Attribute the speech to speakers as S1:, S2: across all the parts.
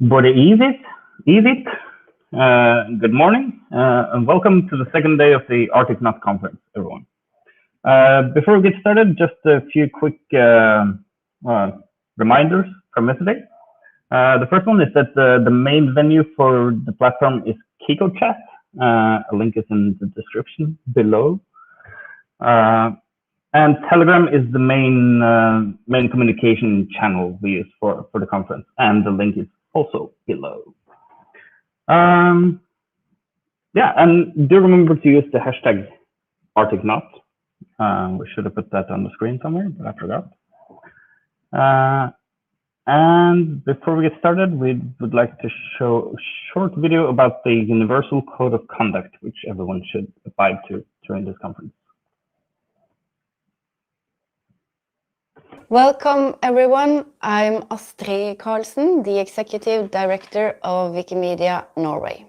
S1: Borde Evit, good morning, and welcome to the second day of the Arctic conference, everyone. Before we get started, just a few quick reminders from yesterday. The first one is that the main venue for the platform is Kiko Chat. A link is in the description below. And Telegram is the main communication channel we use for the conference, and the link is also below. Yeah, and do remember to use the hashtag ArcticNot. We should have put that on the screen somewhere, but I forgot. And before we get started, we would like to show a short video about the Universal Code of Conduct, which everyone should abide to during this conference.
S2: Welcome, everyone. I'm Astrid Karlsen, the Executive Director of Wikimedia Norway.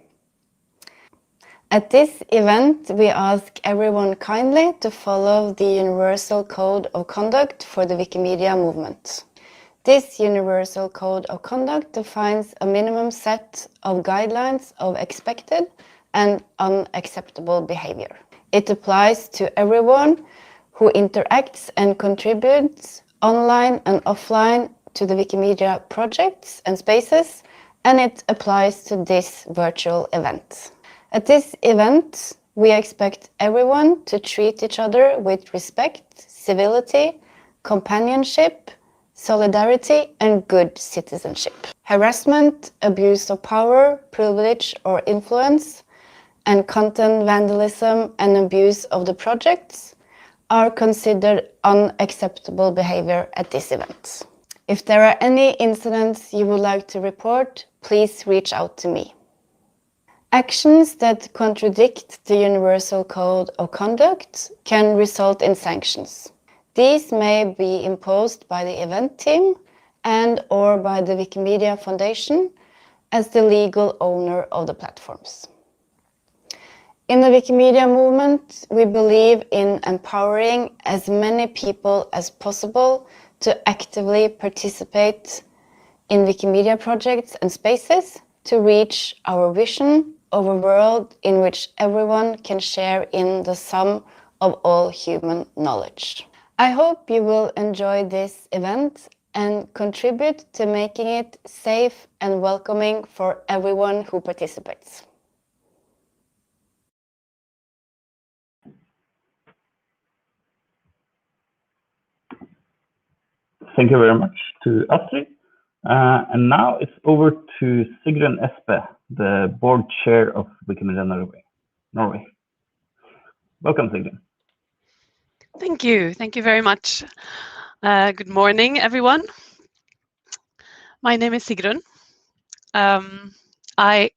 S2: At this event, we ask everyone kindly to follow the Universal Code of Conduct for the Wikimedia movement. This Universal Code of Conduct defines a minimum set of guidelines of expected and unacceptable behavior. It applies to everyone who interacts and contributes online and offline to the Wikimedia projects and spaces, and it applies to this virtual event. At this event, we expect everyone to treat each other with respect, civility, companionship, solidarity, and good citizenship. Harassment, abuse of power, privilege or influence, and content vandalism and abuse of the projects are considered unacceptable behavior at this event. If there are any incidents you would like to report, please reach out to me. Actions that contradict the Universal Code of Conduct can result in sanctions. These may be imposed by the event team and/or by the Wikimedia Foundation as the legal owner of the platforms. In the Wikimedia movement, we believe in empowering as many people as possible to actively participate in Wikimedia projects and spaces to reach our vision of a world in which everyone can share in the sum of all human knowledge. I hope you will enjoy this event and contribute to making it safe and welcoming for everyone who participates.
S1: Thank you very much to Astrid. And now it's over to Sigrun Espe, the board chair of Wikimedia Norway. Welcome, Sigrun.
S3: Thank you. Thank you very much. Good morning, everyone. My name is Sigrun. I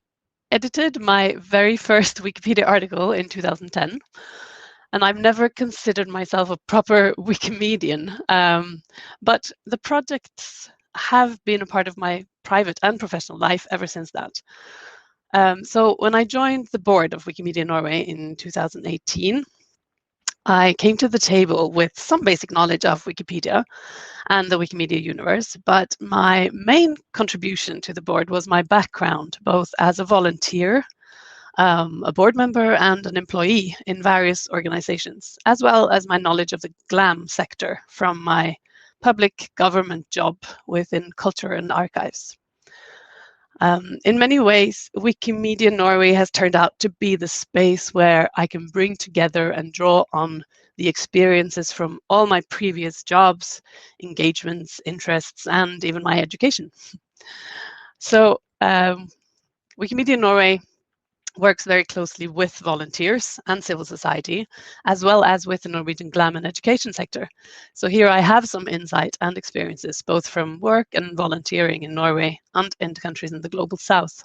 S3: edited my very first Wikipedia article in 2010. And I've never considered myself a proper Wikimedian, but the projects have been a part of my private and professional life ever since that. So when I joined the board of Wikimedia Norway in 2018, I came to the table with some basic knowledge of Wikipedia and the Wikimedia universe, but my main contribution to the board was my background, both as a volunteer, a board member and an employee in various organizations, as well as my knowledge of the GLAM sector from my public government job within culture and archives. In many ways, Wikimedia Norway has turned out to be the space where I can bring together and draw on the experiences from all my previous jobs, engagements, interests, and even my education. So Wikimedia Norway works very closely with volunteers and civil society, as well as with the Norwegian GLAM and education sector. So here I have some insight and experiences, both from work and volunteering in Norway and in countries in the global south.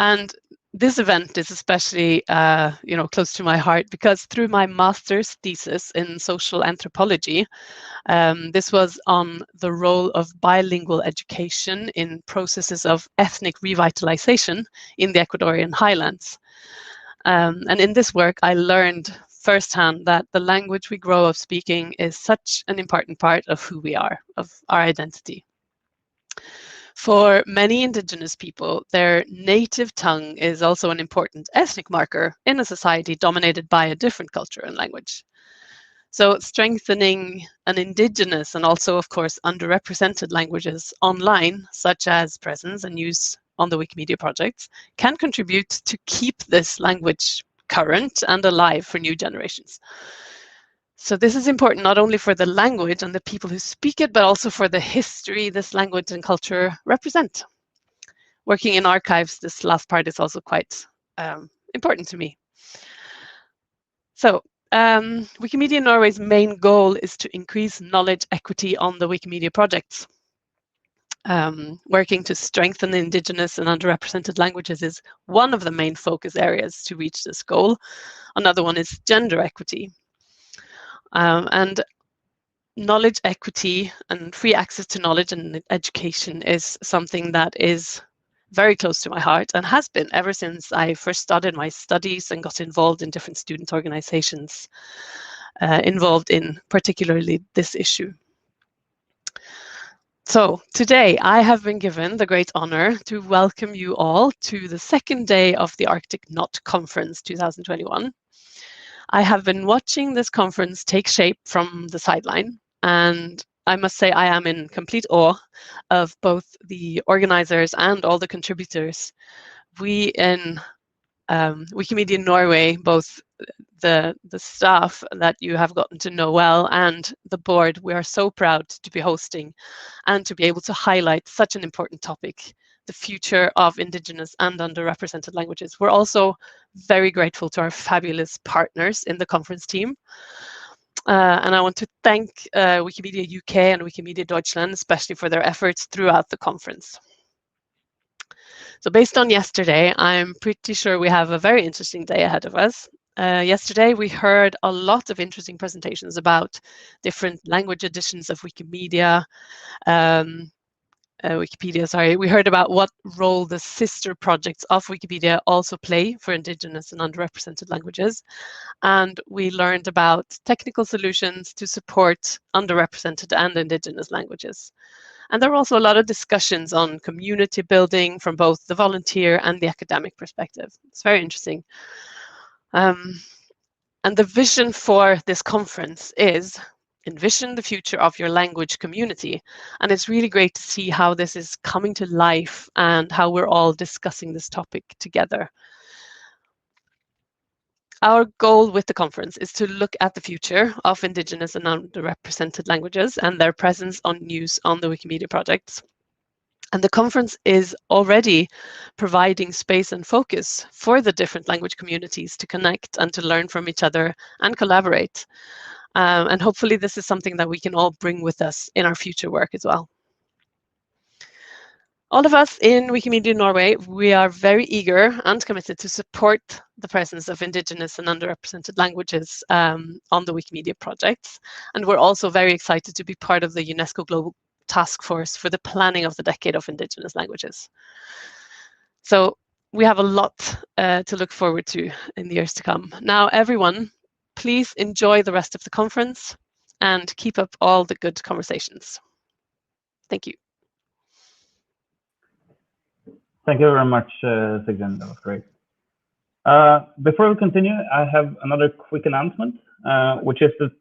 S3: And this event is especially close to my heart because through my master's thesis in social anthropology, this was on the role of bilingual education in processes of ethnic revitalization in the Ecuadorian highlands. And in this work, I learned firsthand that the language we grow up speaking is such an important part of who we are, of our identity. For many Indigenous people, their native tongue is also an important ethnic marker in a society dominated by a different culture and language. So strengthening an Indigenous and also, of course, underrepresented languages online, such as presence and use on the Wikimedia projects, can contribute to keep this language current and alive for new generations. So this is important not only for the language and the people who speak it, but also for the history this language and culture represent. Working in archives, this last part is also quite important to me. So Wikimedia Norway's main goal is to increase knowledge equity on the Wikimedia projects. Working to strengthen the Indigenous and underrepresented languages is one of the main focus areas to reach this goal. Another one is gender equity. And knowledge equity and free access to knowledge and education is something that is very close to my heart and has been ever since I first started my studies and got involved in different student organizations involved in particularly this issue. So today I have been given the great honor to welcome you all to the second day of the Arctic Knot Conference 2021. I have been watching this conference take shape from the sideline, and I must say I am in complete awe of both the organizers and all the contributors. We in Wikimedia Norway, both the staff that you have gotten to know well and the board, we are so proud to be hosting and to be able to highlight such an important topic, the future of Indigenous and underrepresented languages. We're also very grateful to our fabulous partners in the conference team. And I want to thank Wikimedia UK and Wikimedia Deutschland, especially for their efforts throughout the conference. So based on yesterday, I'm pretty sure we have a very interesting day ahead of us. Yesterday, we heard a lot of interesting presentations about different language editions of Wikipedia. We heard about what role the sister projects of Wikipedia also play for Indigenous and underrepresented languages. And we learned about technical solutions to support underrepresented and Indigenous languages. And there were also a lot of discussions on community building from both the volunteer and the academic perspective. It's very interesting. And the vision for this conference is envision the future of your language community. And it's really great to see how this is coming to life and how we're all discussing this topic together. Our goal with the conference is to look at the future of Indigenous and underrepresented languages and their presence on use on the Wikimedia projects. And the conference is already providing space and focus for the different language communities to connect and to learn from each other and collaborate. And hopefully this is something that we can all bring with us in our future work as well. All of us in Wikimedia Norway, we are very eager and committed to support the presence of Indigenous and underrepresented languages on the Wikimedia projects. And we're also very excited to be part of the UNESCO Global Task Force for the planning of the Decade of Indigenous Languages. So we have a lot to look forward to in the years to come. Now, everyone, please enjoy the rest of the conference and keep up all the good conversations. Thank you.
S1: Thank you very much, Sigrun. That was great. Before we continue, I have another quick announcement, which is that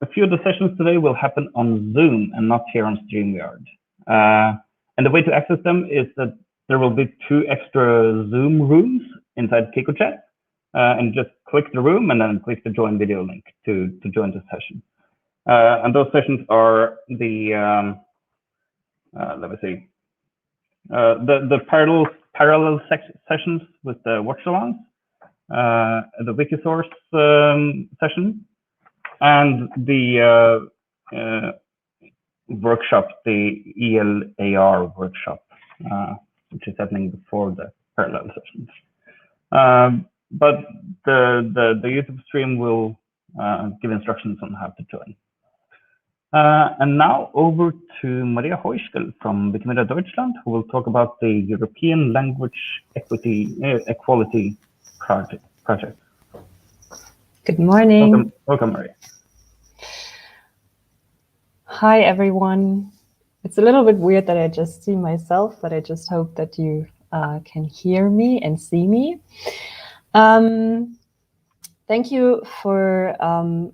S1: a few of the sessions today will happen on Zoom and not here on StreamYard. And the way to access them is that there will be 2 extra Zoom rooms inside KikoChat. And just click the room and then click the join video link to join the session. And those sessions are the, let me see, the parallel sessions with the watch-alongs, the Wikisource session, and the workshop, the ELAR workshop, which is happening before the parallel sessions. But the YouTube stream will give instructions on how to join. And now over to Maria Heuschkel from Wikimedia Deutschland, who will talk about the European Language Equality Project.
S4: Good morning.
S1: Welcome, Maria.
S4: Hi, everyone. It's a little bit weird that I just see myself, but I just hope that you can hear me and see me. Thank you for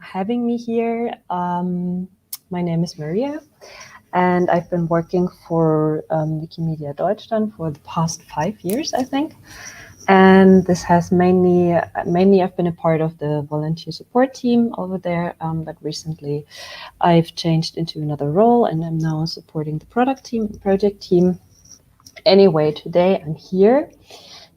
S4: having me here. My name is Maria, and I've been working for Wikimedia Deutschland for the past 5 years, I think. And this has mainly I've been a part of the volunteer support team over there, but recently I've changed into another role and I'm now supporting the project team. Anyway, today I'm here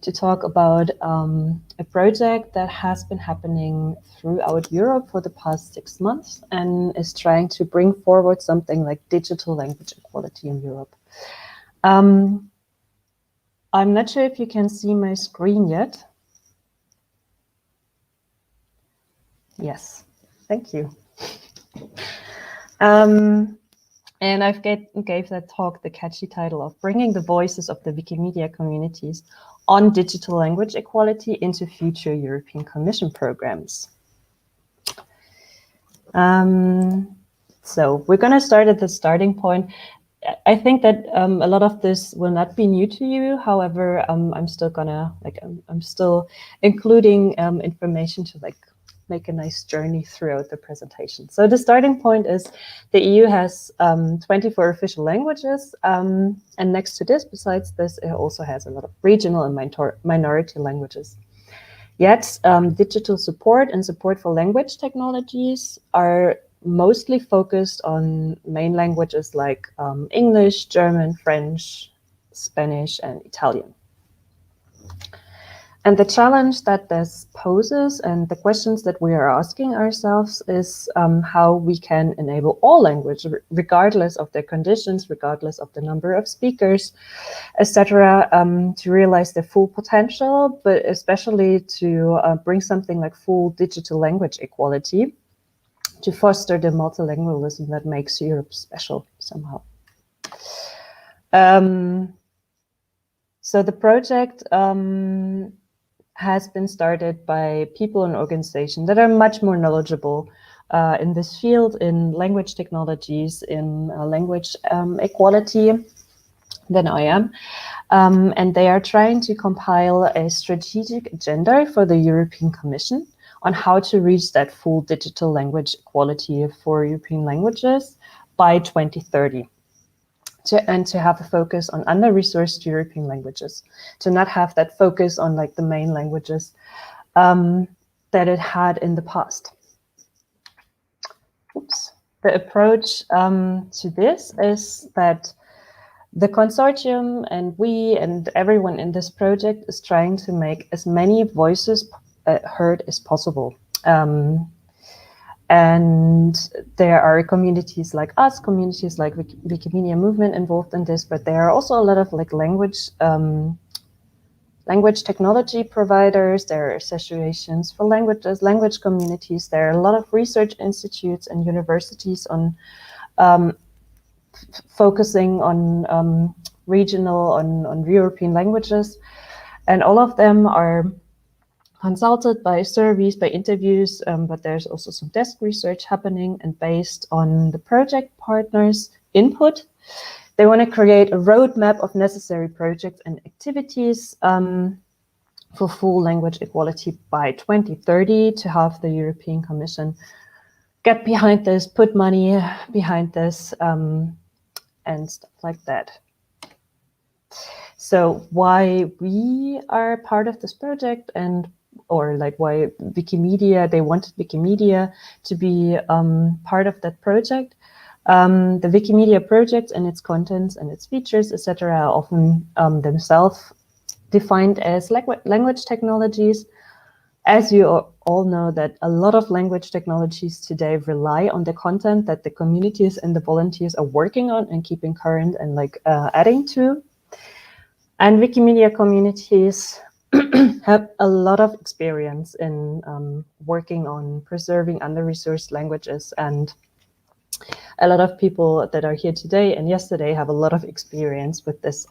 S4: to talk about a project that has been happening throughout Europe for the past 6 months and is trying to bring forward something like digital language equality in Europe. I'm not sure if you can see my screen yet. Yes, thank you. And I've gave that talk the catchy title of Bringing the Voices of the Wikimedia Communities on Digital Language Equality into Future European Commission Programs. So we're going to start at the starting point. I think that a lot of this will not be new to you. However, I'm still gonna I'm still including information to make a nice journey throughout the presentation. So the starting point is the EU has 24 official languages, and next to this, besides this, it also has a lot of regional and minority languages. Yet, digital support and support for language technologies are mostly focused on main languages like English, German, French, Spanish, and Italian. And the challenge that this poses and the questions that we are asking ourselves is how we can enable all language, regardless of their conditions, regardless of the number of speakers, etc., to realize their full potential, but especially to bring something like full digital language equality, to foster the multilingualism that makes Europe special somehow. So the project has been started by people and organizations that are much more knowledgeable in this field, in language technologies, in language equality than I am. And they are trying to compile a strategic agenda for the European Commission on how to reach that full digital language equality for European languages by 2030. And to have a focus on under-resourced European languages, to not have that focus on the main languages that it had in the past. Oops. The approach to this is that the consortium and we and everyone in this project is trying to make as many voices heard as possible. And there are communities like us, communities like Wikimedia Movement involved in this, but there are also a lot of language technology providers, there are associations for languages, language communities, there are a lot of research institutes and universities on focusing on regional, on European languages, and all of them are consulted by surveys, by interviews, but there's also some desk research happening, and based on the project partners' input, they want to create a roadmap of necessary projects and activities for full language equality by 2030 to have the European Commission get behind this, put money behind this, and stuff like that. So why we are part of this project or why Wikimedia, they wanted Wikimedia to be part of that project. The Wikimedia project and its contents and its features, etc., are often themselves defined as language technologies. As you all know, that a lot of language technologies today rely on the content that the communities and the volunteers are working on and keeping current and adding to. And Wikimedia communities have a lot of experience in working on preserving under-resourced languages, and a lot of people that are here today and yesterday have a lot of experience with this.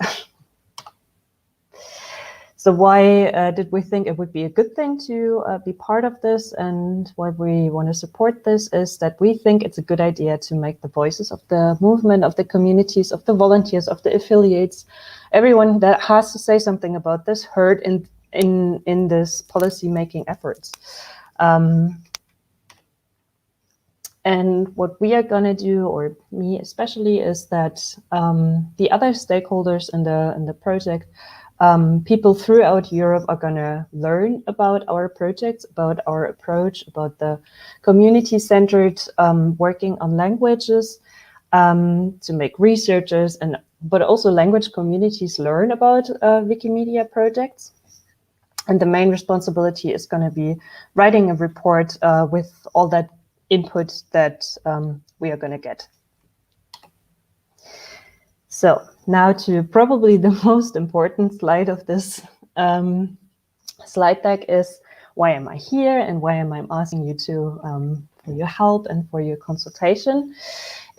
S4: So why did we think it would be a good thing to be part of this, and why we want to support this is that we think it's a good idea to make the voices of the movement, of the communities, of the volunteers, of the affiliates, everyone that has to say something about this heard in this policy making efforts. And what we are going to do, or me especially, is that the other stakeholders in the project, people throughout Europe, are going to learn about our projects, about our approach, about the community-centered working on languages, to make researchers but also language communities learn about Wikimedia projects. And the main responsibility is going to be writing a report with all that input that we are going to get. So now to probably the most important slide of this slide deck is, why am I here and why am I asking you to for your help and for your consultation?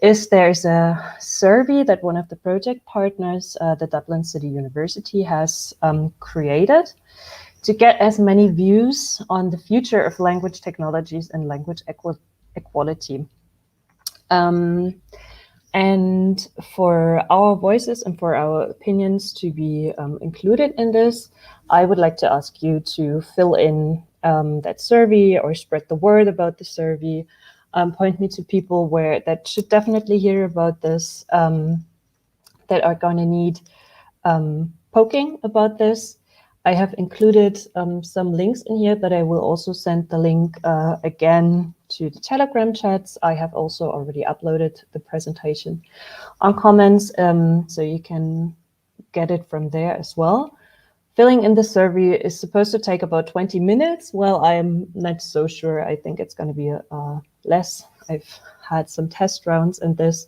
S4: There's a survey that one of the project partners, the Dublin City University, has created to get as many views on the future of language technologies and language equality. And for our voices and for our opinions to be included in this, I would like to ask you to fill in that survey or spread the word about the survey. Point me to people that should definitely hear about this, that are going to need poking about this. I have included some links in here, but I will also send the link again to the Telegram chats. I have also already uploaded the presentation on Commons, so you can get it from there as well. Filling in the survey is supposed to take about 20 minutes. Well, I'm not so sure. I think it's going to be less. I've had some test rounds in this.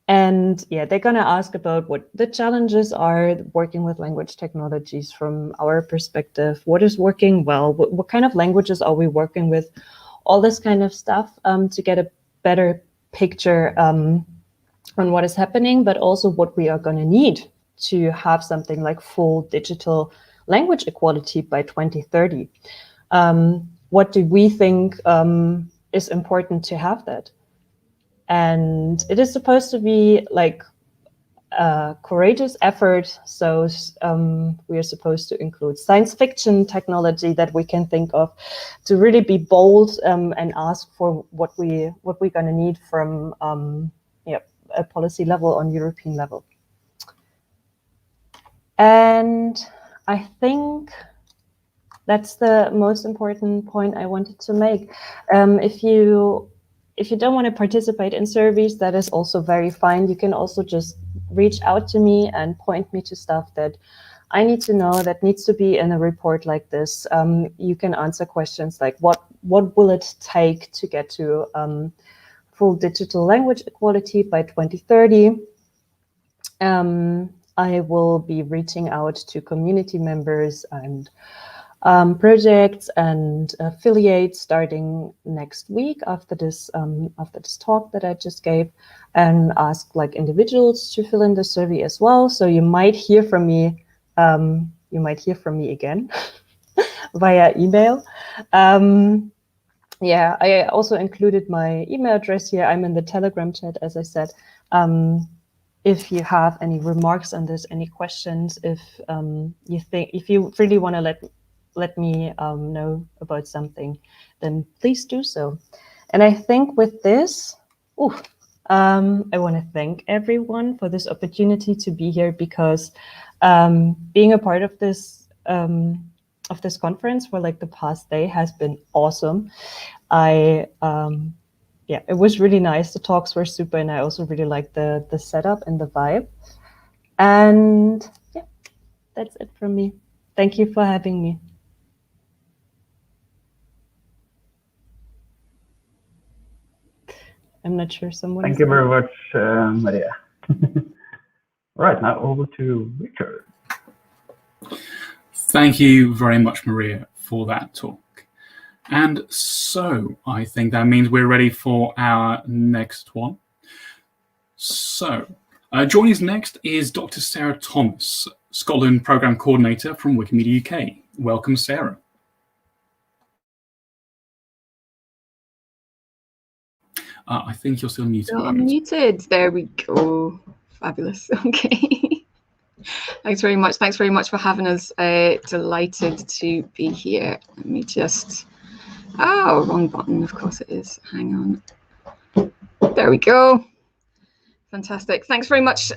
S4: And yeah, they're going to ask about what the challenges are working with language technologies from our perspective. What is working well? What kind of languages are we working with? All this kind of stuff to get a better picture on what is happening, but also what we are going to need to have something like full digital language equality by 2030. What do we think is important to have that? And it is supposed to be like a courageous effort. So we are supposed to include science fiction technology that we can think of, to really be bold and ask for what we're going to need from a policy level on European level. And I think that's the most important point I wanted to make. If you don't want to participate in surveys, that is also very fine. You can also just reach out to me and point me to stuff that I need to know, that needs to be in a report like this. You can answer questions like, what will it take to get to full digital language equality by 2030? I will be reaching out to community members and projects and affiliates starting next week after this talk that I just gave, and ask like individuals to fill in the survey as well. So you might hear from me. You might hear from me again via email. Yeah, I also included my email address here. I'm in the Telegram chat, as I said. If you have any remarks on this, any questions, if you really want to let me know about something, then please do so. And I think with this, I want to thank everyone for this opportunity to be here, because being a part of this conference for like the past day has been awesome. Yeah, it was really nice. The talks were super, and I also really liked the setup and the vibe. And yeah, that's it from me. Thank you for having me. I'm not sure someone.
S1: Thank you very much, Maria. All right, now over to Richard.
S5: Thank you very much, Maria, for that talk. And so I think that means we're ready for our next one. So joining us next is Dr. Sarah Thomas, Scotland Programme Coordinator from Wikimedia UK. Welcome, Sarah. I think you're still muted.
S6: So I'm muted. There we go. Fabulous. Okay. Thanks very much. Thanks very much for having us. Delighted to be here. Let me just... Oh, wrong button. Of course it is. Hang on. There we go. Fantastic. Thanks very much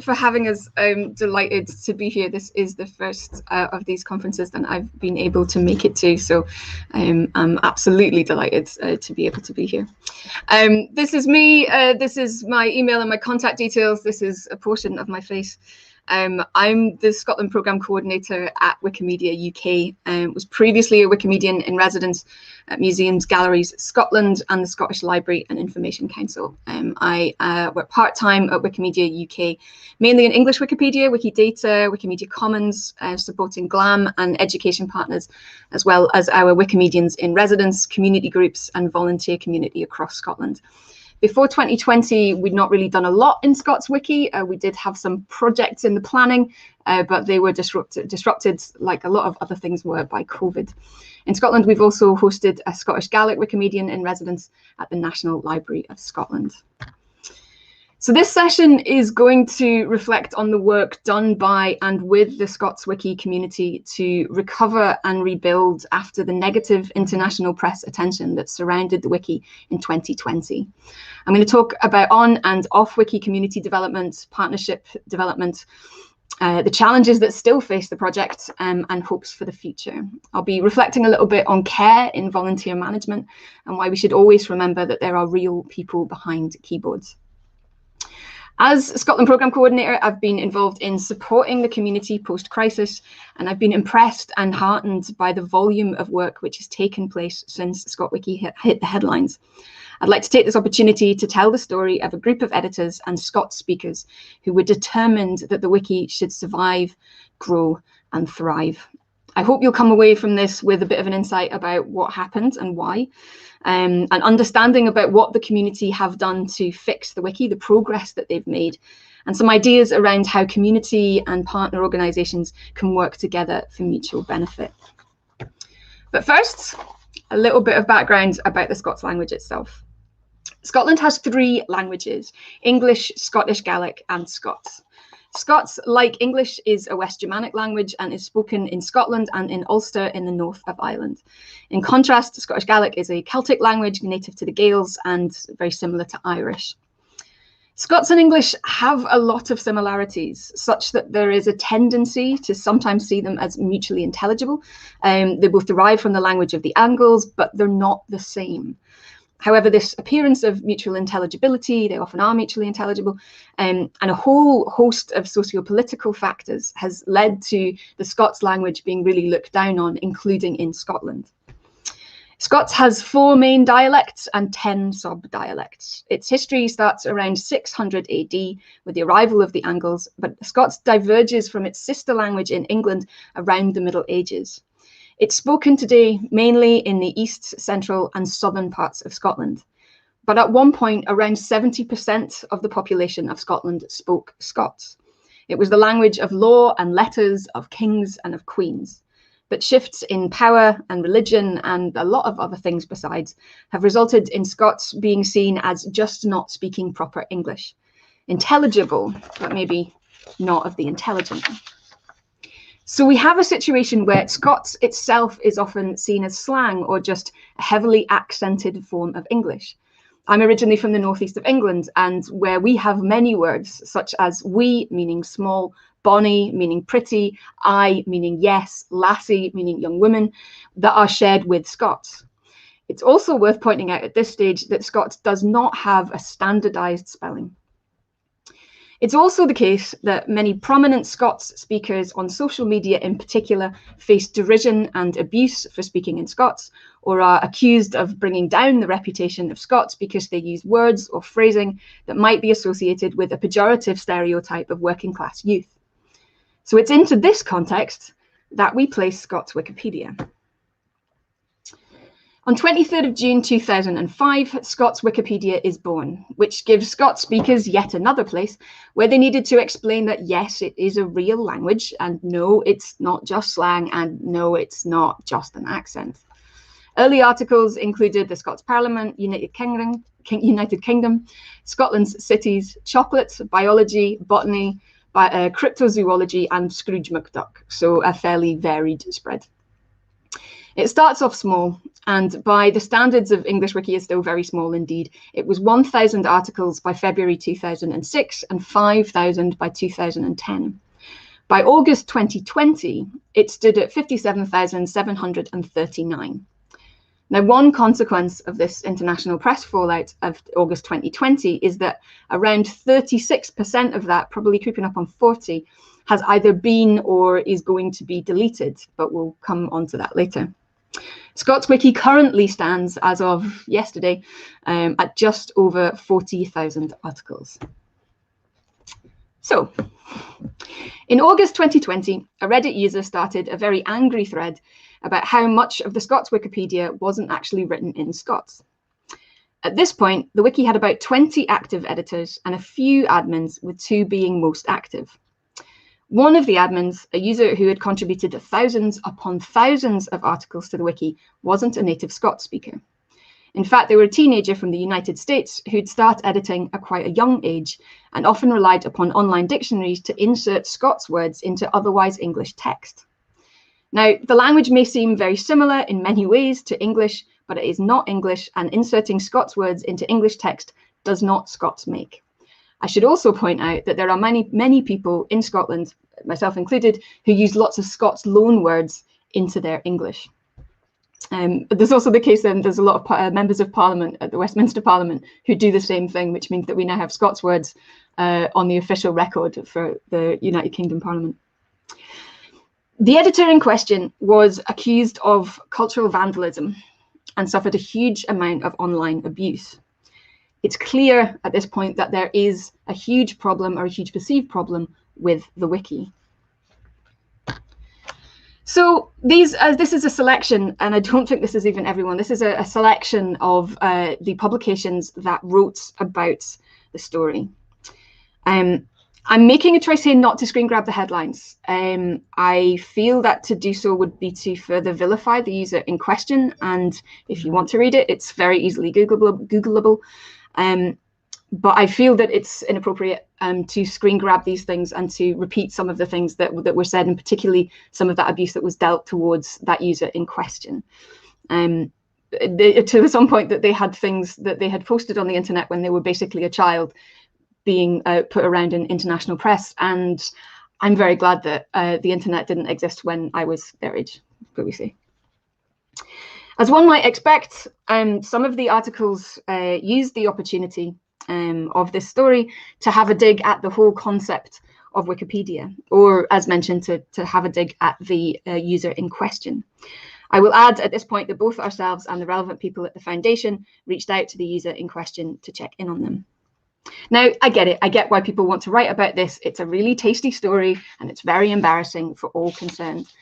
S6: for having us. I'm delighted to be here. This is the first of these conferences that I've been able to make it to. So I'm absolutely delighted to be able to be here. This is me. This is my email and my contact details. This is a portion of my face. I'm the Scotland Programme Coordinator at Wikimedia UK. Was previously a Wikimedian in residence at Museums, Galleries Scotland and the Scottish Library and Information Council. I work part-time at Wikimedia UK, mainly in English Wikipedia, Wikidata, Wikimedia Commons, supporting GLAM and education partners, as well as our Wikimedians in residence, community groups and volunteer community across Scotland. Before 2020, we'd not really done a lot in Scots Wiki. We did have some projects in the planning, but they were disrupted like a lot of other things were by COVID. In Scotland, we've also hosted a Scottish Gaelic Wikimedian in residence at the National Library of Scotland. So this session is going to reflect on the work done by and with the Scots Wiki community to recover and rebuild after the negative international press attention that surrounded the wiki in 2020. I'm going to talk about on and off wiki community development, partnership development, the challenges that still face the project and hopes for the future. I'll be reflecting a little bit on care in volunteer management and why we should always remember that there are real people behind keyboards. As Scotland Programme Coordinator, I've been involved in supporting the community post-crisis, and I've been impressed and heartened by the volume of work which has taken place since ScotWiki hit the headlines. I'd like to take this opportunity to tell the story of a group of editors and Scots speakers who were determined that the wiki should survive, grow and thrive. I hope you'll come away from this with a bit of an insight about what happened and why, and understanding about what the community have done to fix the wiki, the progress that they've made, and some ideas around how community and partner organisations can work together for mutual benefit. But first, a little bit of background about the Scots language itself. Scotland has 3 languages: English, Scottish Gaelic and Scots. Scots, like English, is a West Germanic language and is spoken in Scotland and in Ulster in the north of Ireland. In contrast, Scottish Gaelic is a Celtic language native to the Gaels and very similar to Irish. Scots and English have a lot of similarities, such that there is a tendency to sometimes see them as mutually intelligible. They both derive from the language of the Angles, but they're not the same. However, this appearance of mutual intelligibility, they often are mutually intelligible, and a whole host of socio-political factors has led to the Scots language being really looked down on, including in Scotland. Scots has 4 main dialects and 10 sub-dialects. Its history starts around 600 AD with the arrival of the Angles, but Scots diverges from its sister language in England around the Middle Ages. It's spoken today mainly in the east, central and southern parts of Scotland. But at one point, around 70% of the population of Scotland spoke Scots. It was the language of law and letters, of kings and of queens. But shifts in power and religion and a lot of other things besides have resulted in Scots being seen as just not speaking proper English. Intelligible, but maybe not of the intelligent. So we have a situation where Scots itself is often seen as slang or just a heavily accented form of English. I'm originally from the northeast of England, and where we have many words such as we, meaning small, bonny, meaning pretty, I, meaning yes, lassie, meaning young woman, that are shared with Scots. It's also worth pointing out at this stage that Scots does not have a standardised spelling. It's also the case that many prominent Scots speakers on social media in particular face derision and abuse for speaking in Scots, or are accused of bringing down the reputation of Scots because they use words or phrasing that might be associated with a pejorative stereotype of working class youth. So it's into this context that we place Scots Wikipedia. On 23rd of June 2005, Scots Wikipedia is born, which gives Scots speakers yet another place where they needed to explain that yes, it is a real language, and no, it's not just slang, and no, it's not just an accent. Early articles included the Scots Parliament, United Kingdom, Scotland's cities, chocolate, biology, botany, cryptozoology, and Scrooge McDuck, so a fairly varied spread. It starts off small, and by the standards of English Wiki is still very small indeed. It was 1,000 articles by February 2006 and 5,000 by 2010. By August 2020, it stood at 57,739. Now, one consequence of this international press fallout of August 2020 is that around 36% of that, probably creeping up on 40, has either been or is going to be deleted, but we'll come on to that later. Scots Wiki currently stands, as of yesterday, at just over 40,000 articles. So, in August 2020, a Reddit user started a very angry thread about how much of the Scots Wikipedia wasn't actually written in Scots. At this point, the wiki had about 20 active editors and a few admins, with 2 being most active. One of the admins, a user who had contributed thousands upon thousands of articles to the wiki, wasn't a native Scots speaker. In fact, they were a teenager from the United States who'd start editing at quite a young age and often relied upon online dictionaries to insert Scots words into otherwise English text. Now, the language may seem very similar in many ways to English, but it is not English, and inserting Scots words into English text does not Scots make. I should also point out that there are many people in Scotland, myself included, who use lots of Scots loan words into their English. But there's also the case that there's a lot of members of Parliament at the Westminster Parliament who do the same thing, which means that we now have Scots words on the official record for the United Kingdom Parliament. The editor in question was accused of cultural vandalism and suffered a huge amount of online abuse. It's clear at this point that there is a huge problem, or a huge perceived problem, with the wiki. So this is a selection, and I don't think this is even everyone. This is a selection of the publications that wrote about the story. I'm making a choice here not to screen grab the headlines. I feel that to do so would be to further vilify the user in question, and if you want to read it, it's very easily Googleable. But I feel that it's inappropriate to screen grab these things and to repeat some of the things that were said, and particularly some of that abuse that was dealt towards that user in question. To some point that they had things that they had posted on the internet when they were basically a child being put around in international press. And I'm very glad that the internet didn't exist when I was their age, could we say. As one might expect, some of the articles used the opportunity of this story to have a dig at the whole concept of Wikipedia, or as mentioned, to have a dig at the user in question. I will add at this point that both ourselves and the relevant people at the foundation reached out to the user in question to check in on them. Now, I get it. I get why people want to write about this. It's a really tasty story and it's very embarrassing for all concerned.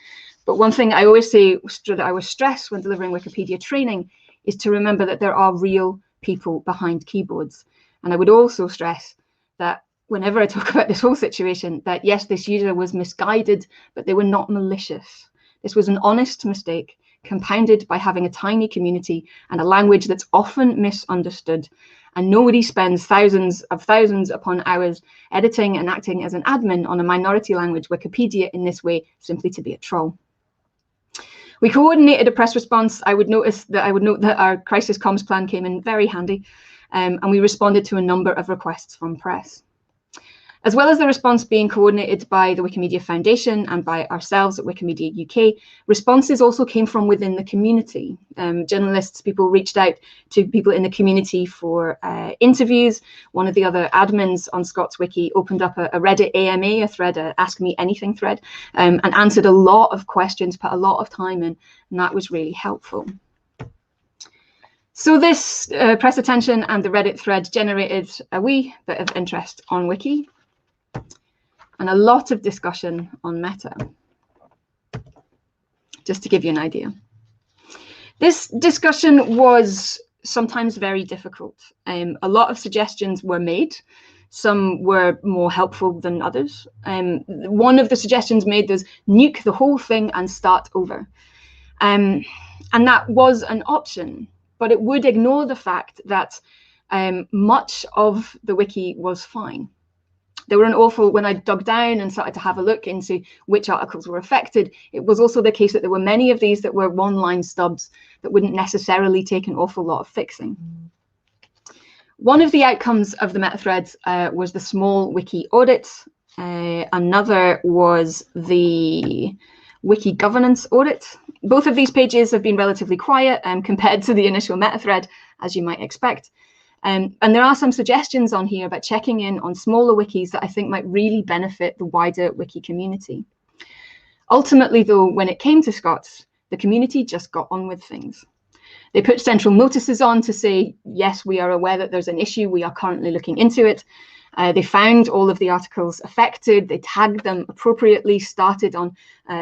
S6: But one thing I always say that I would stress when delivering Wikipedia training is to remember that there are real people behind keyboards. And I would also stress that whenever I talk about this whole situation, that yes, this user was misguided, but they were not malicious. This was an honest mistake, compounded by having a tiny community and a language that's often misunderstood. And nobody spends thousands upon hours editing and acting as an admin on a minority language Wikipedia in this way simply to be a troll. We coordinated a press response. I would note that our crisis comms plan came in very handy, and we responded to a number of requests from press. As well as the response being coordinated by the Wikimedia Foundation and by ourselves at Wikimedia UK, responses also came from within the community. Journalists, people reached out to people in the community for interviews. One of the other admins on Scots Wiki opened up a Reddit AMA, a thread, a Ask Me Anything thread, and answered a lot of questions, put a lot of time in, and that was really helpful. So this press attention and the Reddit thread generated a wee bit of interest on Wiki, and a lot of discussion on Meta, just to give you an idea. This discussion was sometimes very difficult. A lot of suggestions were made. Some were more helpful than others. One of the suggestions made was nuke the whole thing and start over. And that was an option, but it would ignore the fact that much of the wiki was fine. There were an awful, when I dug down and started to have a look into which articles were affected, it was also the case that there were many of these that were one-line stubs that wouldn't necessarily take an awful lot of fixing. One of the outcomes of the meta threads was the small wiki audit. Another was the wiki governance audit. Both of these pages have been relatively quiet compared to the initial meta thread, as you might expect. And there are some suggestions on here about checking in on smaller wikis that I think might really benefit the wider wiki community. Ultimately, though, when it came to Scots, the community just got on with things. They put central notices on to say, yes, we are aware that there's an issue, we are currently looking into it. They found all of the articles affected, they tagged them appropriately, started on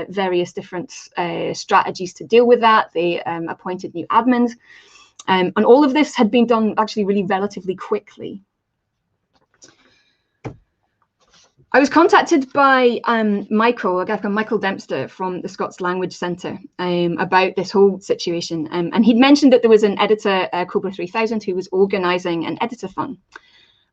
S6: various different strategies to deal with that. They appointed new admins. And all of this had been done actually really relatively quickly. I was contacted by Michael, a guy called Michael Dempster from the Scots Language Centre, about this whole situation. And he'd mentioned that there was an editor, Cobra 3000, who was organising an editathon.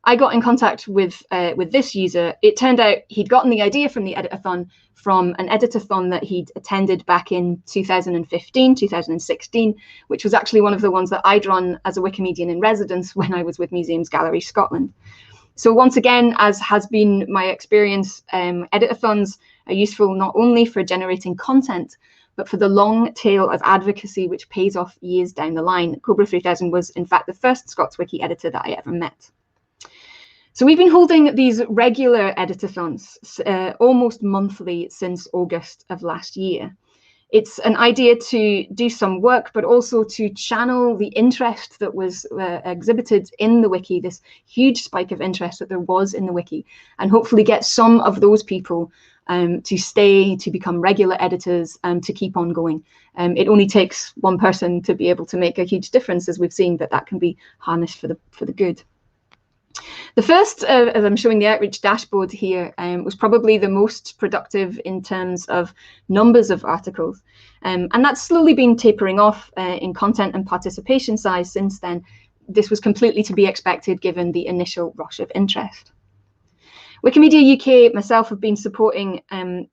S6: I got in contact with this user. It turned out he'd gotten the idea from the editathon from an editathon that he'd attended back in 2015, 2016, which was actually one of the ones that I'd run as a Wikimedian in residence when I was with Museums Gallery Scotland. So once again, as has been my experience, editathons are useful not only for generating content, but for the long tail of advocacy, which pays off years down the line. Cobra 3000 was, in fact, the first Scots Wiki editor that I ever met. So we've been holding these regular editathons almost monthly since August of last year. It's an idea to do some work, but also to channel the interest that was exhibited in the wiki, this huge spike of interest that there was in the wiki, and hopefully get some of those people to stay, to become regular editors, and to keep on going. It only takes one person to be able to make a huge difference, as we've seen that can be harnessed for the good. The first, as I'm showing the outreach dashboard here, was probably the most productive in terms of numbers of articles. And that's slowly been tapering off in content and participation size since then. This was completely to be expected given the initial rush of interest. Wikimedia UK, myself, have been supporting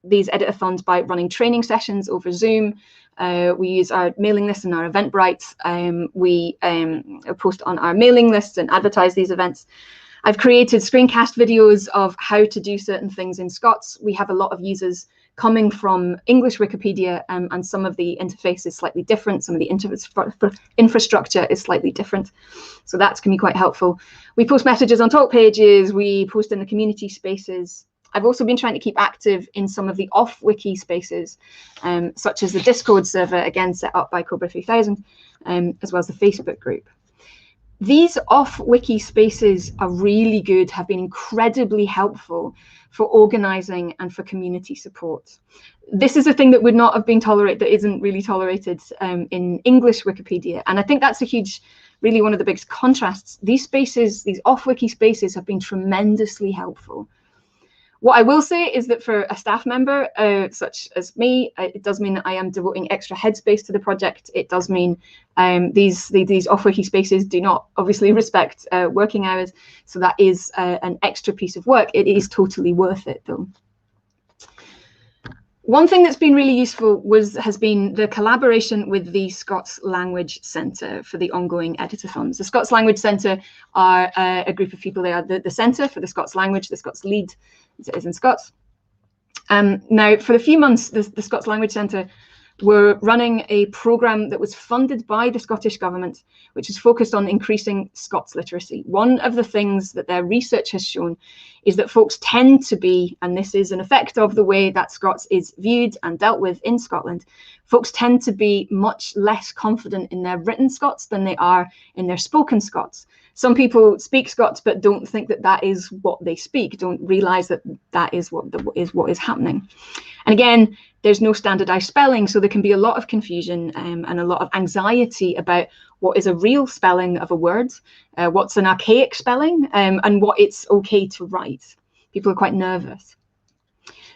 S6: these editathons by running training sessions over Zoom. We use our mailing list and our Eventbrite. We post on our mailing lists and advertise these events. I've created screencast videos of how to do certain things in Scots. We have a lot of users coming from English Wikipedia, and some of the interface is slightly different. Some of the infrastructure is slightly different. So that's can be quite helpful. We post messages on talk pages. We post in the community spaces. I've also been trying to keep active in some of the off-wiki spaces, such as the Discord server, again set up by Cobra 3000, as well as the Facebook group. These off-wiki spaces are really good, have been incredibly helpful for organising and for community support. This is a thing that would not have been tolerated, that isn't really tolerated in English Wikipedia. And I think that's a huge, really one of the biggest contrasts. These spaces, these off-wiki spaces have been tremendously helpful. What I will say is that for a staff member, such as me, it does mean that I am devoting extra headspace to the project. It does mean these off-wiki spaces do not obviously respect working hours. So that is an extra piece of work. It is totally worth it, though. One thing that's been really useful has been the collaboration with the Scots Language Centre for the ongoing editathons. The Scots Language Centre are a group of people. They are the Centre for the Scots language, the Scots lead, as it is in Scots. Now, for a few months, the Scots Language Centre were running a programme that was funded by the Scottish Government, which is focused on increasing Scots literacy. One of the things that their research has shown is that folks tend to be, and this is an effect of the way that Scots is viewed and dealt with in Scotland, folks tend to be much less confident in their written Scots than they are in their spoken Scots. Some people speak Scots but don't think that that is what they speak, don't realise that that is what is happening. And again, There's no standardized spelling, so there can be a lot of confusion and a lot of anxiety about what is a real spelling of a word, what's an archaic spelling, and what it's okay to write. People are quite nervous.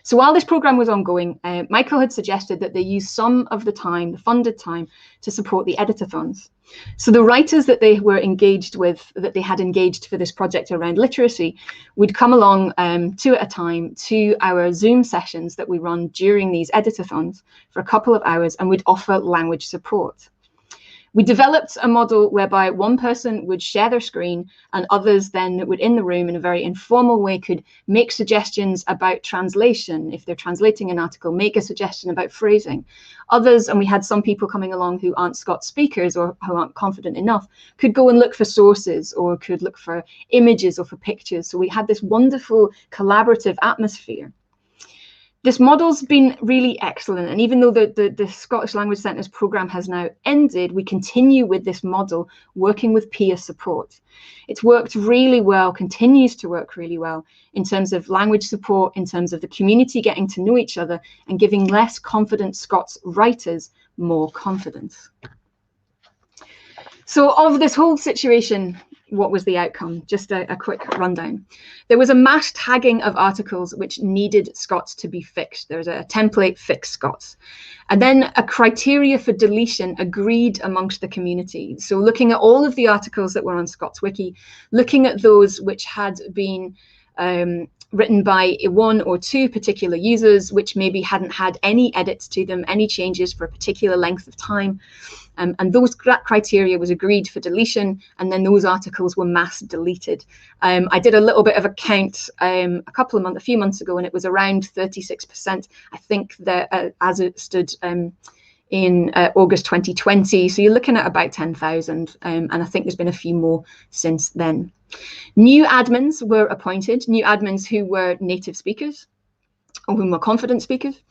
S6: So while this program was ongoing, Michael had suggested that they use some of the time, the funded time, to support the editathons. So the writers that they were engaged with, that they had engaged for this project around literacy, would come along 2 at a time to our Zoom sessions that we run during these editathons for a couple of hours, and would offer language support. We developed a model whereby one person would share their screen and others then would, in the room, in a very informal way, could make suggestions about translation. If they're translating an article, make a suggestion about phrasing. Others, and we had some people coming along who aren't Scots speakers or who aren't confident enough, could go and look for sources or could look for images or for pictures. So we had this wonderful collaborative atmosphere. This model's been really excellent, and even though the Scottish Language Centre's programme has now ended, we continue with this model, working with peer support. It's worked really well, continues to work really well, in terms of language support, in terms of the community getting to know each other, and giving less confident Scots writers more confidence. So of this whole situation, what was the outcome? Just a quick rundown. There was a mass tagging of articles which needed Scots to be fixed. There was a template, fix Scots. And then a criteria for deletion agreed amongst the community. So looking at all of the articles that were on Scots Wiki, looking at those which had been written by 1 or 2 particular users, which maybe hadn't had any edits to them, any changes for a particular length of time. And that criteria was agreed for deletion, and then those articles were mass deleted. I did a little bit of a count a few months ago, and it was around 36%, I think, that as it stood in August 2020. So you're looking at about 10,000, and I think there's been a few more since then. New admins were appointed, new admins who were native speakers or who were confident speakers.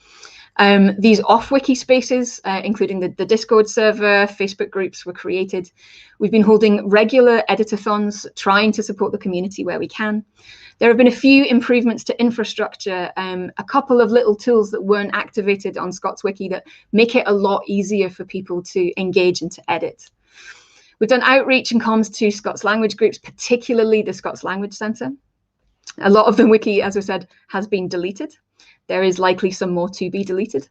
S6: These off-wiki spaces, including the Discord server, Facebook groups, were created. We've been holding regular editathons, trying to support the community where we can. There have been a few improvements to infrastructure, a couple of little tools that weren't activated on Scots Wiki that make it a lot easier for people to engage and to edit. We've done outreach and comms to Scots language groups, particularly the Scots Language Centre. A lot of the wiki, as I said, has been deleted. There is likely some more to be deleted.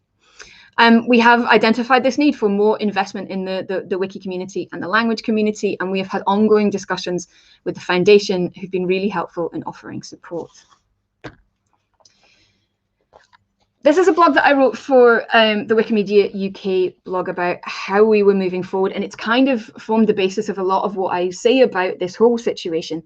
S6: We have identified this need for more investment in the wiki community and the language community, and we have had ongoing discussions with the foundation, who've been really helpful in offering support. This is a blog that I wrote for the Wikimedia UK blog about how we were moving forward, and it's kind of formed the basis of a lot of what I say about this whole situation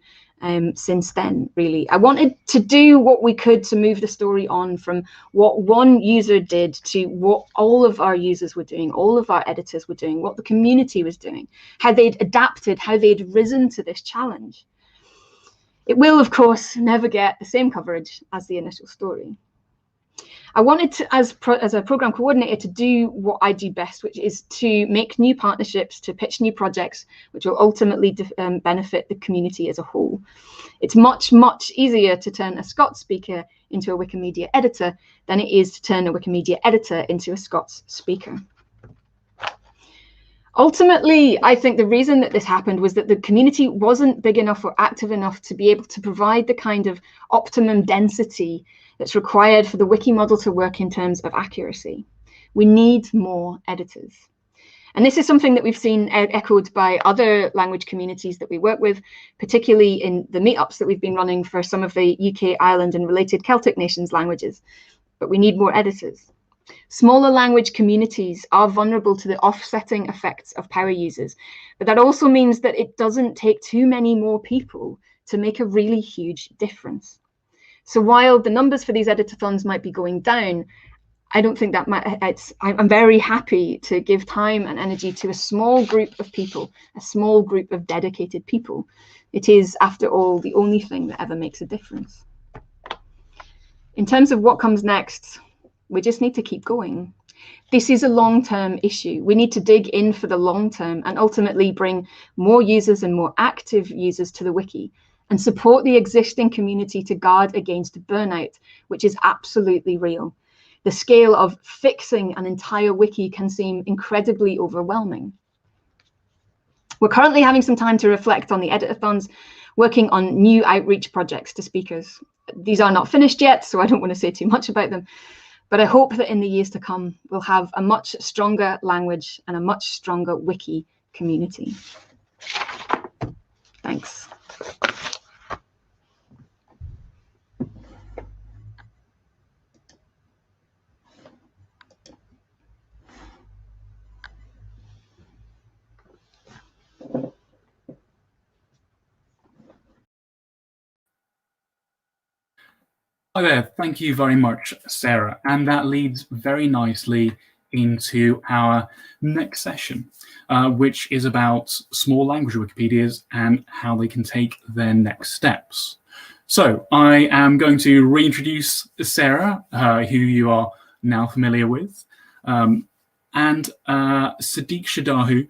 S6: since then, really. I wanted to do what we could to move the story on from what one user did to what all of our users were doing, all of our editors were doing, what the community was doing, how they'd adapted, how they'd risen to this challenge. It will, of course, never get the same coverage as the initial story. I wanted to, as a program coordinator, to do what I do best, which is to make new partnerships, to pitch new projects, which will ultimately benefit the community as a whole. It's much, much easier to turn a Scots speaker into a Wikimedia editor than it is to turn a Wikimedia editor into a Scots speaker. Ultimately, I think the reason that this happened was that the community wasn't big enough or active enough to be able to provide the kind of optimum density that's required for the wiki model to work in terms of accuracy. We need more editors. And this is something that we've seen echoed by other language communities that we work with, particularly in the meetups that we've been running for some of the UK, Ireland and related Celtic nations languages. But we need more editors. Smaller language communities are vulnerable to the offsetting effects of power users, but that also means that it doesn't take too many more people to make a really huge difference. So while the numbers for these editathons might be going down, I don't think that I'm very happy to give time and energy to a small group of people, a small group of dedicated people. It is, after all, the only thing that ever makes a difference. In terms of what comes next, we just need to keep going. This is a long-term issue. We need to dig in for the long term and ultimately bring more users and more active users to the wiki, and support the existing community to guard against burnout, which is absolutely real. the scale of fixing an entire wiki can seem incredibly overwhelming. We're currently having some time to reflect on the editathons, working on new outreach projects to speakers. These are not finished yet, so I don't want to say too much about them, but I hope that in the years to come, we'll have a much stronger language and a much stronger wiki community. Thanks.
S5: Hi there, thank you very much, Sarah. And that leads very nicely into our next session, which is about small language Wikipedias and how they can take their next steps. So I am going to reintroduce Sarah, who you are now familiar with, and Sadiq Shadahu,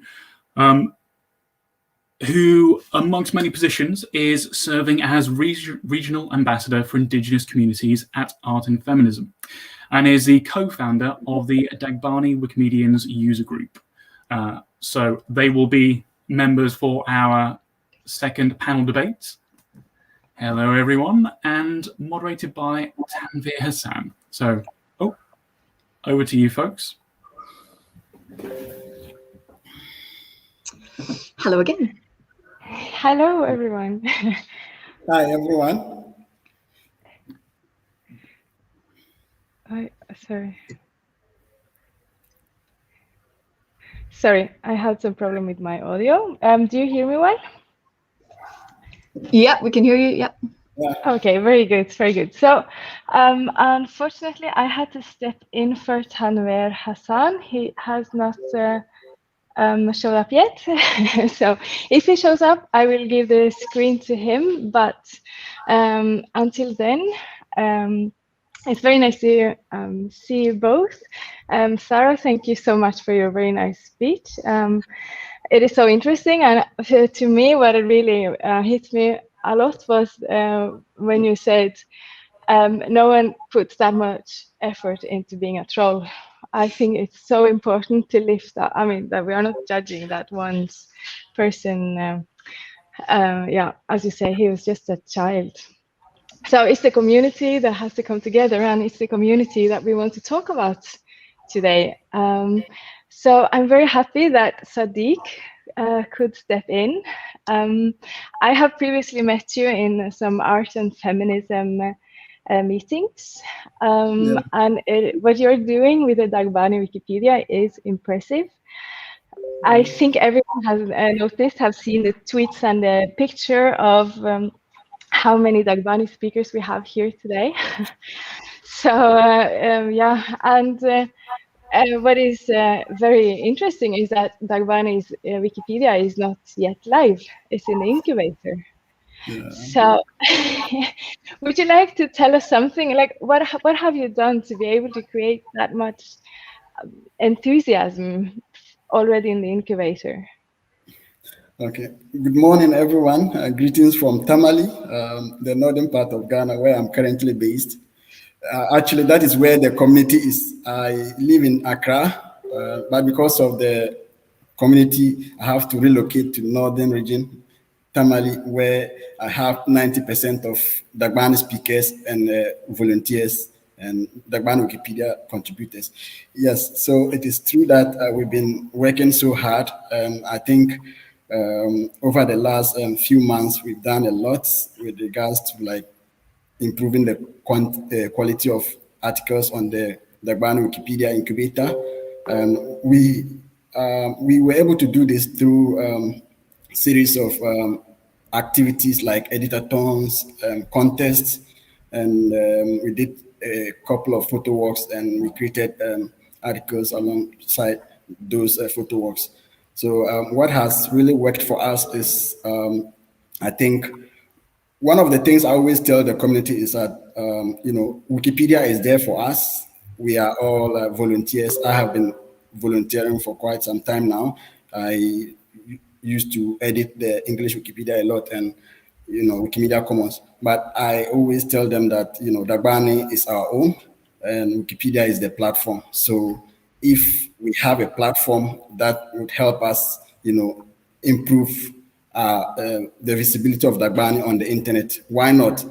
S5: who, amongst many positions, is serving as regional ambassador for Indigenous communities at Art and Feminism, and is the co-founder of the Dagbani Wikimedians user group. So they will be members for our second panel debate. Hello, everyone, and moderated by Tanvir Hassan. So, over to you, folks.
S6: Hello again.
S7: Hello, everyone.
S8: Hi, everyone.
S7: Sorry, I had some problem with my audio. Do you hear me well?
S6: Yeah, we can hear you. Yeah.
S7: Okay, very good, very good. So, unfortunately, I had to step in for Tanvir Hassan. He has not showed up yet. So if he shows up, I will give the screen to him. But until then, it's very nice to see you both. Sarah, thank you so much for your very nice speech. It is so interesting. And to me, what it really hit me a lot was when you said, no one puts that much effort into being a troll. I think it's so important to lift up. I mean, that we are not judging that one person. Yeah, as you say, he was just a child. So it's the community that has to come together, and it's the community that we want to talk about today. So I'm very happy that Sadiq could step in. I have previously met you in some art and feminism meetings, and what you're doing with the Dagbani Wikipedia is impressive. I think everyone has noticed, have seen the tweets and the picture of how many Dagbani speakers we have here today. So yeah, and what is very interesting is that Dagbani's Wikipedia is not yet live. It's in the incubator.
S8: Yeah.
S7: So would you like to tell us something, like what have you done to be able to create that much enthusiasm already in the incubator?
S8: Okay. Good morning, everyone. Greetings from Tamale, the northern part of Ghana, where I'm currently based. Actually, that is where the community is. I live in Accra, but because of the community, I have to relocate to northern region, Tamale, where I have 90% of Dagbani speakers and volunteers and Dagbani Wikipedia contributors. Yes, so it is true that we've been working so hard. I think over the last few months, we've done a lot with regards to like improving the quality of articles on the Dagbani Wikipedia incubator. We were able to do this through series of activities like editathons, contests, and we did a couple of photo walks, and we created articles alongside those photo walks. So what has really worked for us is, I think, one of the things I always tell the community is that, Wikipedia is there for us. We are all volunteers. I have been volunteering for quite some time now. I used to edit the English Wikipedia a lot and, Wikimedia Commons. But I always tell them that, Dagbani is our own. and Wikipedia is the platform. So if we have a platform that would help us, improve the visibility of Dagbani on the internet, why not?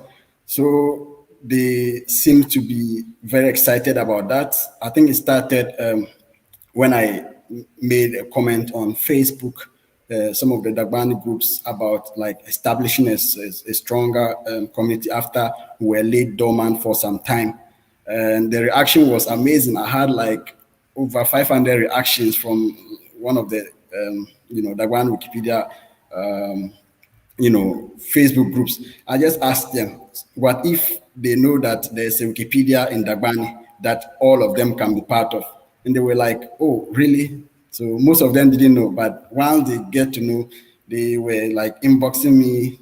S8: So they seem to be very excited about that. I think it started when I made a comment on Facebook, some of the Dagbani groups about like establishing a stronger community after we were laid dormant for some time. And the reaction was amazing. I had like over 500 reactions from one of the, Dagbani Wikipedia, Facebook groups. I just asked them, what if they know that there's a Wikipedia in Dagbani that all of them can be part of? And they were like, oh, really? So most of them didn't know, but once they get to know, they were like inboxing me,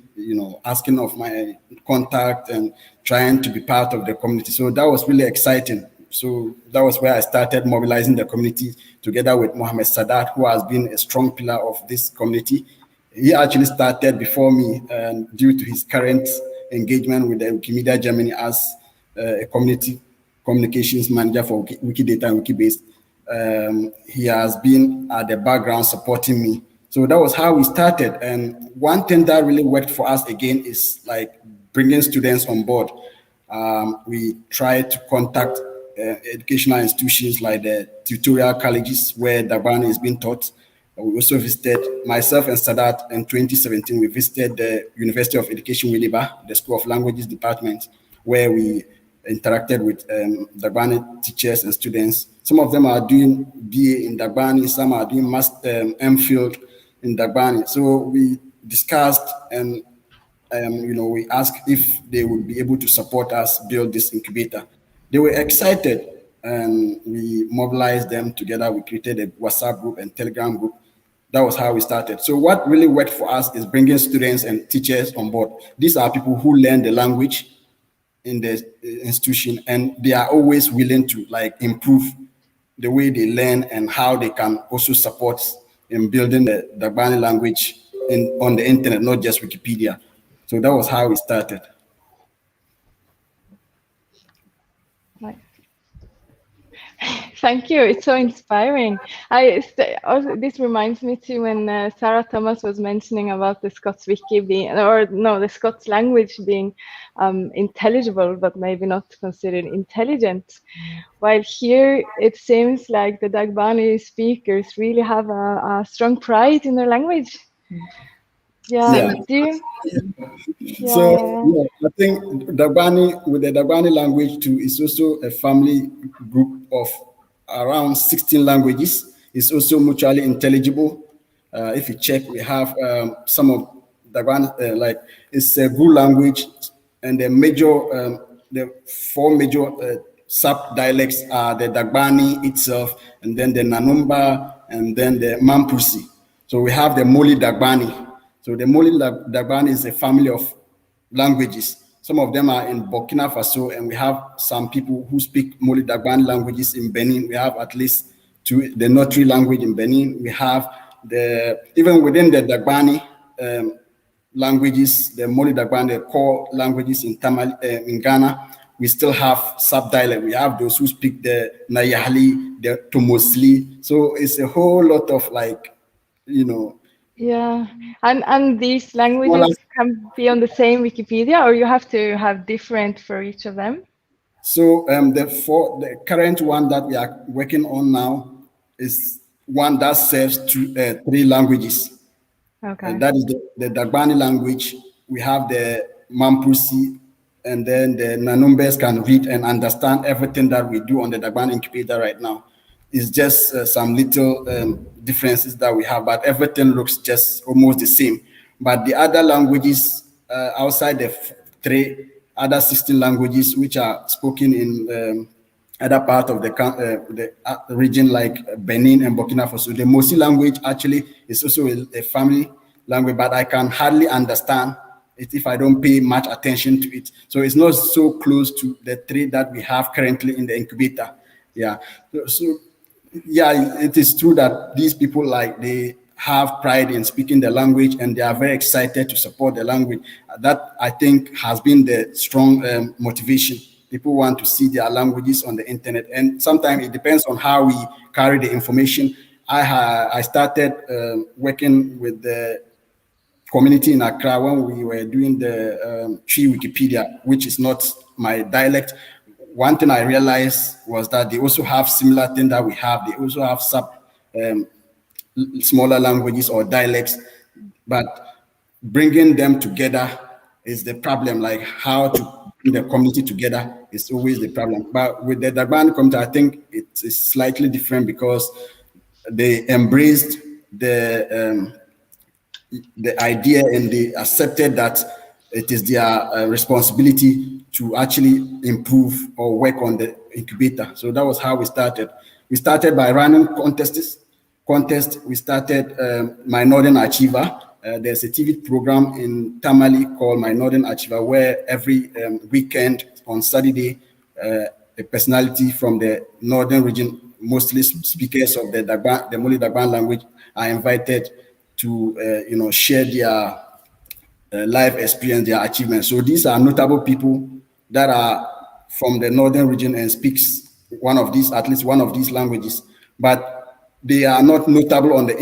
S8: asking of my contact and trying to be part of the community. So that was really exciting. So that was where I started mobilizing the community together with Mohammed Sadat, who has been a strong pillar of this community. He actually started before me, and due to his current engagement with the Wikimedia Germany as a community communications manager for Wikidata and Wikibase, he has been at the background supporting me. So that was how we started. And one thing that really worked for us again is like bringing students on board. We tried to contact educational institutions like the tutorial colleges where Dagbani is being taught. We also visited, myself and Sadat in 2017, we visited the University of Education Winneba, the School of Languages department, where we interacted with Dagbani teachers and students. Some of them are doing BA in Dagbani, some are doing MPhil in Dagbani. So we discussed and we asked if they would be able to support us build this incubator. They were excited, and we mobilized them together. We created a WhatsApp group and Telegram group. That was how we started. So what really worked for us is bringing students and teachers on board. These are people who learn the language in the institution, and they are always willing to like improve the way they learn and how they can also support in building the Dagbani language on the internet, not just Wikipedia. So that was how we started.
S7: Thank you. It's so inspiring. This reminds me too when Sarah Thomas was mentioning about the Scots Wiki being, the Scots language being intelligible, but maybe not considered intelligent. While here, it seems like the Dagbani speakers really have a strong pride in their language. Yeah.
S8: So I think Dagbani, with the Dagbani language too, is also a family group of around 16 languages. It's also mutually intelligible. If you check, we have some of Dagbani, like it's a Gu language, and the four major sub-dialects are the Dagbani itself, and then the Nanumba, and then the Mampusi. So we have the Moli Dagbani. So the Moli Dagbani is a family of languages. Some of them are in Burkina Faso, and we have some people who speak Moli Dagbani languages in Benin. We have at least two, the Notri language in Benin. We have even within the Dagbani languages, the Moli Dagbani, the core languages in Ghana, we still have sub-dialect. We have those who speak the Nayahli, the Tomosli. So it's a whole lot of
S7: Yeah, and these languages can be on the same Wikipedia, or you have to have different for each of them?
S8: So the current one that we are working on now is one that serves three languages.
S7: Okay.
S8: And that is the Dagbani language. We have the Mampusi, and then the Nanumbes can read and understand everything that we do on the Dagbani incubator right now. It's just some little differences that we have, but everything looks just almost the same. But the other languages outside the three other 16 languages which are spoken in other part of the region like Benin and Burkina Faso, the Mosi language actually is also a family language, but I can hardly understand it if I don't pay much attention to it. So it's not so close to the three that we have currently in the incubator. Yeah. So yeah, it is true that these people they have pride in speaking the language, and they are very excited to support the language. That I think has been the strong motivation People want to see their languages on the internet, and sometimes it depends on how we carry the information. I started working with the community in Accra when we were doing the Tree Wikipedia, which is not my dialect. One thing I realized was that they also have similar thing that we have. They also have smaller languages or dialects, but bringing them together is the problem. Like how to bring the community together is always the problem. But with the Dagbani community, I think it is slightly different because they embraced the idea and they accepted that it is their responsibility to actually improve or work on the incubator. So that was how we started. We started by running contests. We started My Northern Achiever. There's a TV program in Tamale called My Northern Achiever, where every weekend on Saturday, a personality from the northern region, mostly speakers of the Moli Dagban language, are invited to share their life experience, their achievements. So these are notable people that are from the northern region and speaks at least one of these languages, but they are not notable on the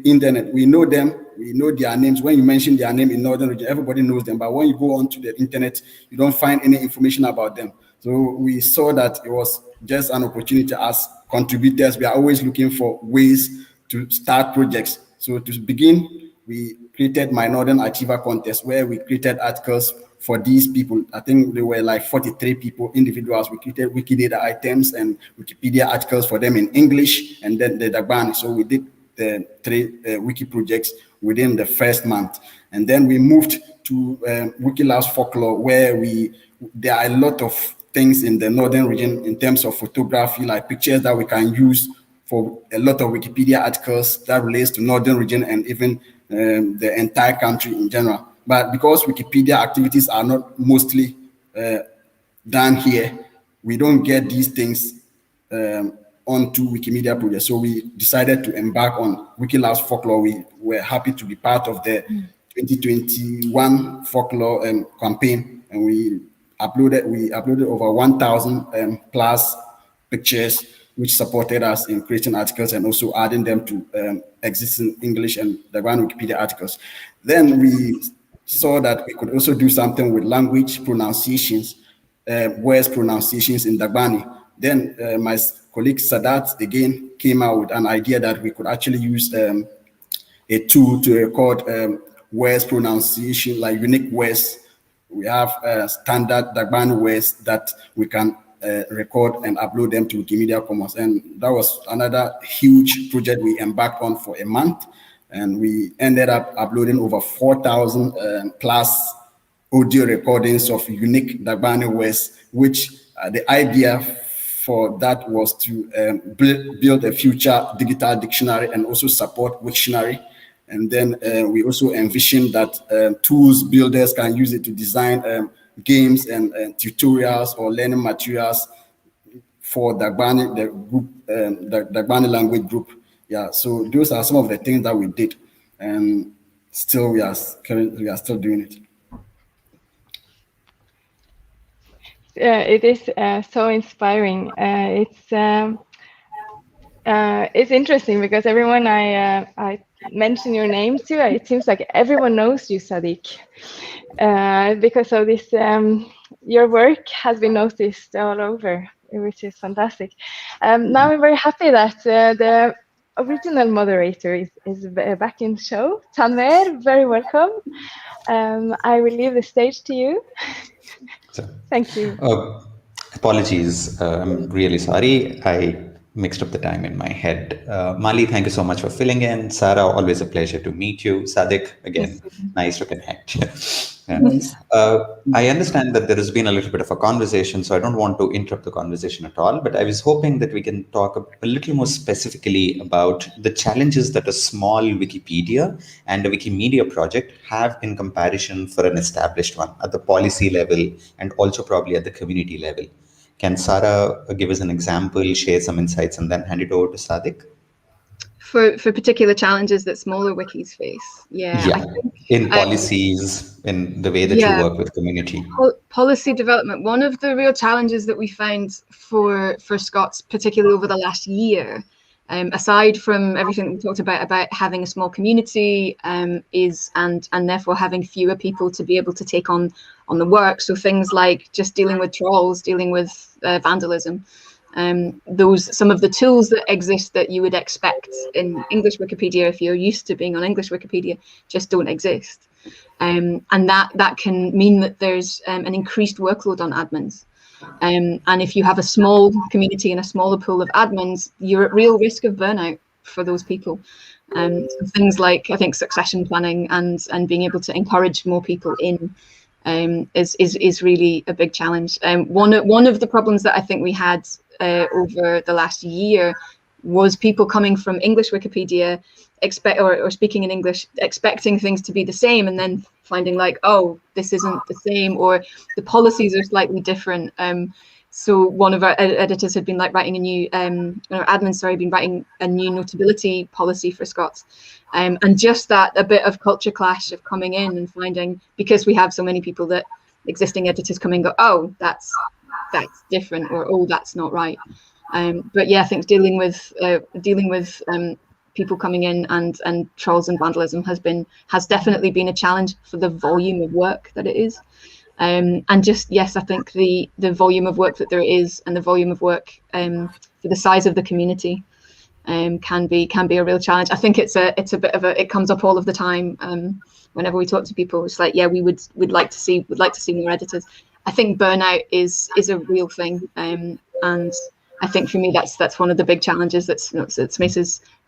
S8: internet. We know them, we know their names. When you mention their name in northern region, everybody knows them. But when you go onto the internet, you don't find any information about them. So we saw that it was just an opportunity as contributors. We are always looking for ways to start projects. So to begin, we created My Northern Achiever contest, where we created articles for these people. I think there were like 43 people, individuals. We created Wikidata items and Wikipedia articles for them in English, and then the Dagbani. So we did the 3 wiki projects within the first month. And then we moved to Wikilabs Folklore, where there are a lot of things in the northern region in terms of photography, like pictures that we can use for a lot of Wikipedia articles that relates to northern region and even the entire country in general. But because Wikipedia activities are not mostly done here, we don't get these things onto Wikimedia projects. So we decided to embark on Wikilabs Folklore. We were happy to be part of the 2021 folklore campaign, and we uploaded over 1,000 plus pictures, which supported us in creating articles and also adding them to existing English and Dagbani Wikipedia articles. Then we saw that we could also do something with language pronunciations, words pronunciations in Dagbani. Then my colleague Sadat again came out with an idea that we could actually use a tool to record words pronunciation, like unique words. We have standard Dagbani words that we can record and upload them to Wikimedia Commons. And that was another huge project we embarked on for a month. And we ended up uploading over 4,000 plus audio recordings of unique Dagbani words, which the idea for that was to build a future digital dictionary and also support Wiktionary. And then we also envisioned that tools builders can use it to design games and tutorials or learning materials for Dagbani, the group, the Dagbani language group. Yeah, so those are some of the things that we did, and still we are still doing it.
S7: It is so inspiring. It's interesting because everyone I mention your name to, it seems like everyone knows you, Sadiq, because of this. Your work has been noticed all over, which is fantastic. Now I'm very happy that the original moderator is back in the show. Tanver, very welcome. I will leave the stage to you. Thank you.
S9: Apologies. I'm really sorry. I mixed up the time in my head. Mali, thank you so much for filling in. Sarah, always a pleasure to meet you. Sadiq, again, nice to connect. I understand that there has been a little bit of a conversation, so I don't want to interrupt the conversation at all, but I was hoping that we can talk a little more specifically about the challenges that a small Wikipedia and a Wikimedia project have in comparison for an established one at the policy level and also probably at the community level. Can Sarah give us an example, share some insights, and then hand it over to Sadiq?
S6: for particular challenges that smaller wikis face. Yeah.
S9: Yeah,
S6: I think,
S9: in policies, in the way that you work with community.
S6: Policy development. One of the real challenges that we found for Scots, particularly over the last year, aside from everything we talked about having a small community, is and therefore having fewer people to be able to take on the work. So things like just dealing with trolls, dealing with vandalism. Some of the tools that exist that you would expect in English Wikipedia, if you're used to being on English Wikipedia, just don't exist. And that can mean that there's an increased workload on admins. And if you have a small community and a smaller pool of admins, you're at real risk of burnout for those people. So things like, I think, succession planning and being able to encourage more people in is really a big challenge. One of the problems that I think we had over the last year was people coming from English Wikipedia or speaking in English, expecting things to be the same, and then finding like, oh, this isn't the same, or the policies are slightly different. So one of our editors had been like writing a new, been writing a new notability policy for Scots. And just that, a bit of culture clash of coming in and finding, because we have so many people that existing editors come in and go, oh, that's different, or oh, that's not right. But yeah, I think dealing with people coming in and trolls and vandalism has definitely been a challenge for the volume of work that it is. And just, yes, I think the volume of work that there is, and the volume of work for the size of the community can be a real challenge. I think it's a bit of it comes up all of the time whenever we talk to people. It's like, yeah, we'd like to see more editors. I think burnout is a real thing, and I think for me that's one of the big challenges that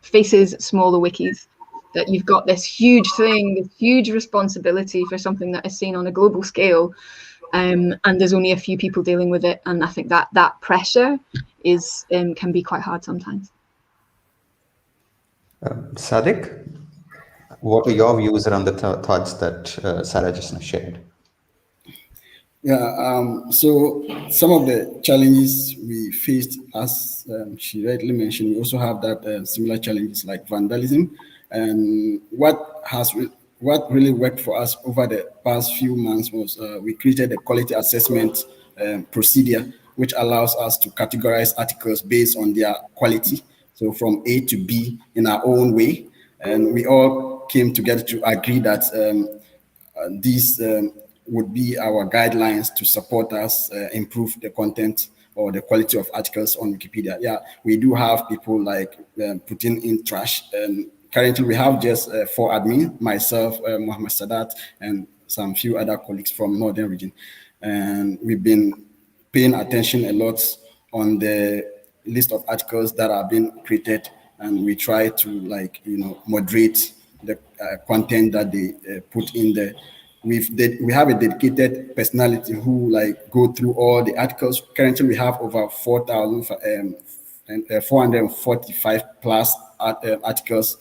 S6: faces smaller wikis. That you've got this huge thing, this huge responsibility for something that is seen on a global scale, and there's only a few people dealing with it, and I think that pressure can be quite hard sometimes.
S9: Sadiq, what are your views around the thoughts that Sarah just shared?
S8: Yeah, so some of the challenges we faced, as she rightly mentioned, we also have that similar challenges like vandalism. And what really worked for us over the past few months was we created a quality assessment procedure, which allows us to categorize articles based on their quality. So from A to B in our own way. And we all came together to agree that these would be our guidelines to support us improve the content or the quality of articles on Wikipedia. Yeah, we do have people like putting in trash, and currently we have just 4 admin, myself, Mohammed Sadat, and some few other colleagues from Northern region. And we've been paying attention a lot on the list of articles that are being created, and we try to moderate the content that they put in there. We have a dedicated personality who go through all the articles. Currently, we have over 445 plus articles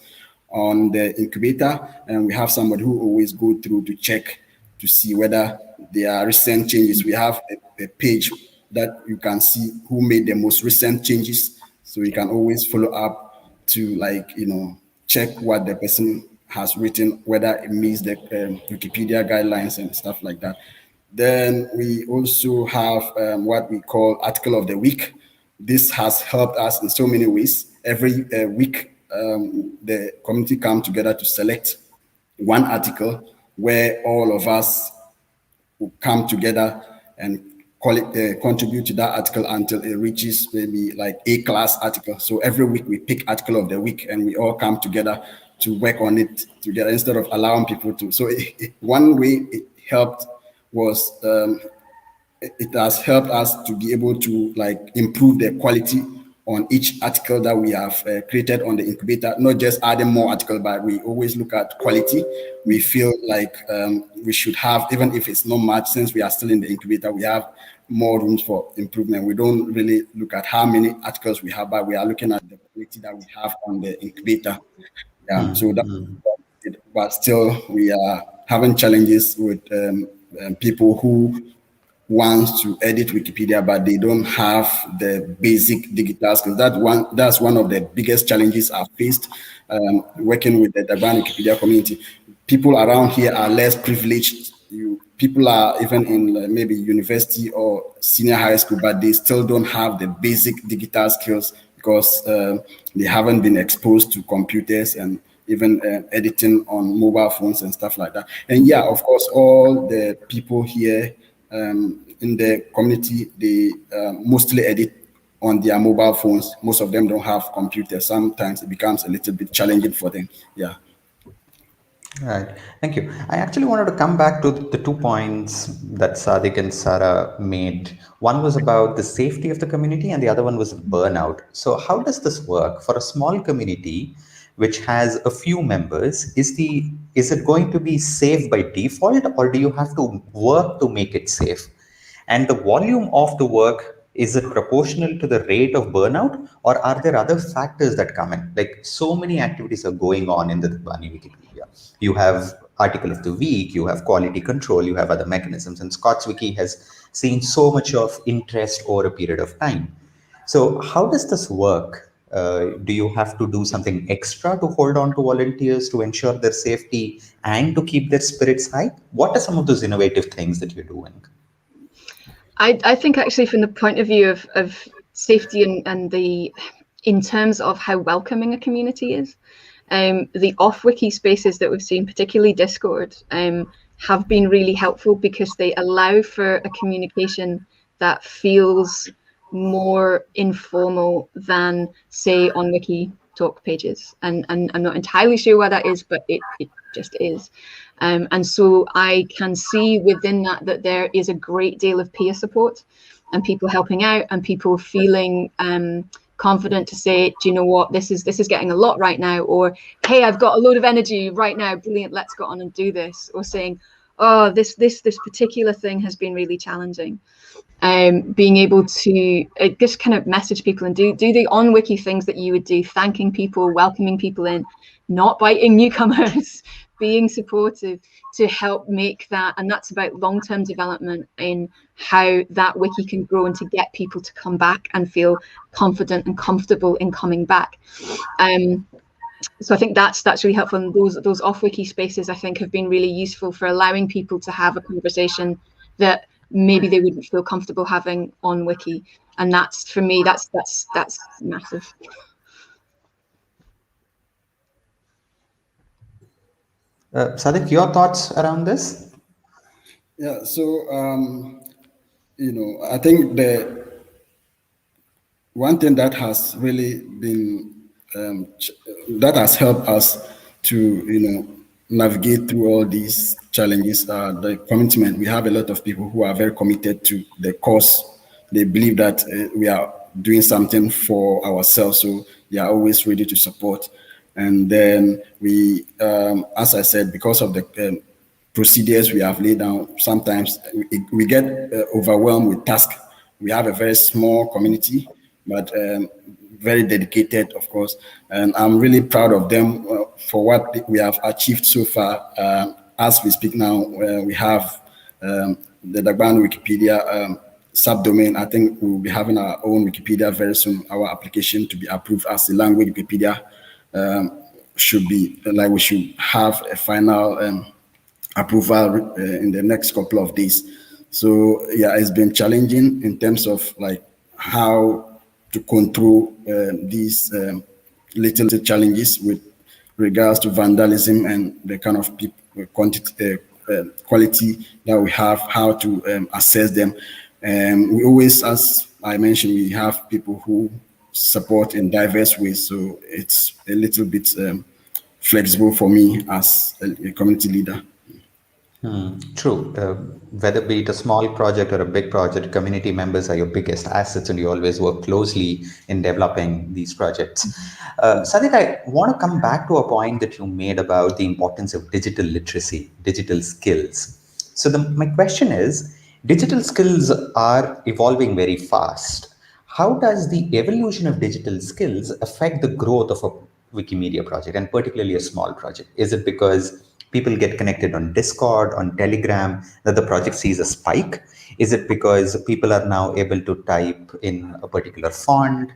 S8: on the incubator, and we have somebody who always go through to check to see whether there are recent changes. We have a page that you can see who made the most recent changes, so you can always follow up to check what the person has written, whether it meets the Wikipedia guidelines and stuff like that. Then we also have what we call Article of the Week. This has helped us in so many ways. Every week, the community come together to select one article where all of us will come together and contribute to that article until it reaches maybe A-class article. So every week we pick Article of the Week, and we all come together to work on it together instead of allowing people to. So one way it helped was it has helped us to be able to improve the quality on each article that we have created on the incubator, not just adding more articles, but we always look at quality. We feel like we should have, even if it's not much, since we are still in the incubator, we have more rooms for improvement. We don't really look at how many articles we have, but we are looking at the quality that we have on the incubator. Yeah, so that, but still we are having challenges with people who wants to edit Wikipedia, but they don't have the basic digital skills. That's one of the biggest challenges I've faced working with the Dagbani Wikipedia community. People around here are less privileged. People are even in maybe university or senior high school, but they still don't have the basic digital skills because they haven't been exposed to computers and even editing on mobile phones and stuff like that. And yeah, of course, all the people here in the community, they mostly edit on their mobile phones. Most of them don't have computers. Sometimes it becomes a little bit challenging for them. Yeah.
S9: Right. Thank you. I actually wanted to come back to the 2 points that Sadiq and Sarah made. One was about the safety of the community and the other one was burnout. So how does this work for a small community which has a few members? Is it going to be safe by default, or do you have to work to make it safe? And the volume of the work, is it proportional to the rate of burnout, or are there other factors that come in? Like, so many activities are going on in the Dagbani Wikipedia. You have article of the week, you have quality control, you have other mechanisms, and Scots Wiki has seen so much of interest over a period of time. So how does this work? Do you have to do something extra to hold on to volunteers to ensure their safety and to keep their spirits high? What are some of those innovative things that you're doing?
S6: I think actually from the point of view of safety and in terms of how welcoming a community is, the off-wiki spaces that we've seen, particularly Discord, have been really helpful because they allow for a communication that feels more informal than, say, on Wiki talk pages. And I'm not entirely sure why that is, but it just is. And so I can see within that there is a great deal of peer support and people helping out and people feeling confident to say, do you know what, this is getting a lot right now, or hey, I've got a load of energy right now, brilliant, let's go on and do this, or saying, oh, this particular thing has been really challenging. Being able to just kind of message people and do the on wiki things that you would do, thanking people, welcoming people in, not biting newcomers, being supportive to help make that, and that's about long-term development in how that wiki can grow and to get people to come back and feel confident and comfortable in coming back. So I think that's really helpful. And those off-wiki spaces, I think, have been really useful for allowing people to have a conversation that maybe they wouldn't feel comfortable having on wiki. And that's, for me, that's massive.
S9: Sadiq, your thoughts around this?
S8: Yeah, so, I think the one thing that has really been, that has helped us to, navigate through all these challenges, the commitment. We have a lot of people who are very committed to the cause. They believe that we are doing something for ourselves, so they are always ready to support. And then we, as I said, because of the procedures we have laid down, sometimes we get overwhelmed with tasks. We have a very small community, but very dedicated, of course. And I'm really proud of them for what we have achieved so far. As we speak now, we have the Dagbani Wikipedia subdomain. I think we'll be having our own Wikipedia very soon. Our application to be approved as a language Wikipedia should be, like, we should have a final approval in the next couple of days. So yeah, it's been challenging in terms of like how to control these little challenges with regards to vandalism and the kind of quality that we have, how to assess them. We always, as I mentioned, we have people who support in diverse ways, so it's a little bit flexible for me as a community leader.
S9: True. Whether be it a small project or a big project, community members are your biggest assets, and you always work closely in developing these projects. Sadiq, I want to come back to a point that you made about the importance of digital literacy, digital skills. So my question is, digital skills are evolving very fast. How does the evolution of digital skills affect the growth of a Wikimedia project, and particularly a small project? Is it because people get connected on Discord, on Telegram, that the project sees a spike? Is it because people are now able to type in a particular font?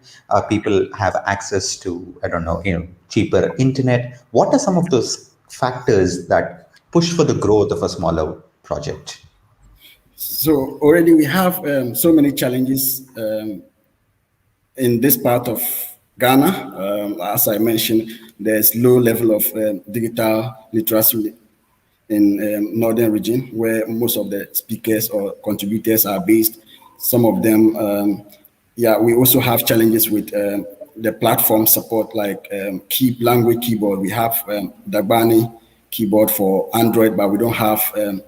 S9: People have access to, I don't know, cheaper internet? What are some of those factors that push for the growth of a smaller project?
S8: So already we have so many challenges in this part of Ghana. As I mentioned, there's low level of digital literacy in northern region, where most of the speakers or contributors are based. Some of them, we also have challenges with the platform support, like language keyboard. We have Dagbani keyboard for Android, but we don't have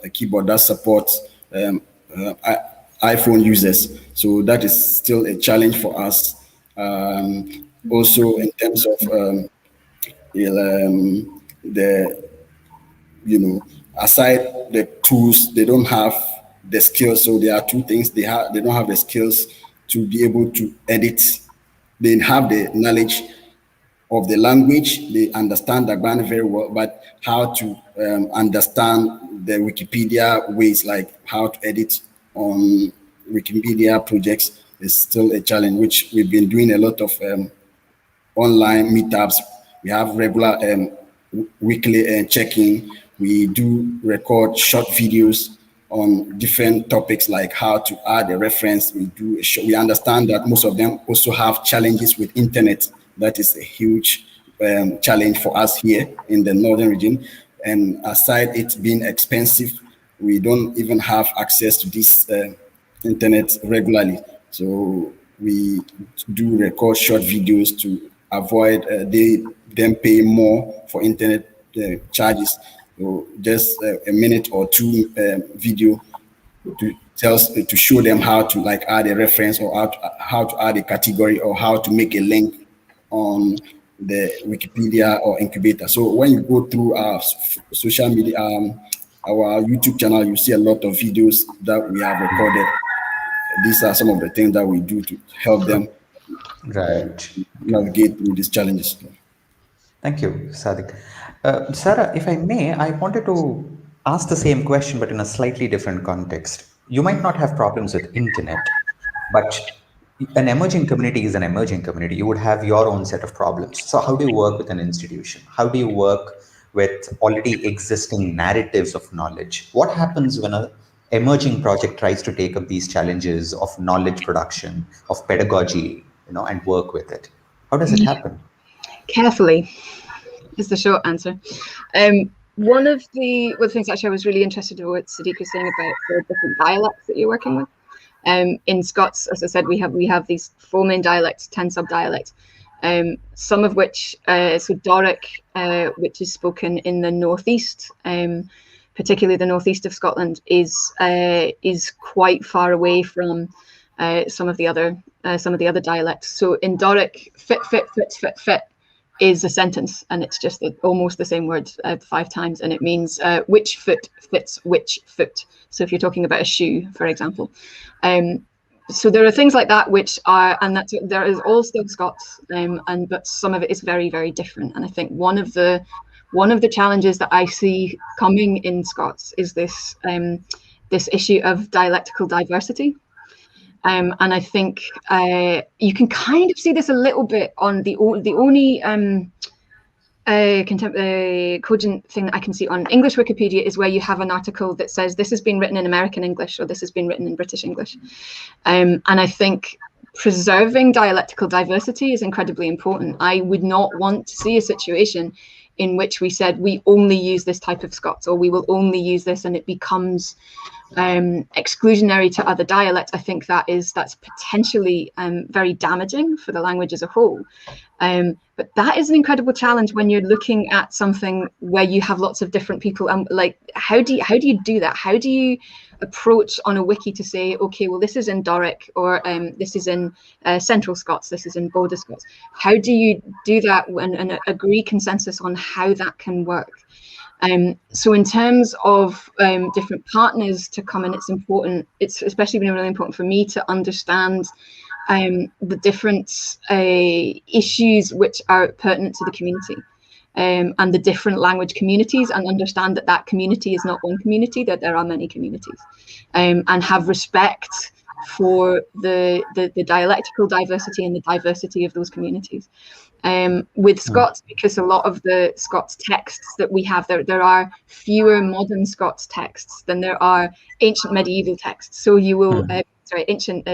S8: a keyboard that supports iPhone users. So that is still a challenge for us. Also in terms of aside the tools, they don't have the skills. So there are two things: they don't have the skills to be able to edit. They have the knowledge of the language. They understand Dagbani very well, but how to understand the Wikipedia ways, like how to edit on Wikimedia projects, is still a challenge, which we've been doing a lot of online meetups. We have regular weekly checking. We do record short videos on different topics, like how to add a reference. We understand that most of them also have challenges with internet. That is a huge challenge for us here in the northern region. And aside it being expensive, we don't even have access to this internet regularly. So we do record short videos to avoid them pay more for internet charges. So just a minute or two video to show them how to add a reference, or how to add a category, or how to make a link on the Wikipedia or incubator. So when you go through our social media, our YouTube channel, you see a lot of videos that we have recorded. These are some of the things that we do to help them navigate through these challenges.
S9: Thank you, Sadiq. Sarah, if I may, I wanted to ask the same question, but in a slightly different context. You might not have problems with internet, but an emerging community is an emerging community. You would have your own set of problems. So how do you work with an institution? How do you work with already existing narratives of knowledge? What happens when an emerging project tries to take up these challenges of knowledge production, of pedagogy, and work with it? How does it happen?
S6: Carefully is the short answer. One of the things actually I was really interested in what Sadiq was saying about the different dialects that you're working with. In Scots, as I said, we have these 4 main dialects, 10 sub-dialects, some of which, so Doric, which is spoken in the northeast, particularly the northeast of Scotland, is quite far away from some of the other dialects. So in Doric, fit is a sentence, and it's just almost the same word 5 times, and it means which foot fits which foot. So if you're talking about a shoe, for example. So there are things like that which are, and there is all still Scots, but some of it is very, very different. And I think one of the challenges that I see coming in Scots is this issue of dialectical diversity. And I think you can kind of see this a little bit on the only cogent thing that I can see on English Wikipedia is where you have an article that says this has been written in American English, or this has been written in British English. And I think preserving dialectical diversity is incredibly important. I would not want to see a situation in which we said we only use this type of Scots, or we will only use this, and it becomes exclusionary to other dialects. I think that's potentially very damaging for the language as a whole. But that is an incredible challenge when you're looking at something where you have lots of different people. How do you do that? How do you approach on a wiki to say, okay, well, this is in Doric, or this is in Central Scots, this is in Border Scots? How do you do that and agree consensus on how that can work? So in terms of different partners to come in, it's especially been really important for me to understand the different issues which are pertinent to the community. and the different language communities, and understand that that community is not one community, that there are many communities, and have respect for the dialectical diversity and the diversity of those communities. With Scots, because a lot of the Scots texts that we have, there are fewer modern Scots texts than there are ancient medieval texts. So you will, ancient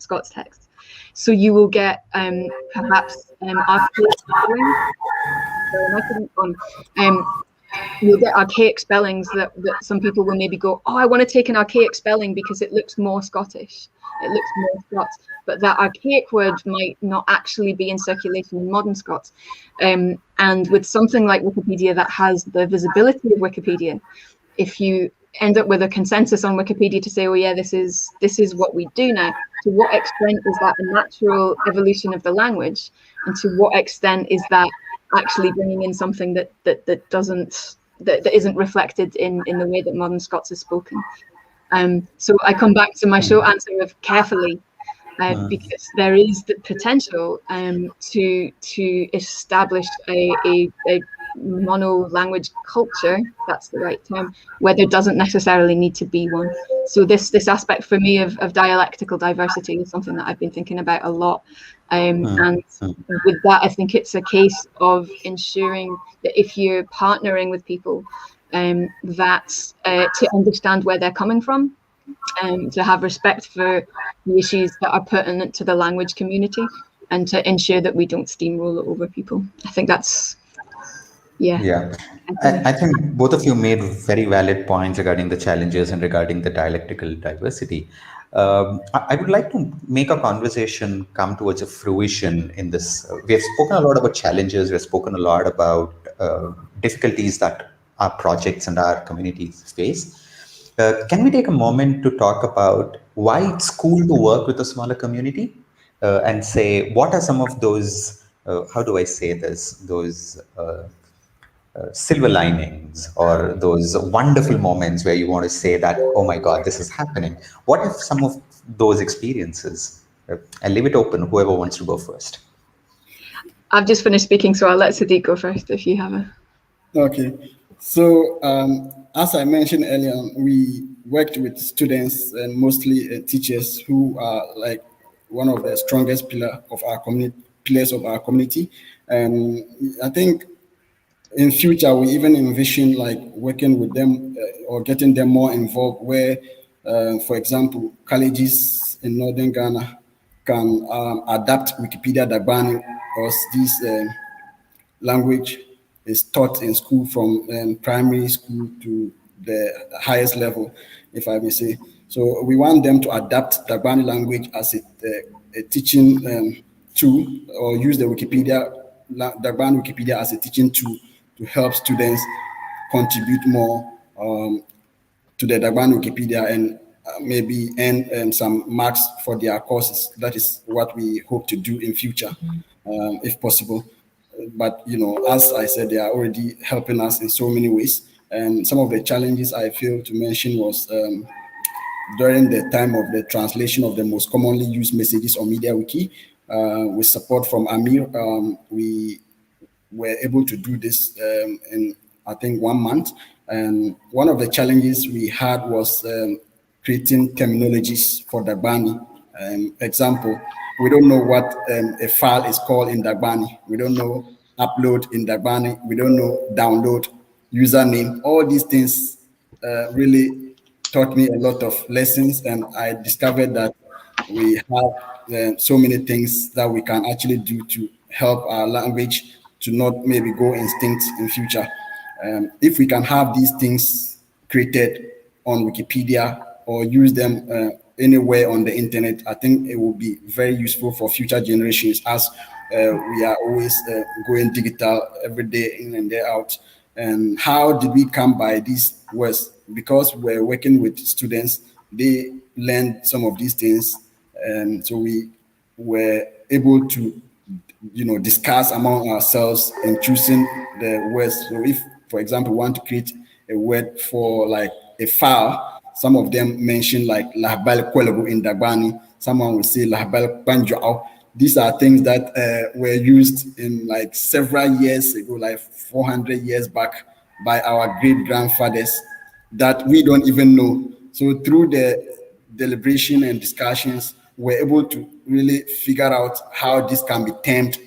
S6: Scots texts. So you will get perhaps archaic spellings. You'll get archaic spellings that some people will maybe go, oh, I want to take an archaic spelling because it looks more Scottish. It looks more Scots, but that archaic word might not actually be in circulation in modern Scots. And with something like Wikipedia that has the visibility of Wikipedia, if you end up with a consensus on Wikipedia to say, oh yeah, this is what we do now, to what extent is that a natural evolution of the language, and to what extent is that actually bringing in something that isn't reflected in the way that modern Scots is spoken. So I come back to my short answer of carefully, because there is the potential to establish a mono language culture, that's the right term, where there doesn't necessarily need to be one. So this aspect for me of dialectical diversity is something that I've been thinking about a lot. And with that, I think it's a case of ensuring that if you're partnering with people, that to understand where they're coming from, to have respect for the issues that are pertinent to the language community, and to ensure that we don't steamroll over people. I think that's, yeah.
S9: I think both of you made very valid points regarding the challenges and regarding the dialectical diversity. I would like to make a conversation come towards a fruition in this. We have spoken a lot about challenges. We have spoken a lot about difficulties that our projects and our communities face. Can we take a moment to talk about why it's cool to work with a smaller community, and say, what are some of those, how do I say this, those silver linings, or those wonderful moments where you want to say that, oh my God, this is happening. What if some of those experiences? I'll leave it open, whoever wants to go first.
S6: I've just finished speaking, so I'll let Sadiq go first if you have a...
S8: Okay, so as I mentioned earlier, we worked with students and mostly teachers who are like one of the strongest pillars of our community. And I think in future, we even envision like working with them or getting them more involved where, for example, colleges in Northern Ghana can adapt Wikipedia Dagbani, because this language is taught in school from primary school to the highest level, if I may say. So we want them to adapt Dagbani language as a teaching tool, or use the Dagbani Wikipedia as a teaching tool to help students contribute more to the Dagbani Wikipedia and maybe earn some marks for their courses. That is what we hope to do in future, if possible. But, you know, as I said, they are already helping us in so many ways. And some of the challenges I failed to mention was during the time of the translation of the most commonly used messages on MediaWiki, with support from Amir, we were able to do this in, I think, 1 month. And one of the challenges we had was creating terminologies for Dagbani. Example, we don't know what a file is called in Dagbani. We don't know upload in Dagbani. We don't know download, username. All these things really taught me a lot of lessons, and I discovered that we have so many things that we can actually do to help our language to not maybe go extinct in future. If we can have these things created on Wikipedia or use them anywhere on the internet, I think it will be very useful for future generations, as we are always going digital every day in and day out. And how did we come by these words? Because we're working with students, they learned some of these things, and so we were able to, you know, discuss among ourselves and choosing the words. So if, for example, we want to create a word for like a file, some of them mention like lahbal kwelebo in Dagbani, someone will say lahbal banjoao. these are things that were used in like several years ago, like 400 years back, by our great grandfathers that we don't even know. So through the deliberation and discussions, we're able to really figure out how this can be termed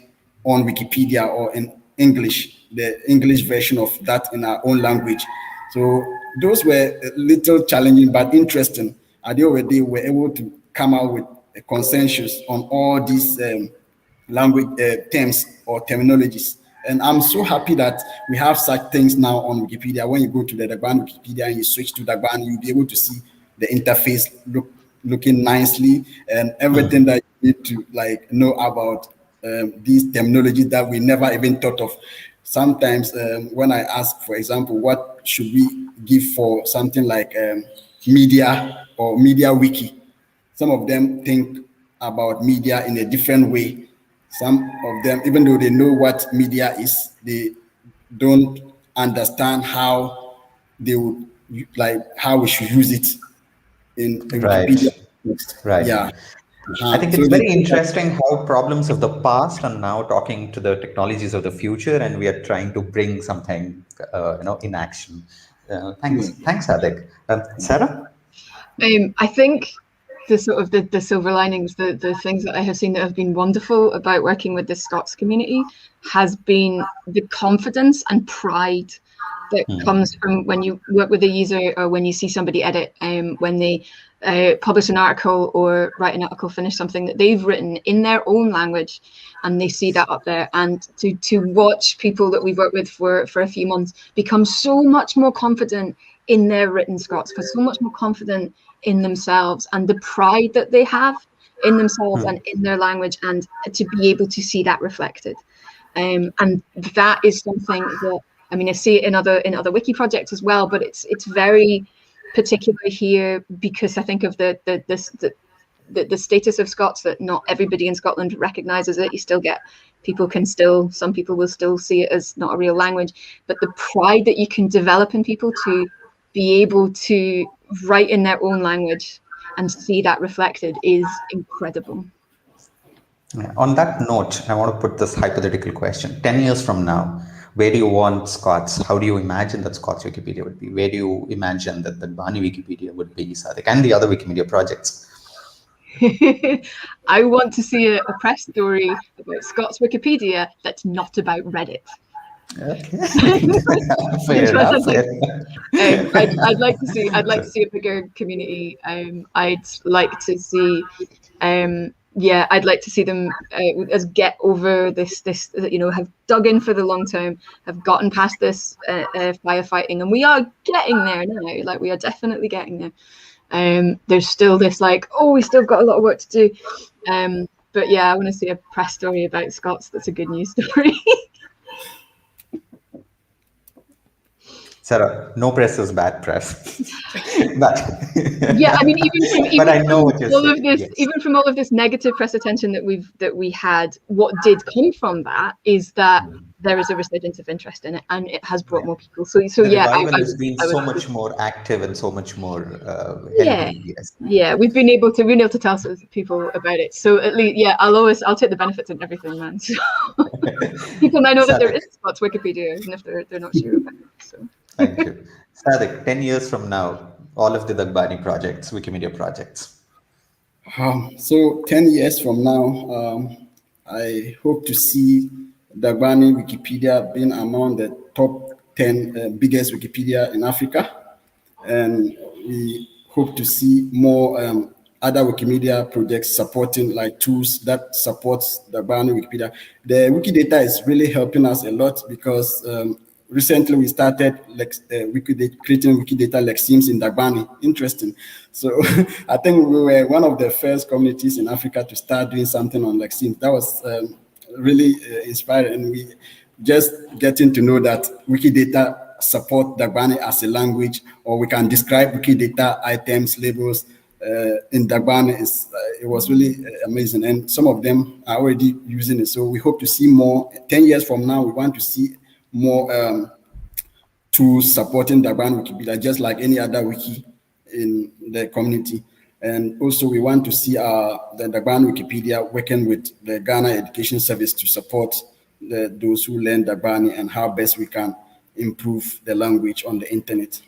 S8: on Wikipedia or in English, the English version of that in our own language. So those were a little challenging but interesting. At the end of the day, we're able to come out with a consensus on all these language terms or terminologies. And I'm so happy that we have such things now on Wikipedia. When you go to the Dagbani Wikipedia and you switch to Dagbani, you'll be able to see the interface looking nicely and everything that you need to like know about these terminologies that we never even thought of. Sometimes when I ask, for example, what should we give for something like media or media wiki, some of them think about media in a different way. Some of them, even though they know what media is, they don't understand how they would like how we should use it in Wikipedia.
S9: Right.
S8: Yeah.
S9: I think it's very interesting how problems of the past are now talking to the technologies of the future, and we are trying to bring something, in action. Thanks, Adik. Sarah?
S6: I think the sort of the silver linings, the things that I have seen that have been wonderful about working with the Scots community has been the confidence and pride that comes from when you work with a user or when you see somebody edit, when they publish an article or write an article, finish something that they've written in their own language, and they see that up there. And to watch people that we've worked with for a few months become so much more confident in their written Scots, so much more confident in themselves and the pride that they have in themselves and in their language, and to be able to see that reflected. And that is something that, I mean, I see it in other wiki projects as well, but it's very particular here because I think of the status of Scots, that not everybody in Scotland recognises it. You still get some people will still see it as not a real language, but the pride that you can develop in people to be able to write in their own language and see that reflected is incredible.
S9: On that note, I want to put this hypothetical question. 10 years from now, where do you want Scots? How do you imagine that Scots Wikipedia would be? Where do you imagine that the Bani Wikipedia would be, Sadik, and the other Wikimedia projects?
S6: I want to see a press story about Scots Wikipedia that's not about Reddit.
S9: Okay. Fair enough.
S6: I'd like to see a bigger community. I'd like to see I'd like to see them as get over this, have dug in for the long term, have gotten past this firefighting, and we are getting there now. Like, we are definitely getting there. There's still this we still got a lot of work to do. But yeah, I want to see a press story about Scots that's a good news story.
S9: Sarah, no press is bad press. But
S6: yeah, I mean, even from all of this negative press attention that we had, what did come from that is that there is a resurgence of interest in it, and it has brought more people. So yeah,
S9: has been so much more active and so much more healthy.
S6: Yeah, we've been able to tell people about it. So at least, I'll take the benefits of everything, man. So people now know that there is Scots Wikipedia, even if they're not sure about it. So.
S9: Thank you. Sadik, 10 years from now, all of the Dagbani projects, Wikimedia projects.
S8: So 10 years from now, I hope to see Dagbani Wikipedia being among the top 10 biggest Wikipedia in Africa. And we hope to see more other Wikimedia projects supporting like tools that supports Dagbani Wikipedia. The Wikidata is really helping us a lot because recently we started creating Wikidata lexemes in Dagbani. Interesting. So I think we were one of the first communities in Africa to start doing something on lexemes. That was really inspiring. And we just getting to know that Wikidata support Dagbani as a language, or we can describe Wikidata items, labels in Dagbani. It was really amazing. And some of them are already using it. So we hope to see more. 10 years from now, we want to see more tools supporting Dagbani Wikipedia, just like any other wiki in the community. And also we want to see the Dagbani Wikipedia working with the Ghana Education Service to support those who learn Dagbani and how best we can improve the language on the internet.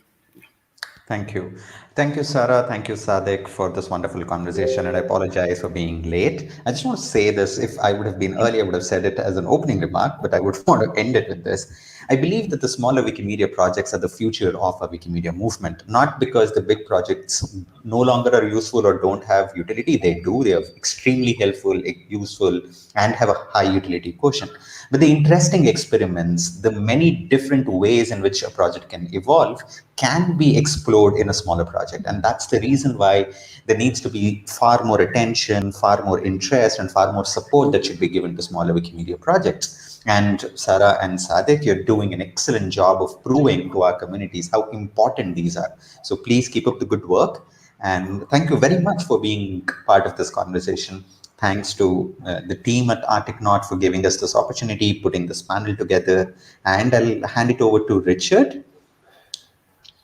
S9: Thank you. Thank you, Sarah. Thank you, Sadek, for this wonderful conversation. And I apologize for being late. I just want to say this. If I would have been early, I would have said it as an opening remark, but I would want to end it with this. I believe that the smaller Wikimedia projects are the future of a Wikimedia movement, not because the big projects no longer are useful or don't have utility. They do. They are extremely helpful, useful, and have a high utility quotient. But the interesting experiments, the many different ways in which a project can evolve, can be explored in a smaller project. And that's the reason why there needs to be far more attention, far more interest, and far more support that should be given to smaller Wikimedia projects. And Sarah and Sadek, you're doing an excellent job of proving to our communities how important these are. So please keep up the good work. And thank you very much for being part of this conversation. Thanks to the team at Arctic for giving us this opportunity, putting this panel together. And I'll hand it over to Richard.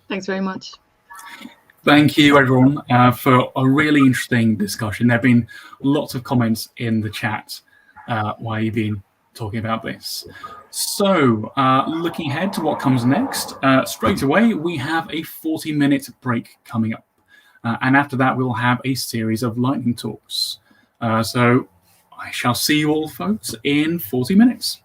S6: Thanks very much.
S5: Thank you, everyone, for a really interesting discussion. There have been lots of comments in the chat while you've been talking about this. So looking ahead to what comes next, straight away, we have a 40-minute break coming up. And after that, we'll have a series of lightning talks. So I shall see you all, folks, in 40 minutes.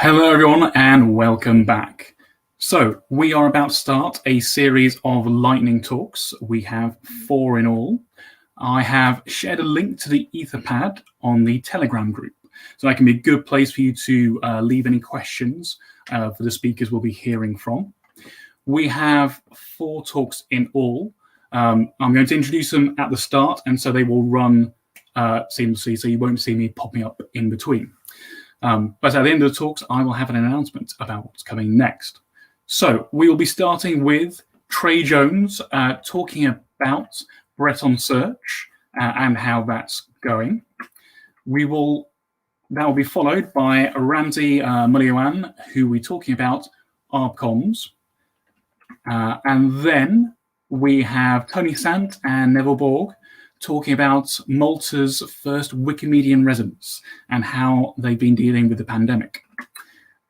S5: Hello, everyone, and welcome back. So we are about to start a series of lightning talks. We have 4 in all. I have shared a link to the Etherpad on the Telegram group, so that can be a good place for you to leave any questions for the speakers we'll be hearing from. We have 4 talks in all. I'm going to introduce them at the start, and so they will run seamlessly, so you won't see me popping up in between. But at the end of the talks, I will have an announcement about what's coming next. So we will be starting with Trey Jones talking about Breton search and how that's going. That will be followed by Ramsey Mulyawan, who will be talking about ARBComs. And then we have Tony Sant and Neville Borg talking about Malta's first Wikimedian residents and how they've been dealing with the pandemic.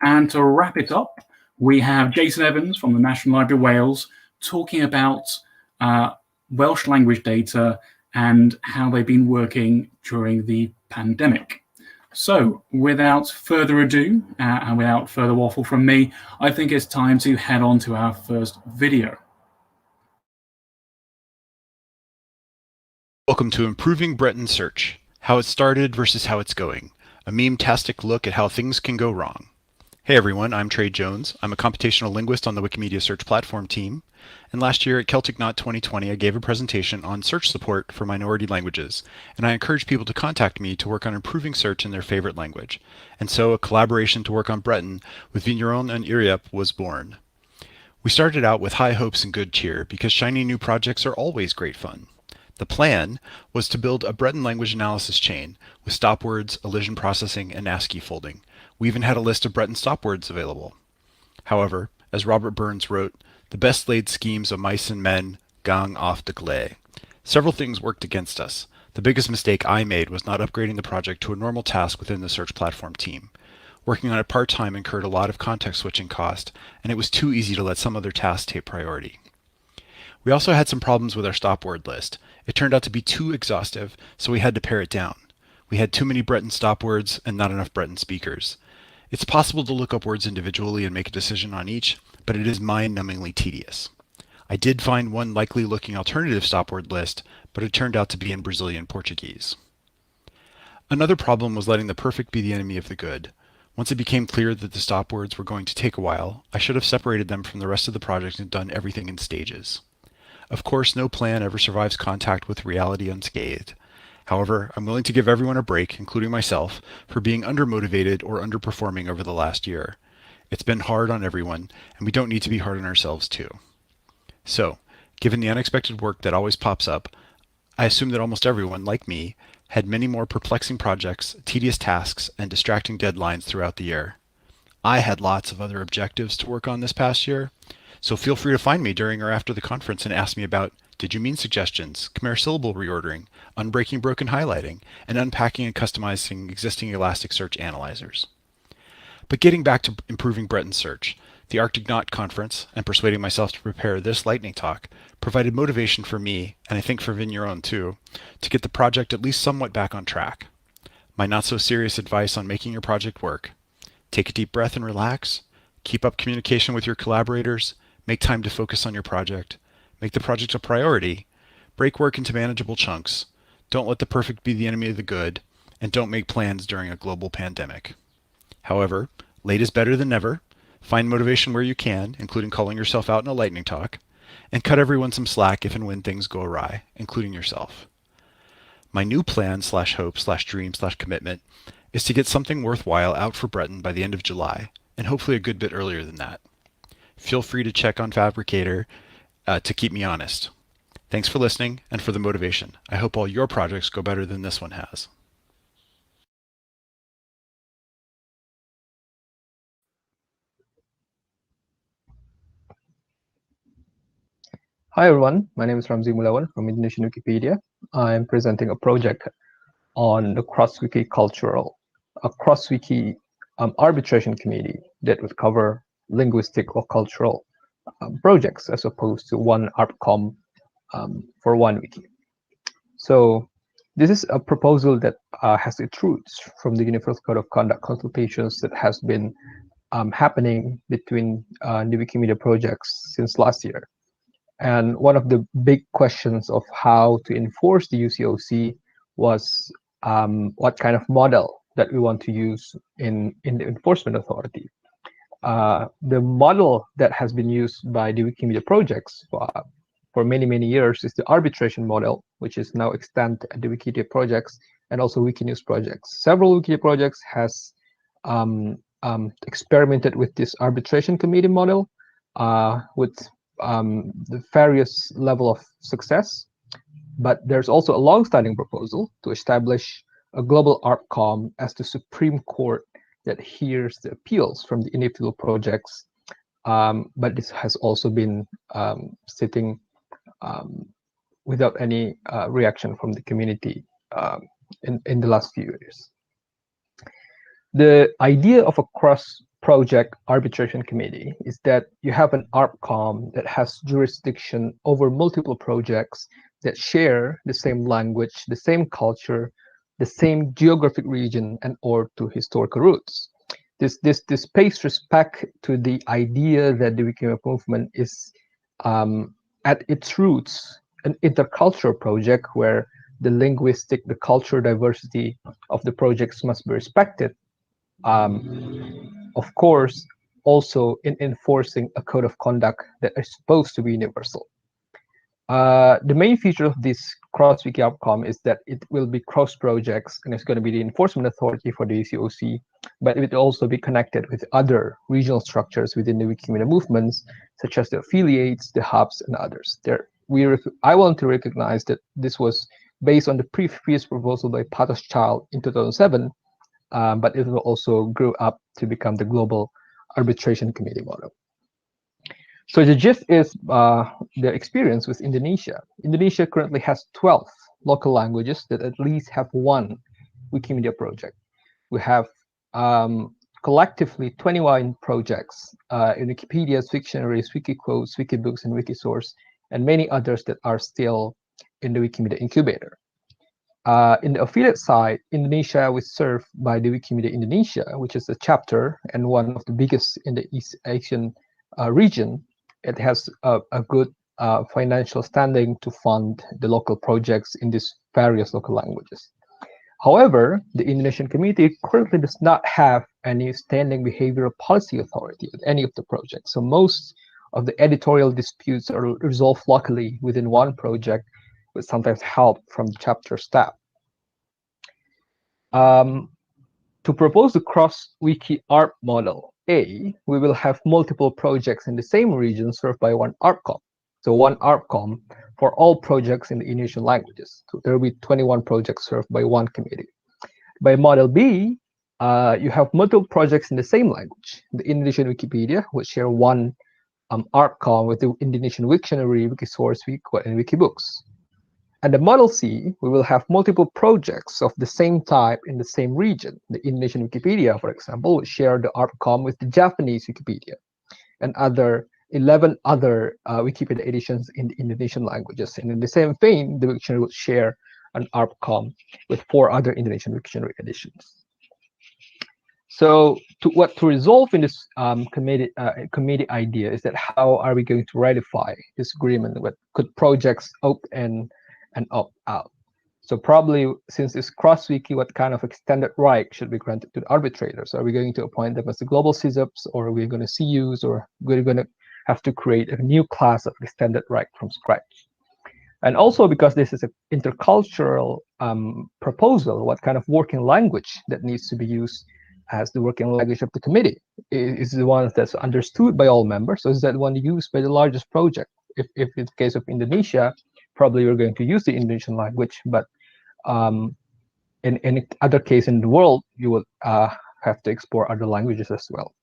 S5: And to wrap it up, we have Jason Evans from the National Library of Wales talking about Welsh language data and how they've been working during the pandemic. So without further ado, and without further waffle from me, I think it's time to head on to our first video.
S10: Welcome to Improving Breton Search, how it started versus how it's going, a meme-tastic look at how things can go wrong. Hey everyone, I'm Trey Jones. I'm a computational linguist on the Wikimedia Search Platform team, and last year at Celtic Knot 2020 I gave a presentation on search support for minority languages, and I encouraged people to contact me to work on improving search in their favorite language, and so a collaboration to work on Breton with Vigneron and Iriap was born. We started out with high hopes and good cheer because shiny new projects are always great fun. The plan was to build a Breton language analysis chain with stopwords, elision processing, and ASCII folding. We even had a list of Breton stopwords available. However, as Robert Burns wrote, the best laid schemes of mice and men gang off de gley. Several things worked against us. The biggest mistake I made was not upgrading the project to a normal task within the search platform team. Working on it part-time incurred a lot of context switching cost, and it was too easy to let some other tasks take priority. We also had some problems with our stopword list. It turned out to be too exhaustive, so we had to pare it down. We had too many Breton stopwords and not enough Breton speakers. It's possible to look up words individually and make a decision on each, but it is mind-numbingly tedious. I did find one likely-looking alternative stopword list, but it turned out to be in Brazilian Portuguese. Another problem was letting the perfect be the enemy of the good. Once it became clear that the stopwords were going to take a while, I should have separated them from the rest of the project and done everything in stages. Of course, no plan ever survives contact with reality unscathed. However, I'm willing to give everyone a break, including myself, for being undermotivated or underperforming over the last year. It's been hard on everyone, and we don't need to be hard on ourselves too. So, given the unexpected work that always pops up, I assume that almost everyone, like me, had many more perplexing projects, tedious tasks, and distracting deadlines throughout the year. I had lots of other objectives to work on this past year, so feel free to find me during or after the conference and ask me about did you mean suggestions, Khmer syllable reordering, unbreaking broken highlighting, and unpacking and customizing existing Elasticsearch analyzers. But getting back to improving Breton search, the Arctic Knot conference, and persuading myself to prepare this lightning talk, provided motivation for me, and I think for Vigneron too, to get the project at least somewhat back on track. My not-so-serious advice on making your project work: take a deep breath and relax, keep up communication with your collaborators, make time to focus on your project, make the project a priority, break work into manageable chunks, don't let the perfect be the enemy of the good, and don't make plans during a global pandemic. However, late is better than never. Find motivation where you can, including calling yourself out in a lightning talk, and cut everyone some slack if and when things go awry, including yourself. My new plan /hope/dream/commitment is to get something worthwhile out for Breton by the end of July, and hopefully a good bit earlier than that. Feel free to check on Fabricator to keep me honest. Thanks for listening and for the motivation. I hope all your projects go better than this one has.
S11: Hi everyone, my name is Ramsey Mulyawan from Indonesian Wikipedia. I'm presenting a project on the cross-wiki arbitration committee that would cover linguistic or cultural projects as opposed to one ARBCom for one wiki. So this is a proposal that has its roots from the Universal Code of Conduct consultations that has been happening between the Wikimedia projects since last year. And one of the big questions of how to enforce the UCOC was what kind of model that we want to use in the enforcement authority. The model that has been used by the Wikimedia projects for many, many years is the arbitration model, which is now extant at the Wikipedia projects and also Wikinews projects. Several Wikipedia projects has experimented with this arbitration committee model with the various level of success, but there's also a long-standing proposal to establish a global ARPCOM as the Supreme Court that hears the appeals from the individual projects, but this has also been sitting without any reaction from the community in the last few years. The idea of a cross-project arbitration committee is that you have an ARPCOM that has jurisdiction over multiple projects that share the same language, the same culture, the same geographic region, and or to historical roots. This pays respect to the idea that the Wikimedia movement is at its roots an intercultural project where the linguistic, the cultural diversity of the projects must be respected. Of course, also in enforcing a code of conduct that is supposed to be universal. The main feature of this cross-wiki ARPCOM is that it will be cross-projects and it's going to be the enforcement authority for the UCOC, but it will also be connected with other regional structures within the Wikimedia movements, such as the affiliates, the hubs, and others. I want to recognize that this was based on the previous proposal by Patos Child in 2007, but it will also grow up to become the global arbitration committee model. So the gist is the experience with Indonesia. Indonesia currently has 12 local languages that at least have one Wikimedia project. We have collectively 21 projects in Wikipedias, Wiktionaries, Wikiquotes, Wikibooks, and Wikisource, and many others that are still in the Wikimedia incubator. In the affiliate side, Indonesia was served by the Wikimedia Indonesia, which is a chapter and one of the biggest in the East Asian region. It has a good financial standing to fund the local projects in these various local languages. However, the Indonesian community currently does not have any standing behavioral policy authority with any of the projects. So most of the editorial disputes are resolved locally within one project, with sometimes help from the chapter staff. To propose the cross-wiki ARP model A, we will have multiple projects in the same region served by one ARPCOM. So one ARPCOM for all projects in the Indonesian languages. So there will be 21 projects served by one committee. By model B, you have multiple projects in the same language. The Indonesian Wikipedia will share one ARPCOM with the Indonesian Wiktionary, Wikisource, Wikiquote, and Wikibooks. And the model C, we will have multiple projects of the same type in the same region. The Indonesian Wikipedia, for example, will share the ARPCOM with the Japanese Wikipedia and 11 other Wikipedia editions in the Indonesian languages. And in the same vein, the Wiktionary will share an ARPCOM with 4 other Indonesian Wiktionary editions. So to resolve in this committee idea is that how are we going to ratify this agreement? What could projects opt in and opt out? So probably since it's cross-wiki, what kind of extended right should be granted to the arbitrators? Are we going to appoint them as the global CSUPs, or are we going to CUs, or we're going to have to create a new class of extended right from scratch? And also because this is an intercultural proposal, what kind of working language that needs to be used as the working language of the committee? Is the one that's understood by all members, or is that one used by the largest project? If in the case of Indonesia, probably you're going to use the Indonesian language, but in any other case in the world, you will have to explore other languages as well.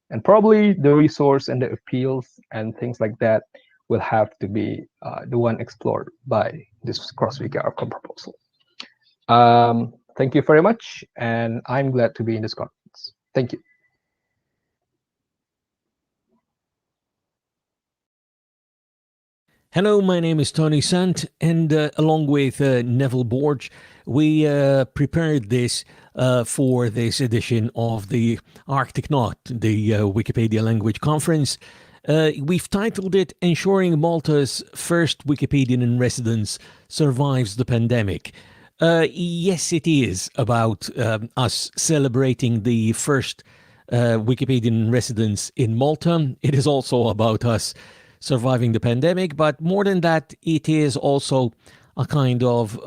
S11: And probably the resource and the appeals and things like that will have to be the one explored by this cross-wiki ARPCOM proposal. Thank you very much, and I'm glad to be in this conference. Thank you.
S12: Hello, my name is Tony Sant, and along with Neville Borge, we prepared this for this edition of the Arctic Knot, the Wikipedia Language Conference. We've titled it Ensuring Malta's First Wikipedian in Residence Survives the Pandemic. Yes, it is about us celebrating the first Wikipedian in residence in Malta. It is also about us surviving the pandemic, but more than that, it is also a kind of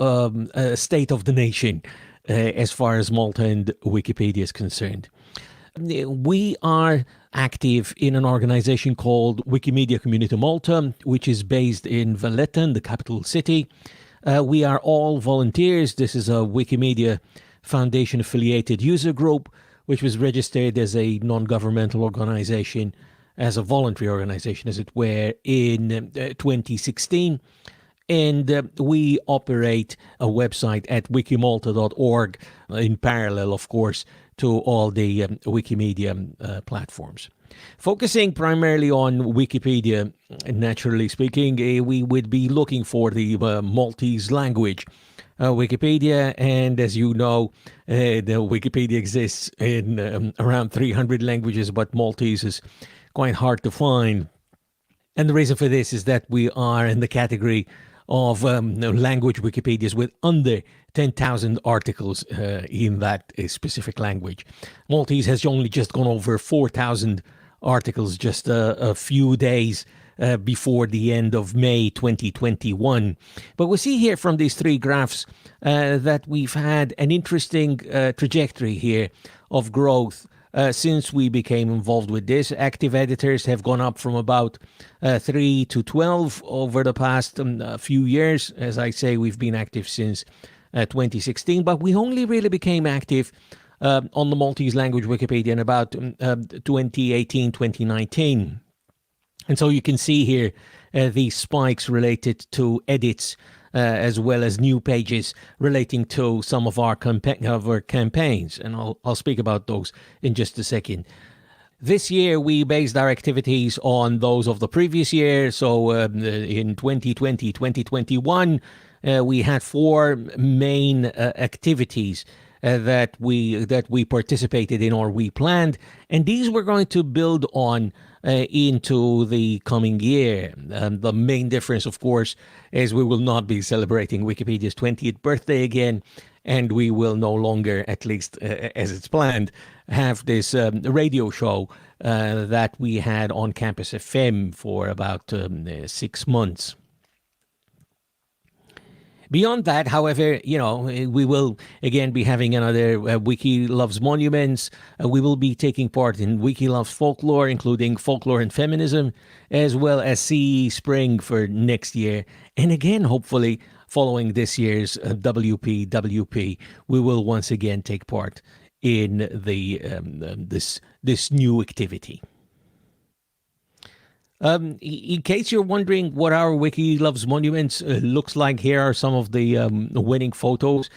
S12: a state of the nation as far as Malta and Wikipedia is concerned. We are active in an organization called Wikimedia Community Malta, which is based in Valletta, the capital city. We are all volunteers. This is a Wikimedia Foundation affiliated user group, which was registered as a non-governmental organization, as a voluntary organization, as it were, in 2016. And we operate a website at wikimalta.org in parallel, of course, to all the Wikimedia platforms. Focusing primarily on Wikipedia, naturally speaking, we would be looking for the Maltese language Wikipedia, and as you know, the Wikipedia exists in around 300 languages, but Maltese is quite hard to find. And the reason for this is that we are in the category of language Wikipedias with under 10,000 articles in that specific language. Maltese has only just gone over 4,000 articles just a few days before the end of May 2021. But we see here from these three graphs that we've had an interesting trajectory here of growth since we became involved with this. Active editors have gone up from about 3 to 12 over the past few years. As I say, we've been active since 2016, but we only really became active on the Maltese language Wikipedia in about 2018, 2019. And so you can see here these spikes related to edits as well as new pages relating to some of our campaigns. And I'll speak about those in just a second. This year, we based our activities on those of the previous year. So in 2020, 2021, we had four main activities that we participated in or we planned. And these we're going to build on into the coming year. The main difference, of course, is we will not be celebrating Wikipedia's 20th birthday again, and we will no longer, at least as it's planned, have this radio show that we had on Campus FM for about 6 months. Beyond that, however, we will again be having another Wiki Loves Monuments. We will be taking part in Wiki Loves Folklore, including folklore and feminism, as well as CE Spring for next year. And again, hopefully, following this year's WP, we will once again take part in the this new activity. In case you're wondering what our Wiki Loves Monuments looks like, here are some of the winning photos.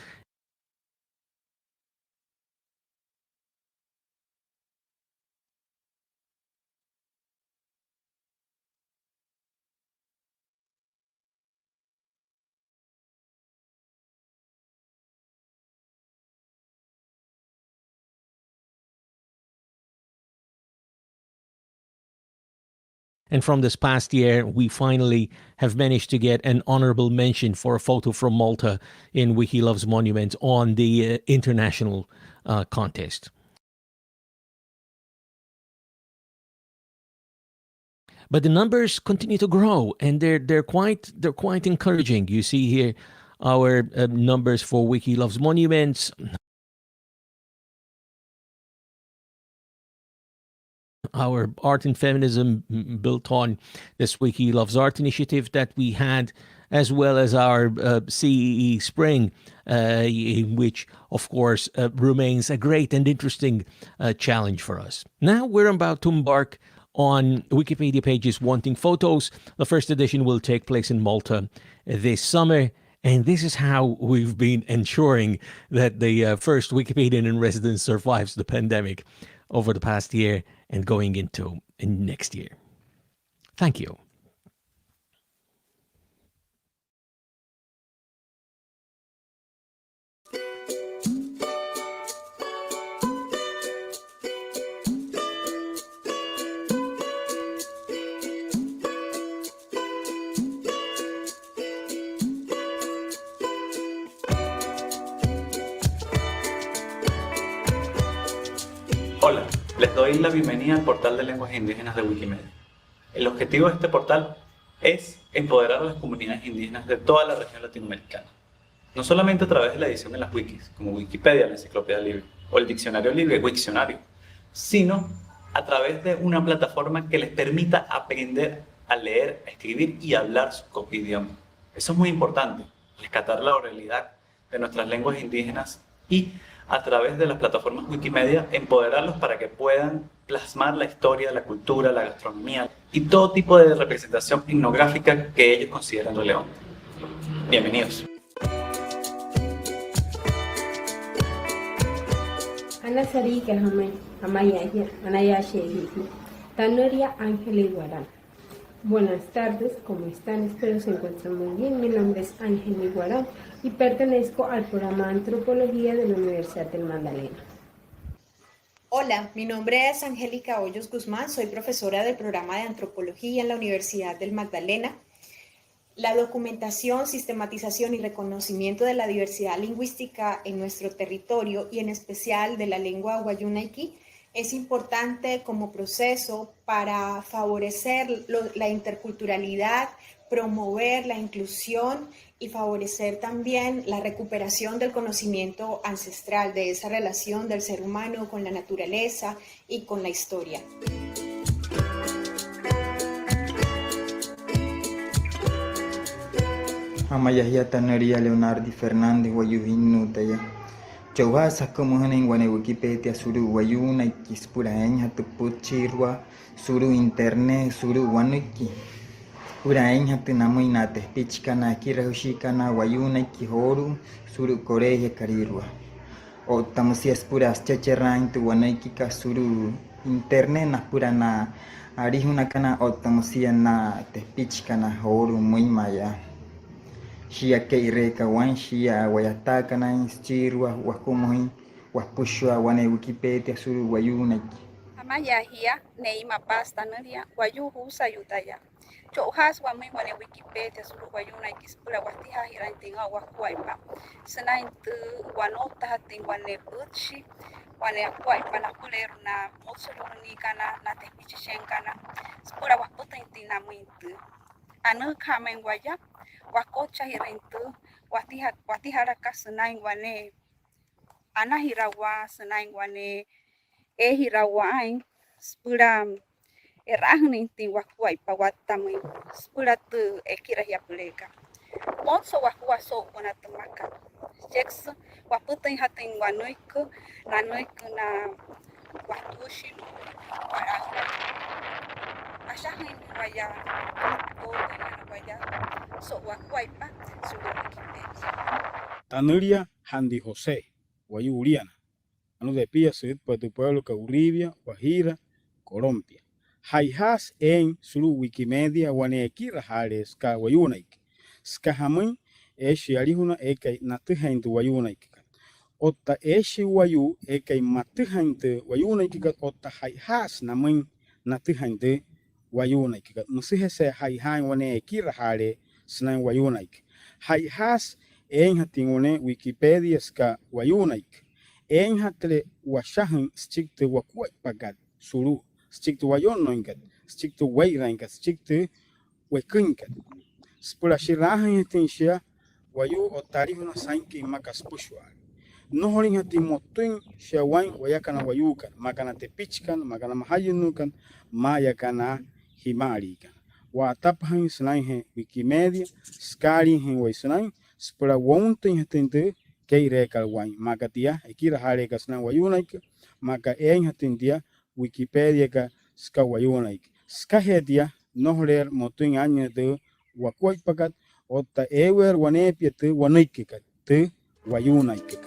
S12: And from this past year, we finally have managed to get an honorable mention for a photo from Malta in Wiki Loves Monuments on the international contest. But the numbers continue to grow, and they're quite encouraging. You see here our numbers for Wiki Loves Monuments. Our art and feminism built on this Wiki Loves Art initiative that we had, as well as our CEE Spring, which, of course, remains a great and interesting challenge for us. Now we're about to embark on Wikipedia pages wanting photos. The first edition will take place in Malta this summer. And this is how we've been ensuring that the first Wikipedian in residence survives the pandemic over the past year and going into next year. Thank you.
S13: Hola, les doy la bienvenida al portal de lenguas indígenas de Wikimedia. El objetivo de este portal es empoderar a las comunidades indígenas de toda la región latinoamericana. No solamente a través de la edición en las wikis, como Wikipedia, la enciclopedia libre, o el diccionario libre, Wiktionario, sino a través de una plataforma que les permita aprender a leer, a escribir y a hablar su propio idioma. Eso es muy importante, rescatar la oralidad de nuestras lenguas indígenas y a través de las plataformas Wikimedia empoderarlos para que puedan plasmar la historia, la cultura, la gastronomía y todo tipo de representación etnográfica que ellos consideren relevante. Bienvenidos.
S14: Ana Sarika Hamayaya, Anaya Shehiki, Tanoria Ángel Iguarán. Buenas tardes, ¿cómo están? Espero se encuentren muy bien. Mi nombre es Ángel Iguarán y pertenezco al programa de Antropología de la Universidad del Magdalena.
S15: Hola, mi nombre es Angélica Hoyos Guzmán, soy profesora del programa de Antropología en la Universidad del Magdalena. La documentación, sistematización y reconocimiento de la diversidad lingüística en nuestro territorio y en especial de la lengua wayuunayki es importante como proceso para favorecer la interculturalidad, promover la inclusión y favorecer también la recuperación del conocimiento ancestral, de esa relación del ser humano con la naturaleza y con la historia.
S16: Amayahia Tanaria Leonardi Fernández Wayuhinu Taya. Chauha Sakamuhan en Wikipedia Suru Wayuna y Kispura Enja Tupuchirwa Suru Internet Suru Wanuki. Ura Enja Tunamuinate Pichkana Kirahushikana Wayuna y Kihoru Suru Korea Karirwa. O Tamusias Puras Chacherain tu Wanaikika Suru Internet Napurana Arihuna Kana o Tamusia na Tepichkana Horu muy maya. Shia Keireka Wan Shia Wayatakana Chirwa Wakumuhi Wapushua Wane Wikipedia Suru Wayunaki.
S17: Amayahia Neima Pasta Naria Wayuhu Sayutaya. Chohas Wami Wane Wikipedia Suru Wayunaki Spura Watiha Hirantinga Wakwaipa. Senain tu Wanota Hatin Wane Butchi Wane Akwaipa Nakuleruna Motsurunikana Natepichenkana Spura Waputintina Mintu. Anu Kamen Waya. Wakocha hirentu watiharaka senain wane anahirawa senain wane hirawain spura erahninti wakuai pawatami spura tu ekirahia pulega monso wakuaso onatumaka jex waputin hatin wanuiku nanuiku na watushi para ashahin waya waya so wakuaipa suru Wikipedia.
S18: Tanuria Handi José, Guayuriana, Anu de Pía, Ciudad para tu pueblo, Cauribia, Guajira, Colombia. Haijas en Suru Wikimedia, Guanequira Jales, Guayunaik. Skahamun, Eshi Arihuna, Eka, Natuhain to Guayunaik. Ota Eshi Wayu, Eka, Matuhain to Guayunaik, Ota Haijas, Namun, Natuhain to Guayunaik. Musihese Haihan, Guanequira Jale. Snain Wayunaik. Haijas en hatingone Wikipedia ska Wayunaik. En hatre washahan stick to Wakwai Pagat, Suru, stick to Wayonoingat, stick to Wayrankat, stick to Wakunkat. Spurashirahan hatinshia, Wayu or Tarihuna Sanki Makas Pushwar. No holding hatimotuin, Shawain, Wayakana Wayukan, Makana Tepichkan, Makana Mahayunukan, Mayakana Himarikan. Wataphan Snain Wikimedia, Scary Waisnain, Spura Wontin Hatinte, Keireka Wine, Makatia, Ekira Hareka Snan Wayunaik, Maka En Hatindia, Wikipedia Skawayunaik, Skahedia, Nohler Motuin Anya de Wakwai Pagat, Ota Ewer Wanepia to Wanaikika, to Wayunaik.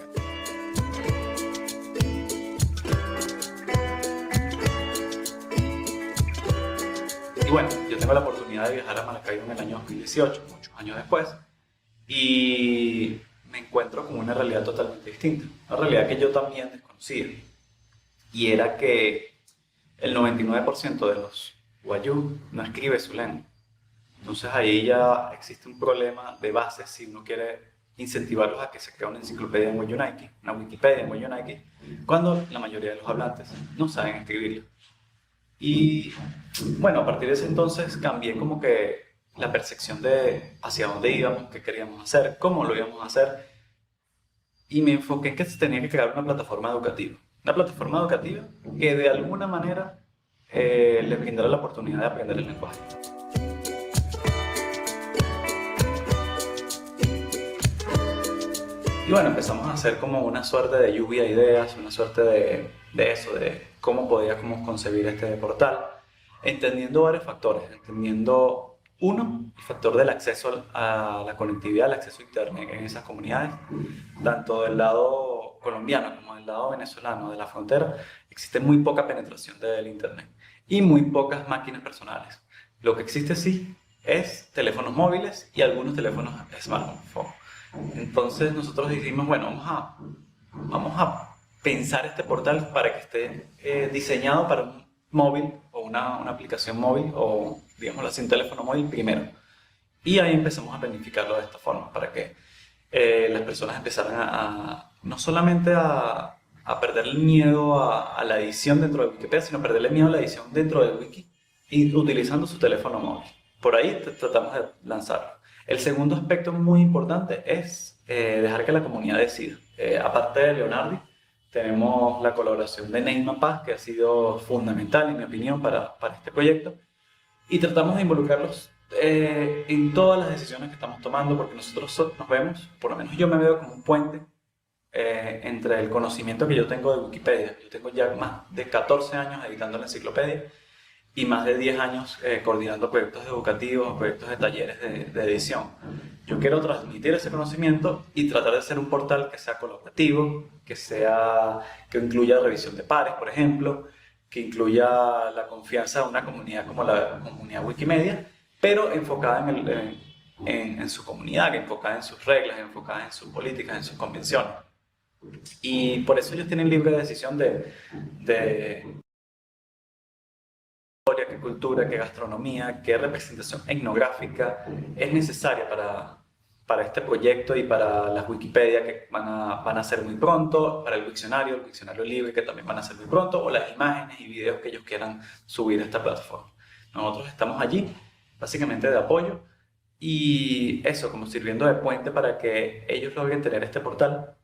S13: Y bueno, yo tengo la oportunidad de viajar a Maracaibo en el año 2018, muchos años después, y me encuentro con una realidad totalmente distinta, una realidad que yo también desconocía, y era que el 99% de los wayuu no escribe su lengua. Entonces ahí ya existe un problema de base si uno quiere incentivarlos a que se cree una enciclopedia en wayuunayki, una Wikipedia en wayuunayki, cuando la mayoría de los hablantes no saben escribirlo. Y bueno, a partir de ese entonces cambié como que la percepción de hacia dónde íbamos, qué queríamos hacer, cómo lo íbamos a hacer, y me enfoqué en que se tenía que crear una plataforma educativa. Una plataforma educativa que de alguna manera les brindara la oportunidad de aprender el lenguaje. Y bueno, empezamos a hacer como una suerte de lluvia de ideas, una suerte de eso, de cómo podíamos concebir este portal, entendiendo varios factores, entendiendo uno, el factor del acceso a la conectividad, el acceso a internet en esas comunidades, tanto del lado colombiano como del lado venezolano de la frontera, existe muy poca penetración del internet y muy pocas máquinas personales. Lo que existe sí es teléfonos móviles y algunos teléfonos smartphone. Entonces nosotros dijimos, bueno, vamos a pensar este portal para que esté diseñado para un móvil o una aplicación móvil o, digámoslo así, un teléfono móvil primero. Y ahí empezamos a planificarlo de esta forma para que las personas empezaran no solamente a perder el miedo a la edición dentro de Wikipedia, sino a perderle miedo a la edición dentro de Wiki y utilizando su teléfono móvil. Por ahí tratamos de lanzarlo. El segundo aspecto muy importante es dejar que la comunidad decida. Aparte de Leonardi, tenemos la colaboración de Nehiromowin, que ha sido fundamental, en mi opinión, para este proyecto. Y tratamos de involucrarlos en todas las decisiones que estamos tomando, porque nosotros nos vemos, por lo menos yo me veo como un puente entre el conocimiento que yo tengo de Wikipedia. Yo tengo ya más de 14 años editando la enciclopedia y más de 10 años coordinando proyectos educativos, proyectos de talleres de edición. Yo quiero transmitir ese conocimiento y tratar de ser un portal que sea colaborativo, que incluya revisión de pares, por ejemplo, que incluya la confianza de una comunidad como la comunidad Wikimedia, pero enfocada en su comunidad, enfocada en sus reglas, enfocada en sus políticas, en sus convenciones. Y por eso ellos tienen libre decisión de historia, qué cultura, qué gastronomía, qué representación etnográfica es necesaria para este proyecto y para las Wikipedia que van a ser muy pronto, para el diccionario libre que también van a ser muy pronto, o las imágenes y videos que ellos quieran subir a esta plataforma. Nosotros estamos allí básicamente de apoyo y eso, como sirviendo de puente para que ellos logren tener este portal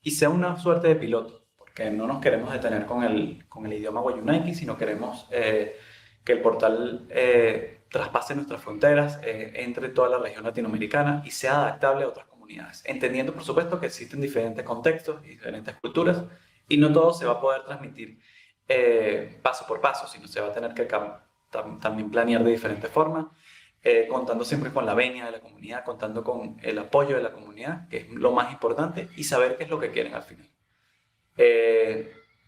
S13: y sea una suerte de piloto, porque no nos queremos detener con el idioma Wayuunaiki, sino queremos que el portal traspase nuestras fronteras, entre toda la región latinoamericana y sea adaptable a otras comunidades, entendiendo por supuesto que existen diferentes contextos y diferentes culturas y no todo se va a poder transmitir paso por paso, sino se va a tener que también planear de diferentes formas, contando siempre con la venia de la comunidad, contando con el apoyo de la comunidad, que es lo más importante, y saber qué es lo que quieren al final.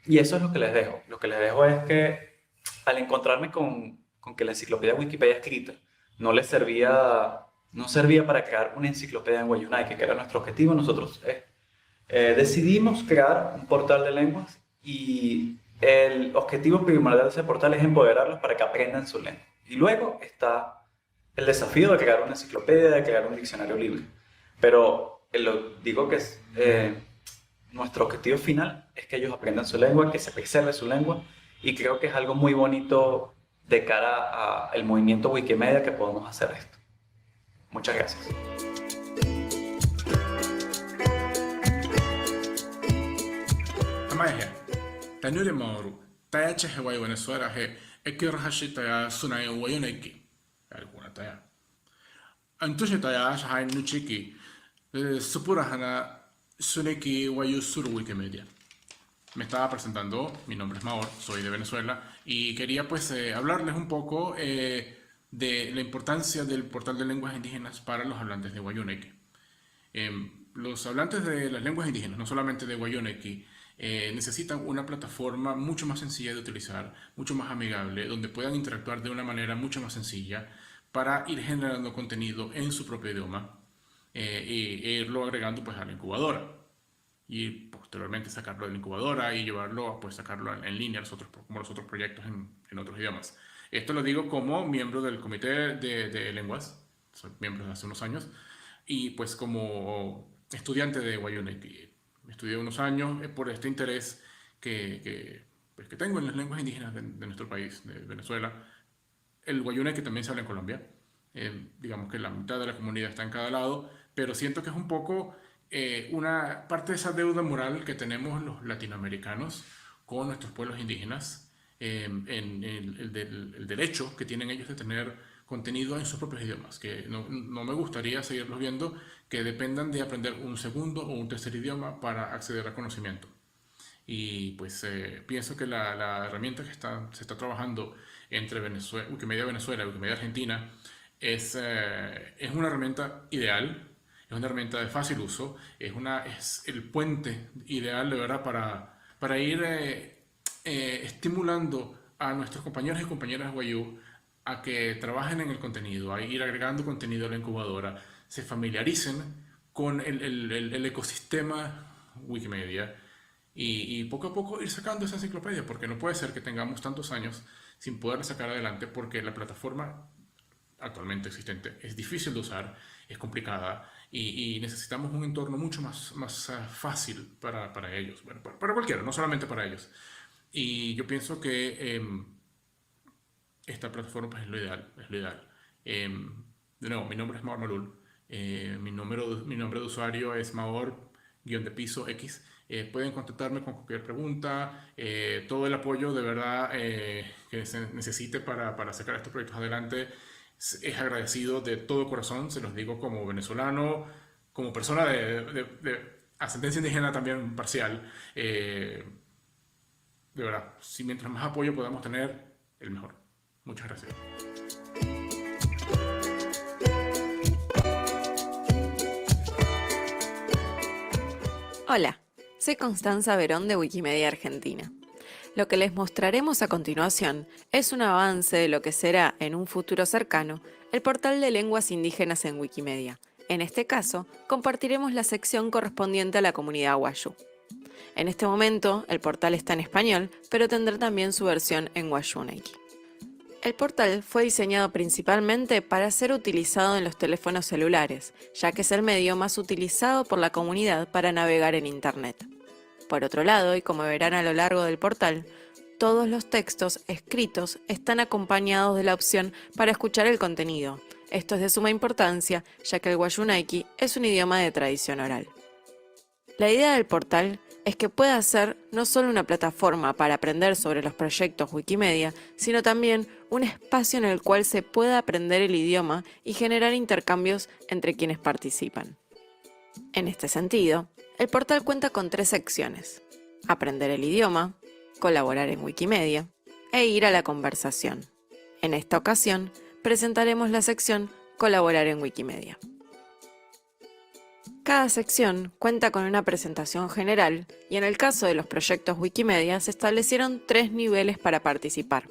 S13: Y eso es lo que les dejo. Lo que les dejo es que al encontrarme con que la enciclopedia Wikipedia escrita no servía para crear una enciclopedia en Wayuunaiki, que era nuestro objetivo, nosotros decidimos crear un portal de lenguas y el objetivo primordial de ese portal es empoderarlos para que aprendan su lengua. Y luego está el desafío de crear una enciclopedia, de crear un diccionario libre. Pero digo que nuestro objetivo final es que ellos aprendan su lengua, que se preserve su lengua, y creo que es algo muy bonito de cara al movimiento Wikimedia que podamos hacer esto. Muchas gracias.
S19: Tanure mauru, taya chehe wai Venezuela he, ekirahashi taya sunai wayunaiki. Alguna taya. Antushe taya shahai nuchiki, supurahana suneki wayusuru Wikimedia. Me estaba presentando, mi nombre es Maor, soy de Venezuela y quería pues hablarles un poco de la importancia del portal de lenguas indígenas para los hablantes de Wayuunaiki. Los hablantes de las lenguas indígenas, no solamente de Wayuunaiki, necesitan una plataforma mucho más sencilla de utilizar, mucho más amigable, donde puedan interactuar de una manera mucho más sencilla para ir generando contenido en su propio idioma e irlo agregando pues a la incubadora y posteriormente sacarlo de la incubadora y llevarlo, pues sacarlo en línea como los otros proyectos en otros idiomas. Esto lo digo como miembro del comité de lenguas, soy miembro desde hace unos años, y pues como estudiante de Wayuunaiki. Estudié unos años por este interés pues, que tengo en las lenguas indígenas de nuestro país, de Venezuela. El guayuna que también se habla en Colombia. Digamos que la mitad de la comunidad está en cada lado, pero siento que es un poco una parte de esa deuda moral que tenemos los latinoamericanos con nuestros pueblos indígenas, en el derecho que tienen ellos de tener contenido en sus propios idiomas, que no me gustaría seguirlos viendo que dependan de aprender un segundo o un tercer idioma para acceder al conocimiento. Y pues pienso que la herramienta que se está trabajando entre Wikimedia Venezuela y Wikimedia Argentina es una herramienta ideal, es una herramienta de fácil uso, es el puente ideal de verdad para ir estimulando a nuestros compañeros y compañeras Wayuu a que trabajen en el contenido, a ir agregando contenido a la incubadora, se familiaricen con el ecosistema Wikimedia y poco a poco ir sacando esa enciclopedia, porque no puede ser que tengamos tantos años sin poder sacar adelante porque la plataforma actualmente existente es difícil de usar, es complicada y necesitamos un entorno mucho más fácil para ellos, bueno, para cualquiera, no solamente para ellos. Y yo pienso que esta plataforma pues, es lo ideal. De nuevo, mi nombre es Maor Malul, mi nombre de usuario es Maor_X. Pueden contactarme con cualquier pregunta, todo el apoyo de verdad que se necesite para sacar estos proyectos adelante es agradecido de todo corazón, se los digo como venezolano, como persona de ascendencia indígena también parcial. De verdad, si mientras más apoyo podamos tener, el mejor. Muchas gracias.
S20: Hola, soy Constanza Verón de Wikimedia Argentina. Lo que les mostraremos a continuación es un avance de lo que será, en un futuro cercano, el portal de lenguas indígenas en Wikimedia. En este caso, compartiremos la sección correspondiente a la comunidad Wayuu. En este momento, el portal está en español, pero tendrá también su versión en Wayuunaki. El portal fue diseñado principalmente para ser utilizado en los teléfonos celulares, ya que es el medio más utilizado por la comunidad para navegar en Internet. Por otro lado, y como verán a lo largo del portal, todos los textos escritos están acompañados de la opción para escuchar el contenido. Esto es de suma importancia, ya que el Wayuunaki es un idioma de tradición oral. La idea del portal es que pueda ser no solo una plataforma para aprender sobre los proyectos Wikimedia, sino también un espacio en el cual se pueda aprender el idioma y generar intercambios entre quienes participan. En este sentido, el portal cuenta con 3 secciones: aprender el idioma, colaborar en Wikimedia e ir a la conversación. En esta ocasión, presentaremos la sección colaborar en Wikimedia. Cada sección cuenta con una presentación general y en el caso de los proyectos Wikimedia se establecieron 3 niveles para participar.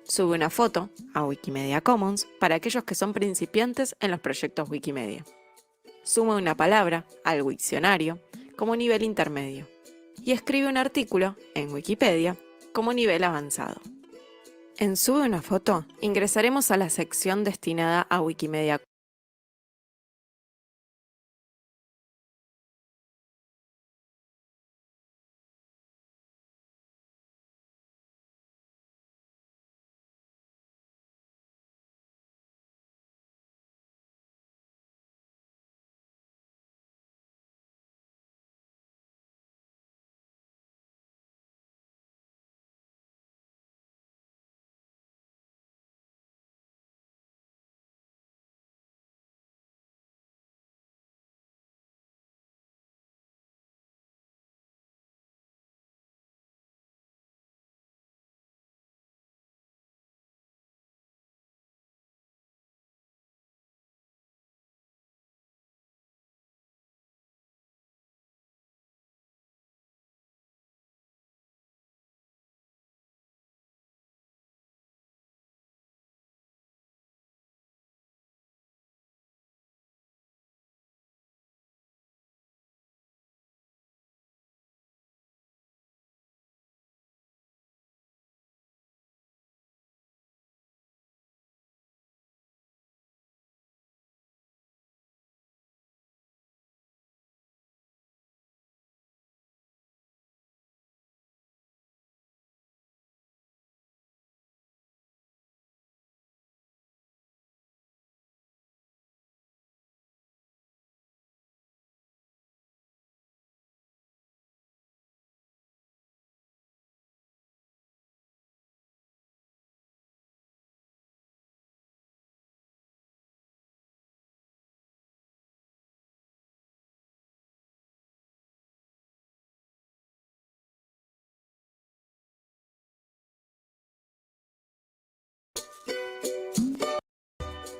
S20: Sube una foto a Wikimedia Commons para aquellos que son principiantes en los proyectos Wikimedia. Suma una palabra al Wikcionario como nivel intermedio y escribe un artículo en Wikipedia como nivel avanzado. En Sube una foto ingresaremos a la sección destinada a Wikimedia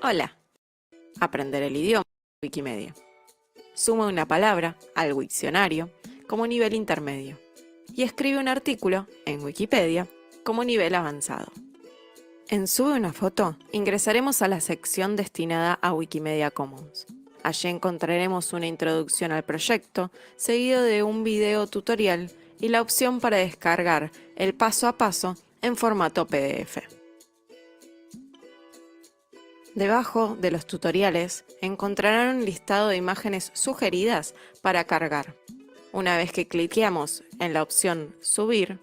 S20: Hola. Aprender el idioma de Wikimedia. Suma una palabra al Wikcionario como nivel intermedio y escribe un artículo en Wikipedia como nivel avanzado. En Sube una foto ingresaremos a la sección destinada a Wikimedia Commons. Allí encontraremos una introducción al proyecto, seguido de un video tutorial y la opción para descargar el paso a paso en formato PDF. Debajo de los tutoriales encontrarán un listado de imágenes sugeridas para cargar. Una vez que cliqueamos en la opción Subir,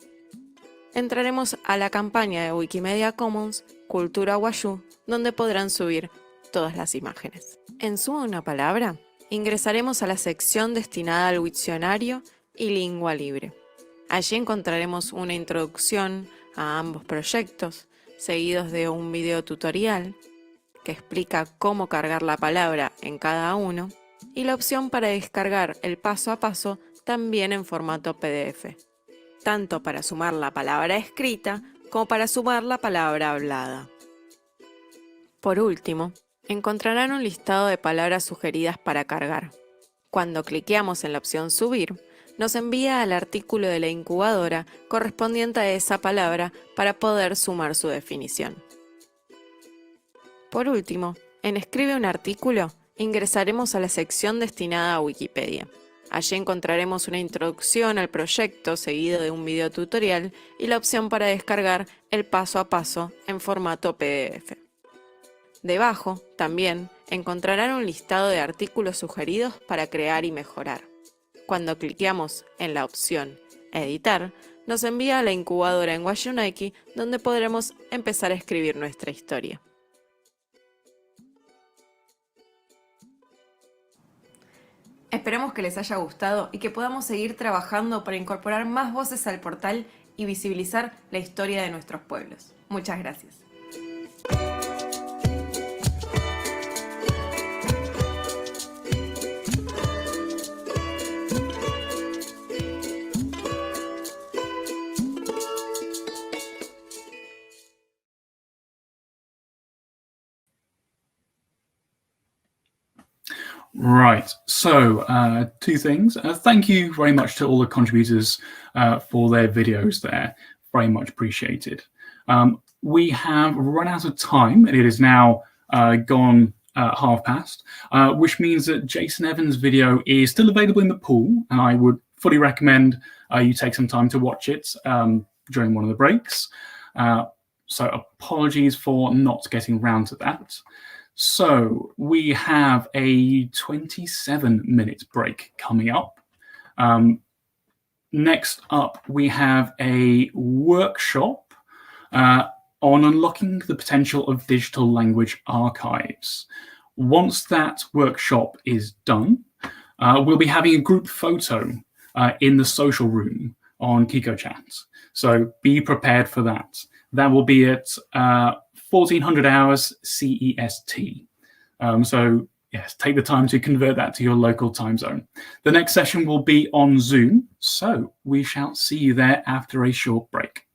S20: entraremos a la campaña de Wikimedia Commons Cultura Wayuu, donde podrán subir todas las imágenes. En Suma una palabra, ingresaremos a la sección destinada al Wikcionario y Lengua Libre. Allí encontraremos una introducción a ambos proyectos, seguidos de un video tutorial que explica cómo cargar la palabra en cada uno, y la opción para descargar el paso a paso también en formato PDF, tanto para sumar la palabra escrita como para sumar la palabra hablada. Por último, encontrarán un listado de palabras sugeridas para cargar. Cuando cliqueamos en la opción Subir, nos envía al artículo de la incubadora correspondiente a esa palabra para poder sumar su definición. Por último, en Escribe un artículo, ingresaremos a la sección destinada a Wikipedia. Allí encontraremos una introducción al proyecto seguido de un video tutorial y la opción para descargar el paso a paso en formato PDF. Debajo, también, encontrarán un listado de artículos sugeridos para crear y mejorar. Cuando cliqueamos en la opción Editar, nos envía a la incubadora en Wayuu, donde podremos empezar a escribir nuestra historia. Esperamos que les haya gustado y que podamos seguir trabajando para incorporar más voces al portal y visibilizar la historia de nuestros pueblos. Muchas gracias.
S5: Right, so two things. Thank you very much to all the contributors for their videos there. Very much appreciated. We have run out of time, and it is now gone half past, which means that Jason Evans' video is still available in the pool, and I would fully recommend you take some time to watch it during one of the breaks. So apologies for not getting round to that. So we have a 27-minute break coming up. Next up, we have a workshop on unlocking the potential of digital language archives. Once that workshop is done, we'll be having a group photo in the social room on KikoChat. So be prepared for that. That will be at 1400 hours CEST. So yes, take the time to convert that to your local time zone. The next session will be on Zoom, so we shall see you there after a short break.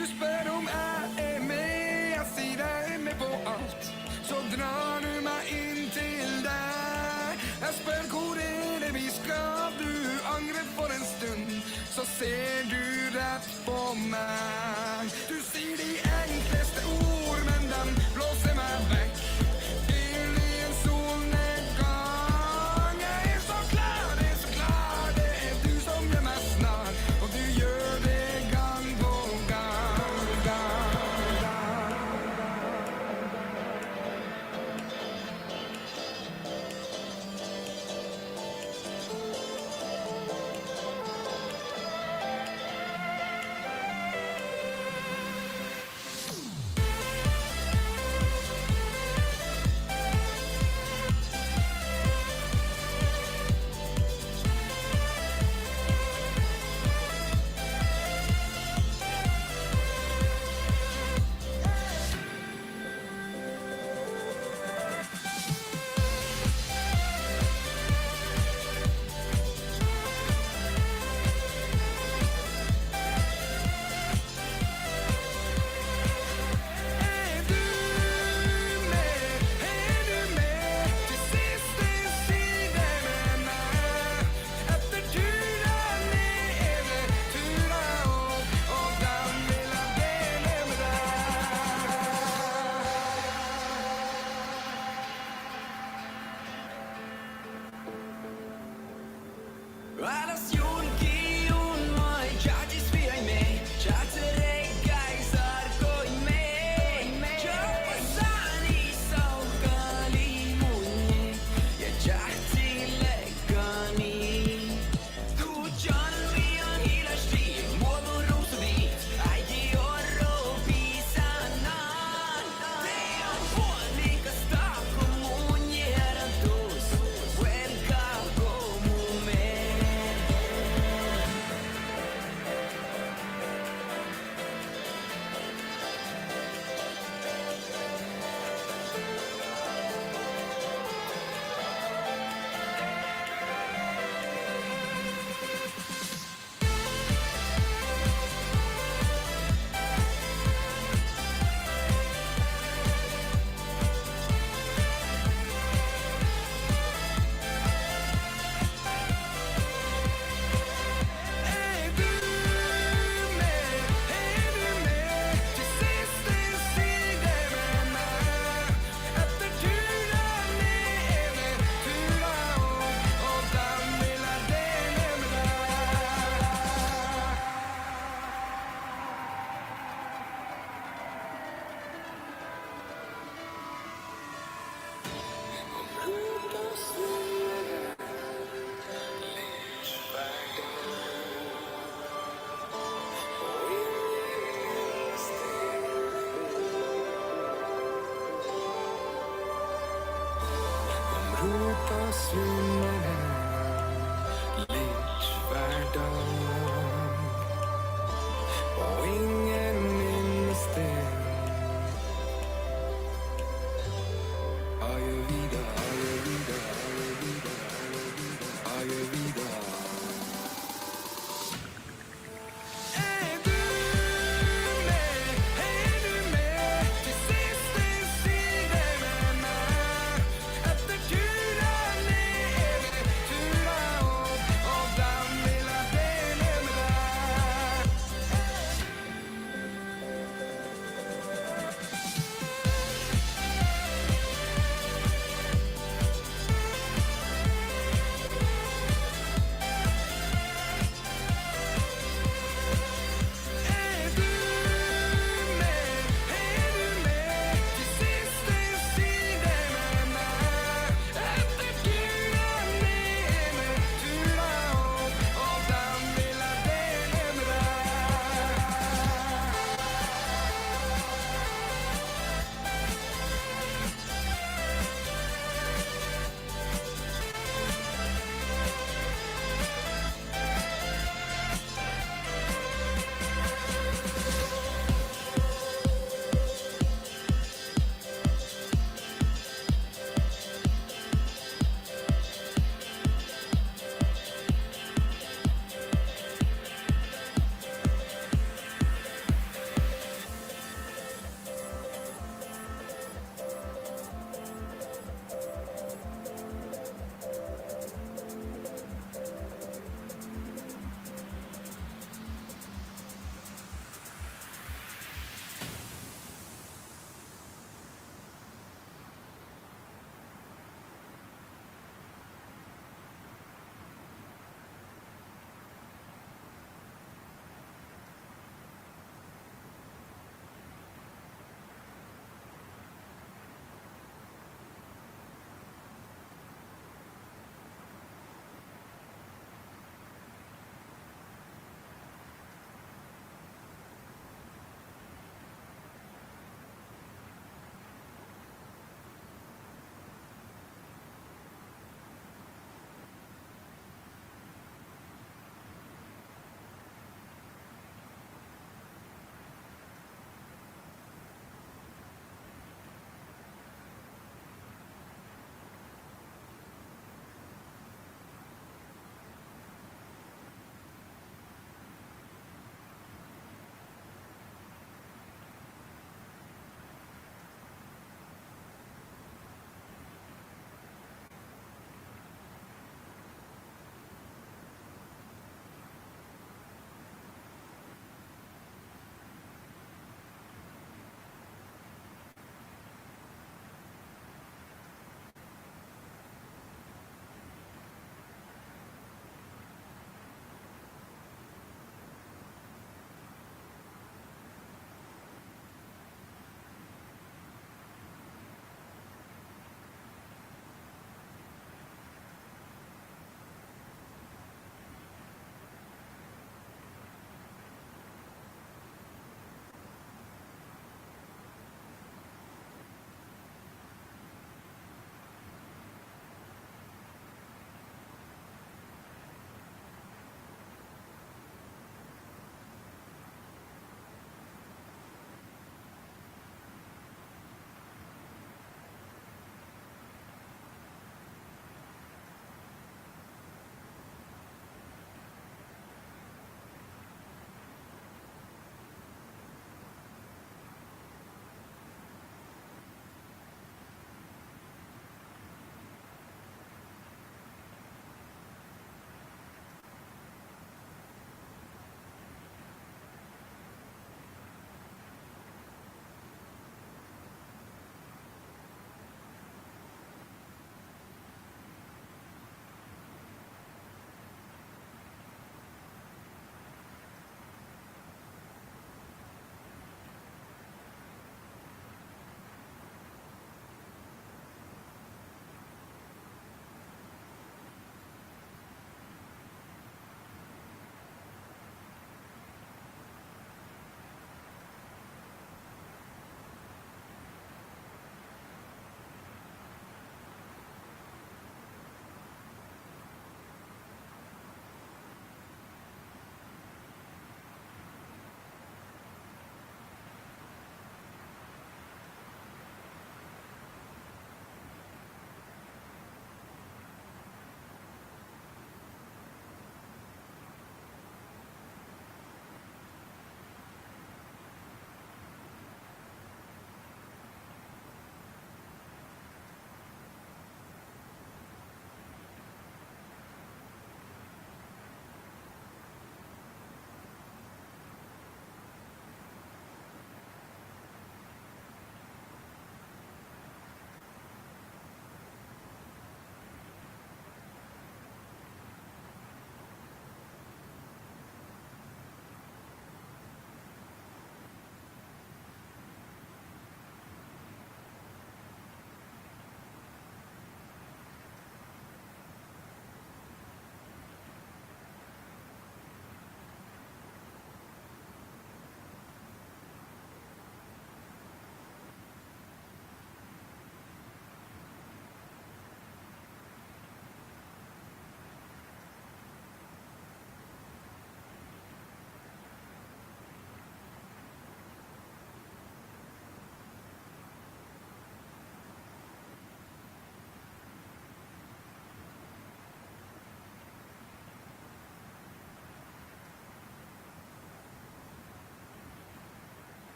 S21: Du spør om jeg er med, jeg sier jeg er med på alt. Så drar du meg inn til deg. Jeg spør hvor er det vi skal, du angrer for en stund. Så ser du rett på meg. Du sier de enkleste ord, men den blåser meg vekk. Vil i en solnedgang. Jeg er så klar, det er du som gjør meg snar. Og du gjør det gang på gang, gang, gang.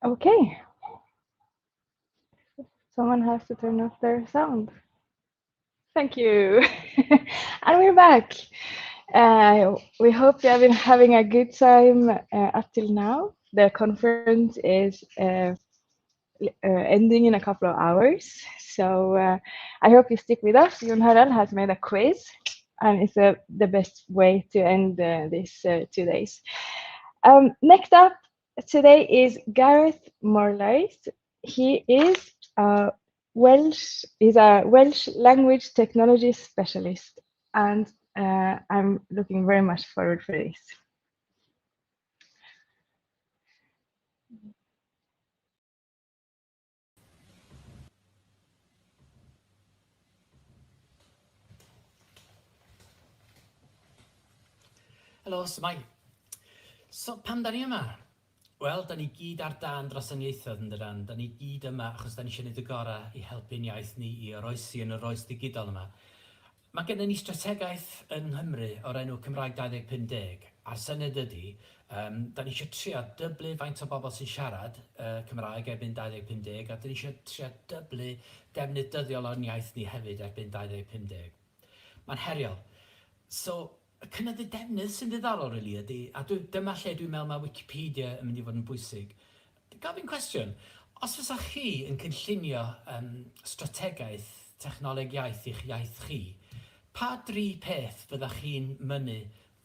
S7: Okay. Someone has to turn off their sound. Thank you. And we're back. We hope you have been having a good time up till now. The conference is ending in a couple of hours. So I hope you stick with us. Jon Harald has made a quiz, and it's the best way to end these 2 days. Next up today is Gareth Morlaes. He is a Welsh language technology specialist, and I'm looking very much forward for this.
S2: Helo, symai. So, pam da ni yma? Wel, da ni gyd ar dan dros yn ieithoedd yn dydyn. Da ni gyd yma achos da ni eisiau gwneud y gorau i helpu'n iaith ni i oroesi yn yr oes digidol yma. Mae gennym ni strategaeth yng Nghymru o'r enw Cymraeg 2050, a'r syniad ydy, da ni eisiau trio dyblu faint o bobl sy'n siarad Cymraeg erbyn 2050, a da ni eisiau trio dyblu defnydd dyddiol o'n iaith ni hefyd erbyn 2050. Mae'n heriol. So, y cynyddu defnydd sy'n ddiddorol rili ydy, a dyma lle dwi'n meddwl mae Wikipedia yn mynd i fod yn bwysig. Gofyn cwestiwn, os fysa chi yn cynllunio strategaeth technoleg iaith i'ch iaith chi, pa 3 peth fydda chi'n mynnu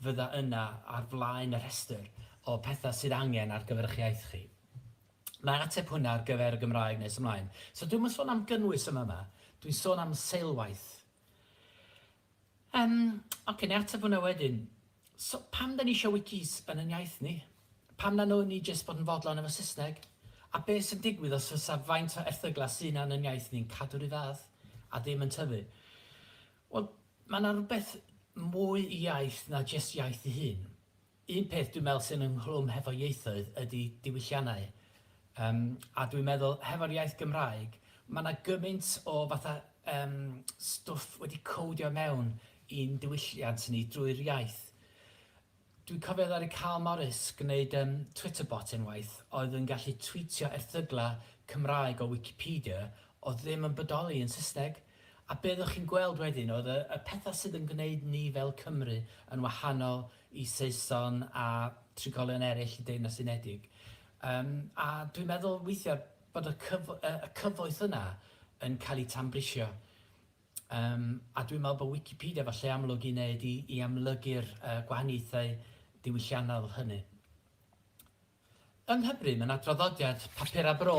S2: fydda yna ar flaen y rhestr o pethau sydd angen ar gyfer eich iaith chi? Mae'n ateb hwnna ar gyfer y Gymraeg nes ymlaen. So dwi'n sôn am gynnwys yma, dwi'n sôn am seilwaith. Oce, neu ateb hwnna wedyn. So, pam da ni eisiau wikis yn yn iaith ni? Pam na nhw ni jyst bod yn fodlon efo Saesneg? A beth sy'n digwydd os fysa faint o erthygla sy'n yn yn iaith ni'n cadw'r i fath a ddim yn tyfu? Wel, mae yna rhywbeth mwy i iaith na jyst iaith i hun. Un peth dwi'n meddwl sy'n ynghlwm hefo ieithoedd ydy diwylliannau. A dwi'n meddwl, hefo'r iaith Gymraeg, mae yna gymaint o fatha stwff wedi codio mewn i'n diwylliant ni drwy'r iaith. Dwi'n cofio ddari Carl Morris gwneud Twitter bot unwaith oedd yn gallu tweetio erthygla Cymraeg o Wikipedia oedd ddim yn bodoli yn Saesneg. A be ddech chi'n gweld wedyn oedd y pethau sydd yn gwneud ni fel Cymru yn wahanol i Saeson a trigolion eraill i Deyrnas Unedig. A dwi'n meddwl weithiau bod y cyfoeth yna yn cael ei tambrisio. A dwi'n meddwl bod Wikipedia falle amlwg i wneud i amlygu'r gwahaniaethau diwylliannol hynny. Yng Nghymru, mae yna draddodiad papur a bro.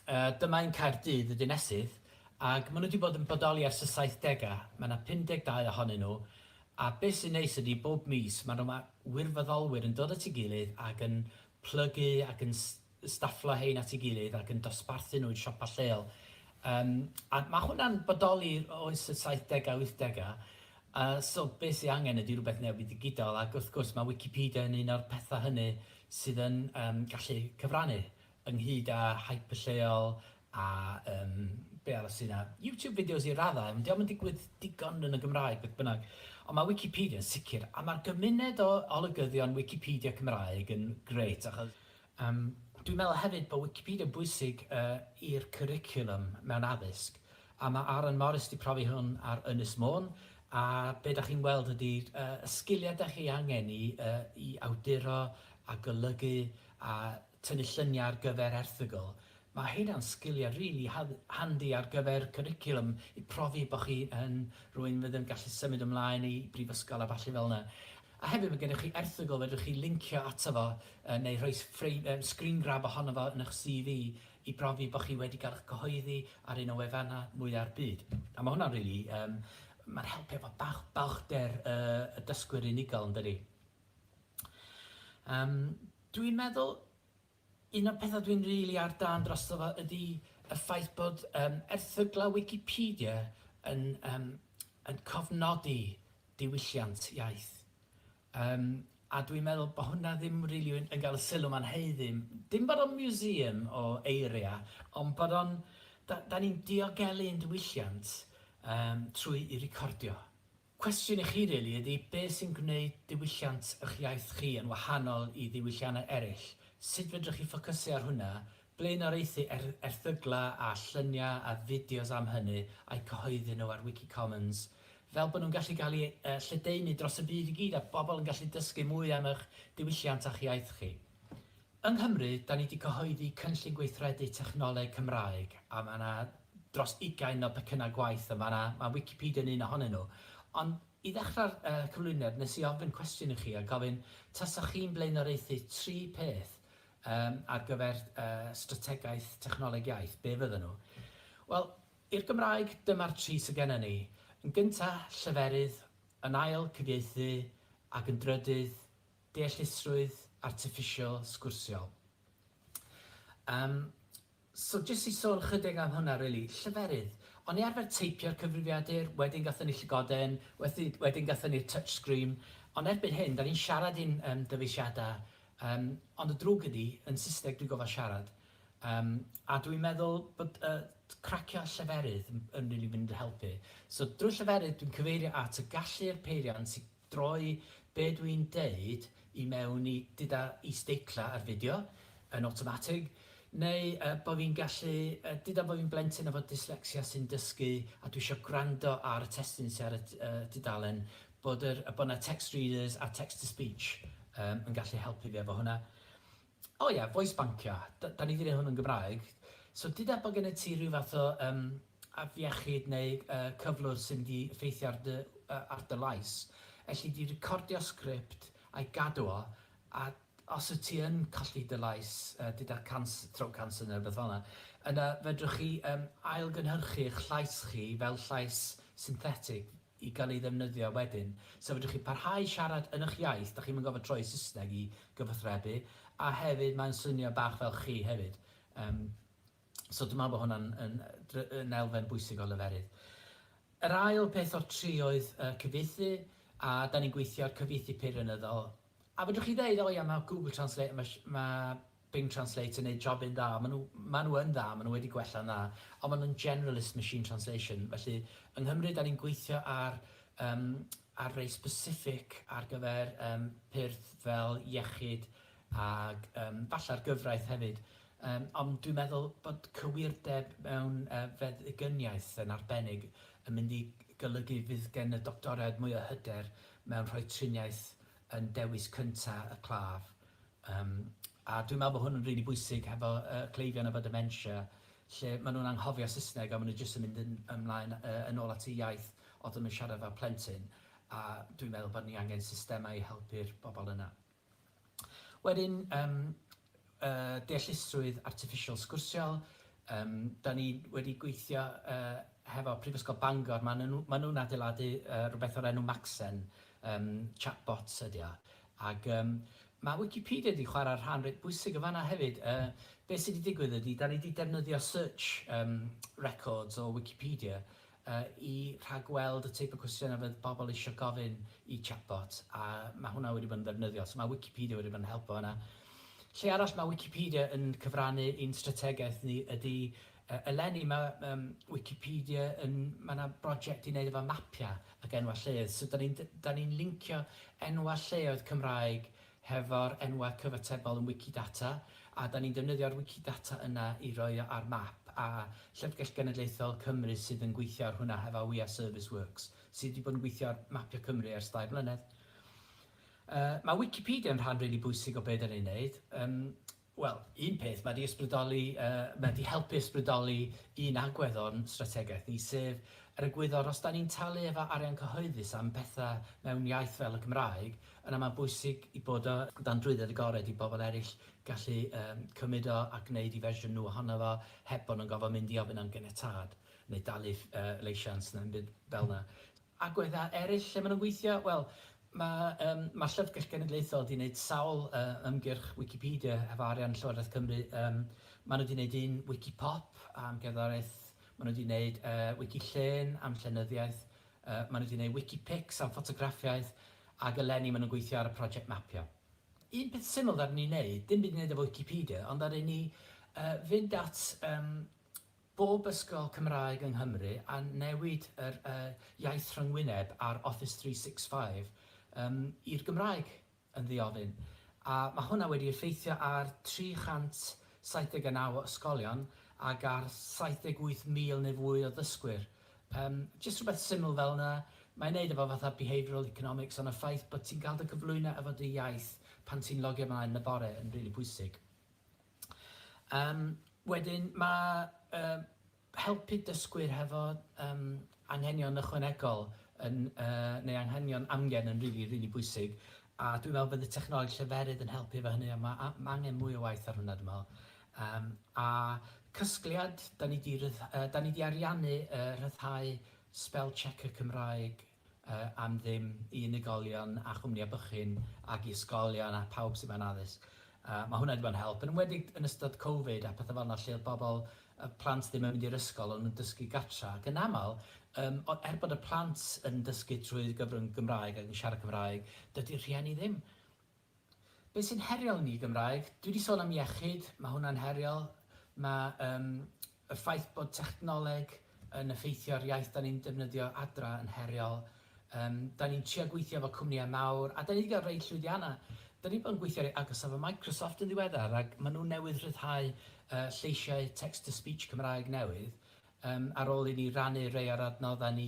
S2: Dyma ein Caerdydd y Dinesydd, ac maen nhw wedi bod yn bodoli ers y 70au. Mae yna 52 ohonyn nhw, a beth sy'n neis ydy bob mis, mae yna wirfoddolwyr yn dod at ei gilydd ac yn plygu ac yn stafflo hein at ei gilydd ac yn dosbarthu nhw i'r siopa lleol. A mae hwnna'n bodoli oes y 70au, 80au. So beth sy'n angen ydy rhywbeth newid digidol, ac wrth gwrs mae Wikipedia yn un o'r pethau hynny sydd yn gallu cyfrannu ynghyd â hyperlleol a be arall sy'n yna. YouTube videos i raddau, ond diolch yn digwydd digon yn y Gymraeg, beth bynnag. Ond mae Wikipedia yn sicr, a mae'r gymuned o olygyddion Wikipedia Cymraeg yn greit, achos dwi'n meddwl hefyd bod Wikipedia yn bwysig i'r cwricwlwm mewn addysg, a mae Aaron Morris wedi profi hwn ar Ynys Môn, a be da chi'n weld ydy y sgiliau da chi angen i awduro a golygu a tynnu lluniau ar gyfer erthygl. Mae hynna'n sgiliau really handi ar gyfer cwricwlwm i profi bod chi yn rhywun fydd yn gallu symud ymlaen i brifysgol a falle fel yna. A hefyd mae gennych chi erthygl fedrwch chi lincio ato fo neu rhoi screen grab ohono fo yn eich CV i brofi bod chi wedi cael eich cyhoeddi ar un o wefannau mwyaf byd. A mae hwnna'n rili, mae'n helpu efo balchder y dysgwyr unigol yn dydi. Dwi'n meddwl, un o'r pethau dwi'n rili ar dan dros fo ydy y ffaith bod erthygla Wikipedia yn cofnodi diwylliant iaith. A dwi'n meddwl bod hwnna ddim rili yn cael y sylw ma'n heiddi. Dim bod o'n museum o eiria, ond bod o'n, da ni'n diogelu'n diwylliant trwy i recordio. Cwestiwn i chi rili ydy beth sy'n gwneud diwylliant eich iaith chi yn wahanol i ddiwylliannau eraill. Sut fedrwch chi ffocysu ar hwnna blaenoriaethu erthygla a lluniau a fideos am hynny a'i cyhoeddi nhw ar Wikicommons, fel bod nhw'n gallu cael eu lledaenu dros y byd i gyd a bobl yn gallu dysgu mwy am eich diwylliant a'ch iaith chi. Yng Nghymru, da ni wedi cyhoeddi cynllun gweithredu technoleg Cymraeg, a mae yna dros 20 o becynau gwaith, a mae Wikipedia yn un ohonyn nhw. Ond i ddechrau'r cyflwyniad, nes i ofyn cwestiwn i chi a gofyn, tasach chi'n blaenoriaethu 3 peth ar gyfer strategaeth technoleg iaith, be fydden nhw? Wel, i'r Gymraeg, dyma'r 3 sydd gennym ni. Yn gyntaf, lleferydd, yn ail, cyfieithu, ac yn drydydd, deallusrwydd, artificial, sgwrsiol. So, jyst i sôn chydig am hwnna, really. Lleferydd. O'n i arfer teipio'r cyfrifiadur, wedyn gathon ni llygoden, wedyn gathon ni'r touchscreen, ond erbyn hyn, da ni'n siarad i'n dyfeisiadau, ond y drwg ydi, yn Saesneg dwi'n gofio siarad. A dwi'n meddwl bod cracio lleferydd yn rili mynd i helpu. So, drwy lleferydd, dwi'n cyfeirio at y gallu'r peiriant sy'n droi be dwi'n deud i mewn i dyda is-deicla ar fideo yn automatig, neu bod fi'n gallu, dyda bod fi'n blentyn efo dyslexia sy'n dysgu a dwi eisiau gwrando ar y testyn sy'n ar y dudalen, bod yna text readers a text-to-speech yn gallu helpu fi efo hwnna. O ia, voice bancio, da ni wedi gwneud hwn yn Gymraeg. So dyda bod gen i ti rhyw fath o afiechyd neu cyflwr sy'n di effeithio ar dy lais. Felly di recordio sgript a'i gadw o, a os wyt ti yn colli dy lais, dyda throat cancer neu beth fel yna, yna fedrwch chi ailgynhyrchu eich llais chi fel llais synthetic i gael ei ddefnyddio wedyn. So fedrwch chi parhau siarad yn eich iaith, da chi'n gofod troi Saesneg i gyfathrebu, a hefyd mae'n swnio bach fel chi hefyd. So dwi'n meddwl bod hwnna'n elfen bwysig o leferydd. Yr ail peth o'r 3 oedd cyfieithu, a da ni'n gweithio ar cyfieithu peirianyddol. A fedrwch chi ddeud, o ia, mae Google Translate, mae Bing Translate yn gwneud job yn dda, maen nhw yn dda, maen nhw wedi gwella'n dda, ond maen nhw'n generalist machine translation. Felly, yng Nghymru, da ni'n gweithio ar rei specific ar gyfer pyrth fel iechyd ac falle'r gyfraith hefyd. Ond dwi'n meddwl bod cywirdeb mewn feddygyniaeth yn arbennig yn mynd i golygu fydd gen y doctoriad mwy o hyder mewn rhoi triniaeth yn dewis cyntaf y claf. A dwi'n meddwl bod hwn yn rili bwysig hefo cleifion efo dementia, lle maen nhw'n anghofio Saesneg a maen nhw jyst yn mynd ymlaen yn ôl at ei iaith oedd yn siarad fel plentyn. A dwi'n meddwl bod ni angen systemau i helpu'r bobl yna. Wedyn, deallusrwydd artificial sgwrsiol. Da ni wedi gweithio hefo Prifysgol Bangor, maen nhw'n adeiladu rhywbeth o'r enw Maxen, chatbots ydi o. Ac mae Wikipedia wedi chwarae'r rhan reit bwysig o fanna hefyd. Be sydd wedi digwydd ydy, da ni wedi defnyddio search records o Wikipedia i rhagweld y teip o cwestiynau fydd bobl eisiau gofyn i chatbot, a mae hwnna wedi bod yn ddefnyddio, so mae Wikipedia wedi bod yn helpo hwnna. Lle arall mae Wikipedia yn cyfrannu un strategaeth ni ydy eleni mae Wikipedia mae yna brosiect i wneud efo mapia ac enwau lleoedd. So da ni'n lincio enwau lleoedd Cymraeg hefo'r enwau cyfatebol yn Wikidata, a da ni'n defnyddio'r Wikidata yna i roi ar map. A Llyfrgell Genedlaethol Cymru sydd yn gweithio ar hwnna hefo We Are Service Works, sydd wedi bod yn gweithio ar mapio Cymru ers 2 blynedd. Mae Wikipedia yn rhan really bwysig o beth da ni'n neud. Wel, un peth, mae wedi helpu ysbrydoli un agwedd o'n strategaeth ni, sef yr egwyddor, os da ni'n talu efo arian cyhoeddus am bethau mewn iaith fel y Gymraeg, yna mae'n bwysig i bod o dan drwydded agored i bobl eraill gallu cymryd o a gwneud i fersiwn nhw ohono fo, heb bod nhw'n gofod mynd i ofyn am ganiatad, neu dalu leisians neu byd fel yna. Agweddau eraill lle maen nhw'n gweithio, wel, Mae Llyfrgell Genedlaethol wedi gwneud sawl ymgyrch Wikipedia efo arian Llywodraeth Cymru. Maen nhw wedi gwneud un Wikipop am gerddoriaeth, maen nhw wedi gwneud Wikillen am llenyddiaeth, maen nhw wedi gwneud Wikipics am ffotograffiaeth, ac eleni maen nhw'n gweithio ar y prosiect mapio. Un peth syml ddaru ni wneud, dim byd i wneud efo Wikipedia, ond ddaru ni fynd at bob ysgol Cymraeg yng Nghymru a newid yr iaith rhyngwyneb ar Office 365 i'r Gymraeg yn ddiofyn. A mae hwnna wedi effeithio ar 300 79 o ysgolion ac ar 78,000 neu fwy o ddysgwyr. Jyst rhywbeth syml fel yna, mae'n neud efo fatha behavioural economics, ond y ffaith bod ti'n cael dy gyflwyno efo dy iaith pan ti'n logio ymlaen yn y bore yn rili pwysig. Wedyn mae helpu dysgwyr hefo anghenion ychwanegol neu anghenion amgen yn rili bwysig. A dwi'n meddwl bydd y technoleg lleferydd yn helpu efo hynny, a mae angen mwy o waith ar hwnna, dwi'n meddwl. A cysgliad, da ni di ariannu rhyddhau spell checker Cymraeg am ddim i unigolion a chwmni a bychyn ac i ysgolion a pawb sydd mewn addysg. Mae hwnna wedi bod yn help. Yn enwedig yn ystod Covid a pethau fel yna lle bobl, plant ddim yn mynd i'r ysgol ond yn dysgu gartra. Ac yn aml, bod y plant yn dysgu trwy gyfrwng Gymraeg ac yn siarad Cymraeg, dydy'r rhieni ddim. Be sy'n heriol ni Gymraeg? Dwi wedi sôn am iechyd, mae hwnna'n heriol. Mae y ffaith bod technoleg yn effeithio'r iaith da ni'n defnyddio adra yn heriol. Da ni'n trio gweithio efo cwmnïau mawr, a da ni wedi cael rei llwyddiannau. Da ni'n bod yn gweithio agos efo Microsoft yn ddiweddar, ac maen nhw'n newydd rhyddhau lleisiau text-to-speech Cymraeg newydd, ar ôl i ni rannu rei o'r adnoddau ni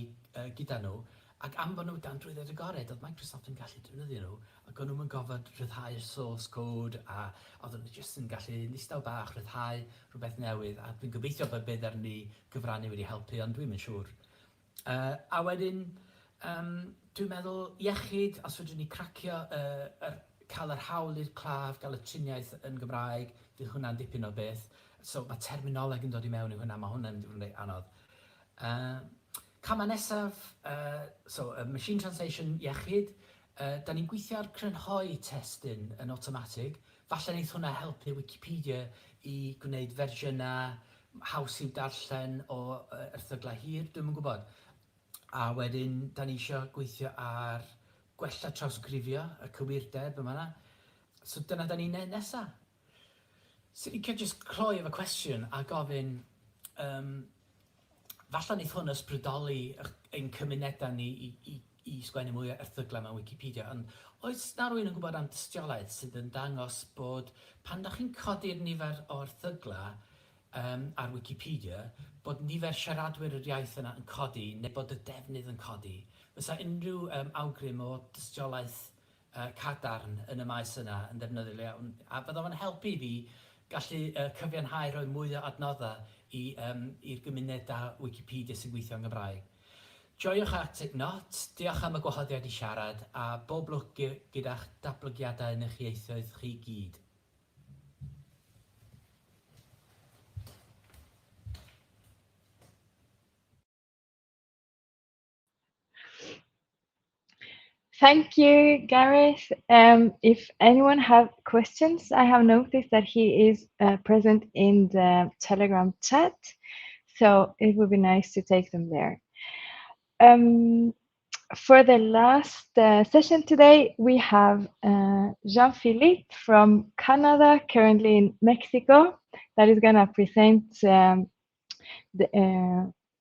S2: gyda nhw. Ac am bod nhw dan drwydded agored, oedd Microsoft yn gallu defnyddio nhw, ac o'n nhw'n gofod rhyddhau'r source code, a oedd nhw jyst yn gallu nistaw bach rhyddhau rhywbeth newydd, a dwi'n gobeithio bod bydd ar ni gyfrannu wedi helpu, ond dwi'n yn siŵr. A wedyn, dwi'n meddwl iechyd, os fydden ni cracio, cael yr hawl i'r claf, gael y triniaeth yn Gymraeg, fydd hwnna'n dipyn o beth. So mae terminoleg yn dod i mewn i hwnna, mae hwnna'n reit anodd. Cama nesaf, machine translation iechyd, da ni'n gweithio ar crynhoi testyn yn automatig. Falle wneith hwnna helpu Wikipedia i gwneud fersiynau haws i'w darllen o erthyglau hir, dwi'n yn gwybod. A wedyn, da ni eisiau gweithio ar gwella trawsgrifio, y cywirdeb yma yna. So dyna da ni'n neud nesaf. So ni cael just cloi efo cwestiwn a gofyn, falle wneith hwn ysbrydoli ein cymunedau ni i sgwennu mwy o erthyglau mewn Wikipedia. Ond oes na rwy'n yn gwybod am dystiolaeth sydd yn dangos bod pan da chi'n codi'r nifer o erthyglau ar Wikipedia, bod nifer siaradwyr yr iaith yna yn codi neu bod y defnydd yn codi. Fysa unrhyw awgrym o dystiolaeth cadarn yn y maes yna yn ddefnyddiol iawn. A byddaf yn helpu fi gallu cyfiawnhau rhoi mwy o adnoddau i'r gymunedau Wikipedia sy'n gweithio yn Gymraeg. Joiwch Arctic Not, diolch am y gwahoddiad i siarad, a bob lwc gyda'ch datblygiadau yn eich ieithoedd chi gyd.
S7: Thank you, Gareth. If anyone have questions, I have noticed that he is present in the Telegram chat, so it would be nice to take them there. For the last session today, we have Jean-Philippe from Canada, currently in Mexico, that is going to present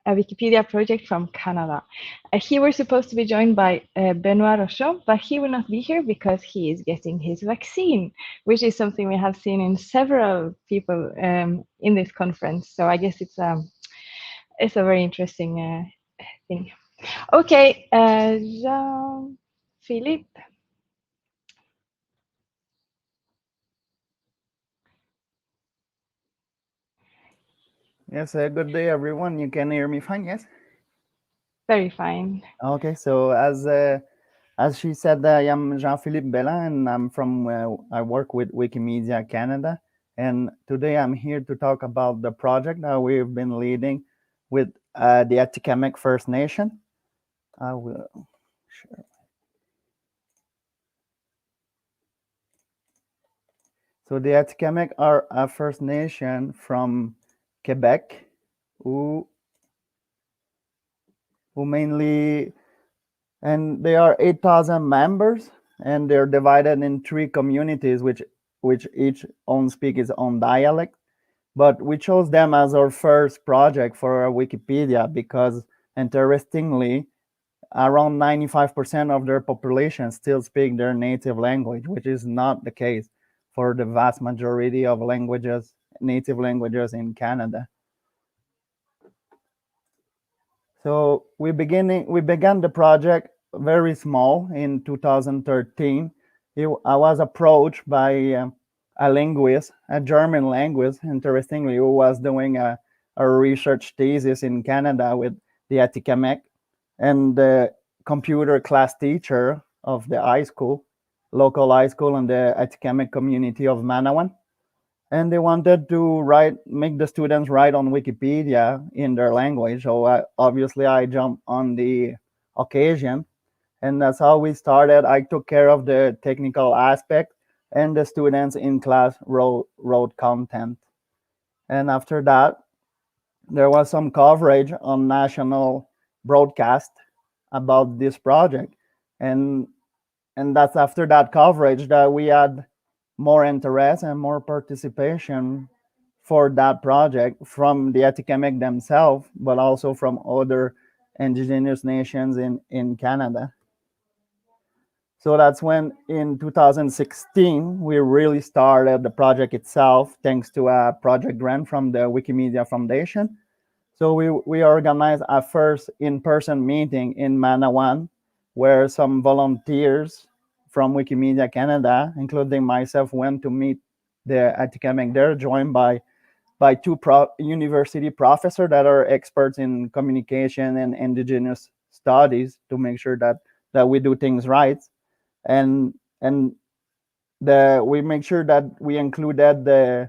S7: a Wikipedia project from Canada. He was supposed to be joined by Benoit Rochon, but he will not be here because he is getting his vaccine, which is something we have seen in several people in this conference. So I guess it's a very interesting thing. Okay, Jean-Philippe.
S3: Yes, good day, everyone. You can hear me fine, yes?
S7: Very fine.
S3: Okay, so as she said, I am Jean-Philippe Bellin, and I'm from, I work with Wikimedia Canada. And today I'm here to talk about the project that we've been leading with the Atikamekw First Nation. I will share. So the Atikamekw are a First Nation from Quebec, who mainly, and they are 8,000 members, and they're divided in 3 communities, which each speak its own dialect. But we chose them as our first project for our Wikipedia because, interestingly, around 95% of their population still speak their native language, which is not the case for the vast majority of languages native languages in Canada. So we began the project very small in 2013. I was approached by a linguist, a German linguist, interestingly, who was doing a research thesis in Canada with the Atikamekw, and the computer class teacher of the high school, local high school in the Atikamekw community of Manawan. And they wanted to make the students write on Wikipedia in their language. So obviously I jumped on the occasion, and that's how we started. I took care of the technical aspect, and the students in class wrote content. And after that, there was some coverage on national broadcast about this project. And that's after that coverage that we had more interest and more participation for that project from the Atikamekw themselves, but also from other indigenous nations in Canada. So that's when in 2016, we really started the project itself, thanks to a project grant from the Wikimedia Foundation. So we organized a first in-person meeting in Manawan, where some volunteers from Wikimedia Canada, including myself, went to meet the Atikamekw there, joined by two university professors that are experts in communication and Indigenous studies, to make sure that we do things right. And we make sure that we included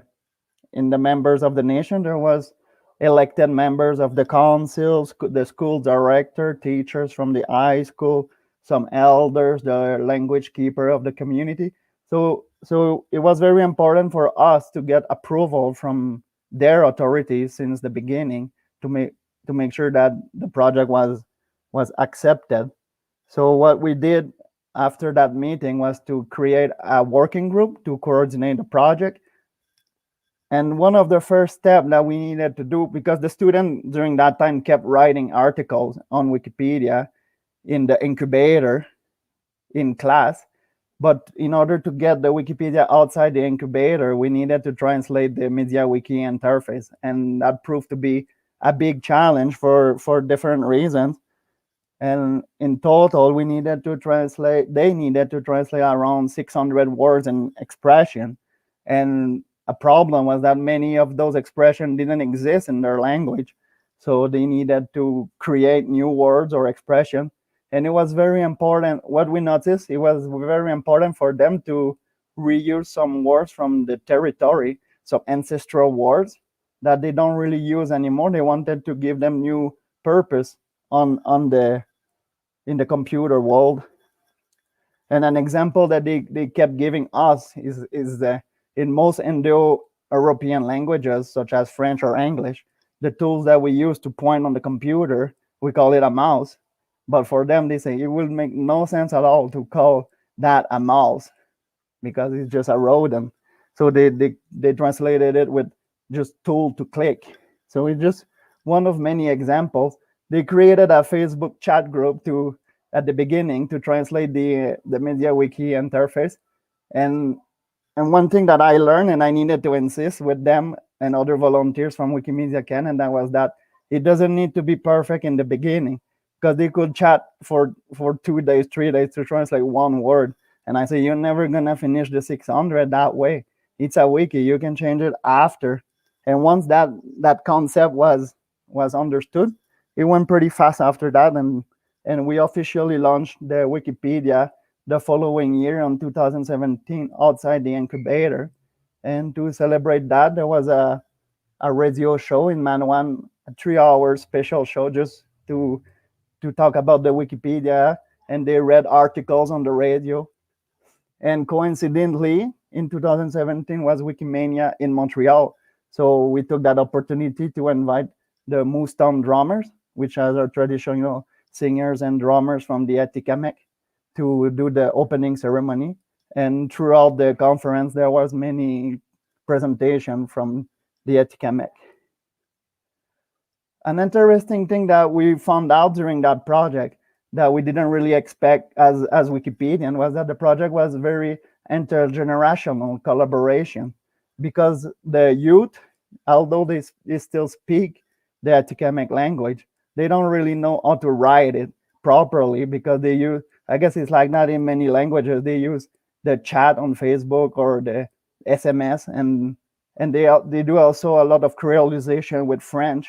S3: in the members of the nation, there was elected members of the councils, the school director, teachers from the high school, some elders, the language keeper of the community. So it was very important for us to get approval from their authorities since the beginning to make sure that the project was accepted. So what we did after that meeting was to create a working group to coordinate the project. And one of the first steps that we needed to do, because the student during that time kept writing articles on Wikipedia in the incubator in class, but in order to get the Wikipedia outside the incubator, we needed to translate the MediaWiki interface, and that proved to be a big challenge for different reasons. And in total, they needed to translate around 600 words and expression. And a problem was that many of those expressions didn't exist in their language. So they needed to create new words or expression. And it was very important. What we noticed, it was very important for them to reuse some words from the territory, some ancestral words that they don't really use anymore. They wanted to give them new purpose in the computer world. And an example that they kept giving us is in most Indo-European languages, such as French or English, the tools that we use to point on the computer, we call it a mouse. But for them, they say it will make no sense at all to call that a mouse because it's just a rodent. So they translated it with just tool to click. So it's just one of many examples. They created a Facebook chat group at the beginning to translate the MediaWiki interface. And one thing that I learned, and I needed to insist with them and other volunteers from Wikimedia Canada, was that it doesn't need to be perfect in the beginning, because they could chat for 2 days, 3 days to translate one word. And I say, you're never gonna finish the 600 that way. It's a wiki, you can change it after. And once that concept was understood, it went pretty fast after that. And we officially launched the Wikipedia the following year in 2017 outside the incubator. And to celebrate that, there was a radio show in Manawan, a 3-hour special show just to talk about the Wikipedia, and they read articles on the radio. And coincidentally, in 2017 was Wikimania in Montreal. So we took that opportunity to invite the Moose Town drummers, which are our traditional singers and drummers from the Atikamekw, to do the opening ceremony. And throughout the conference, there was many presentations from the Atikamekw. An interesting thing that we found out during that project that we didn't really expect as Wikipedian was that the project was very intergenerational collaboration, because the youth, although they still speak the Atikamekw language, they don't really know how to write it properly, because they use, I guess it's like not in many languages, they use the chat on Facebook or the SMS, and they do also a lot of creolization with French,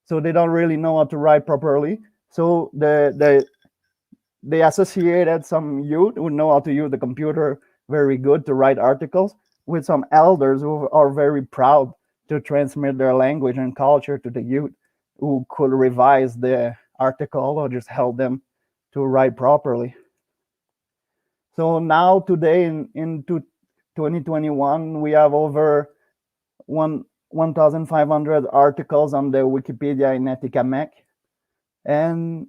S3: so they don't really know how to write properly. So they associated some youth who know how to use the computer very good to write articles with some elders who are very proud to transmit their language and culture to the youth, who could revise the article or just help them to write properly. So now today in 2021, we have over 1,500 articles on the Wikipedia in Atikamekw. And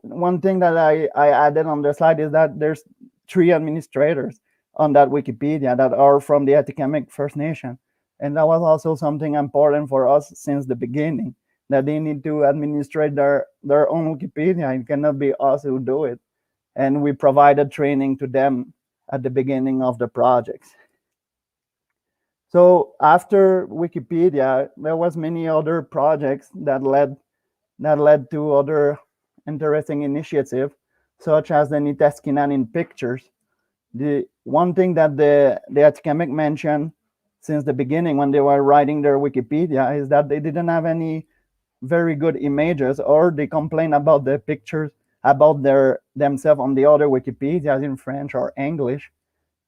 S3: one thing that I added on the slide is that there's 3 administrators on that Wikipedia that are from the Atikamekw First Nation. And that was also something important for us since the beginning, that they need to administrate their own Wikipedia. It cannot be us who do it. And we provided training to them at the beginning of the projects. So after Wikipedia, there was many other projects that led to other interesting initiatives, such as the Niteskinan in pictures. The one thing that the Atikamekw mentioned since the beginning when they were writing their Wikipedia is that they didn't have any very good images, or they complain about the pictures about themselves on the other Wikipedias in French or English.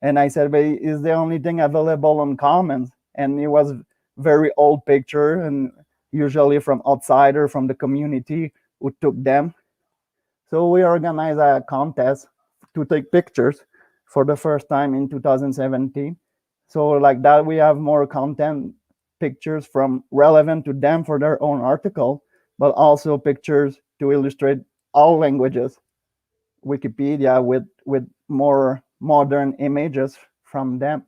S3: And I said, but is the only thing available on Commons? And it was very old picture, and usually from outsider from the community who took them. So we organized a contest to take pictures for the first time in 2017. So like that, we have more content pictures from relevant to them for their own article, but also pictures to illustrate all languages Wikipedia with more modern images from them.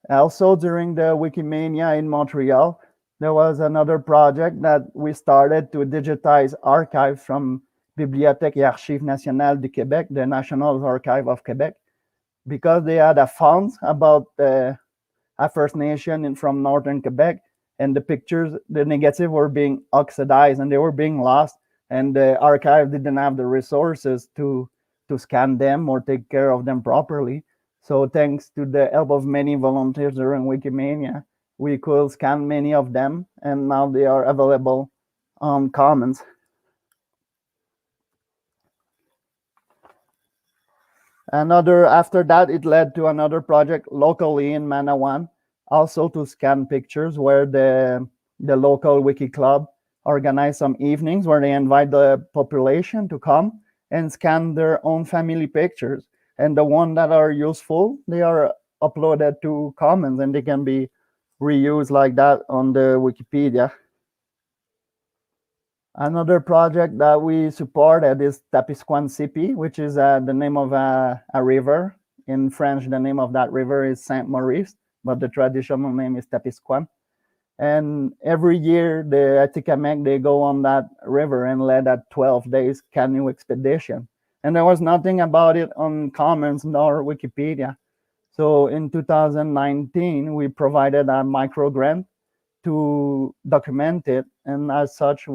S3: Also, during the Wikimania in Montreal, there was another project that we started to digitize archives from Bibliothèque et Archives Nationales du Québec, the National Archive of Quebec, because they had a fund about a First Nation from northern Quebec, and the pictures, the negative were being oxidized and they were being lost, and the archive didn't have the resources to scan them or take care of them properly. So thanks to the help of many volunteers during Wikimania, we could scan many of them, and now they are available on Commons. After that, it led to another project locally in Manawan, also to scan pictures, where the local Wiki Club organized some evenings where they invite the population to come and scan their own family pictures. And the ones that are useful, they are uploaded to Commons, and they can be reused like that on the Wikipedia. Another project that we supported is Tapisquan Sipi, which is the name of a river. In French, the name of that river is Saint Maurice, but the traditional name is Tapisquan. And every year, the Atikamekw, they go on that river and lead a 12 days canoe expedition. And there was nothing about it on Commons nor Wikipedia. So in 2019, we provided a micro grant to document it. And as such,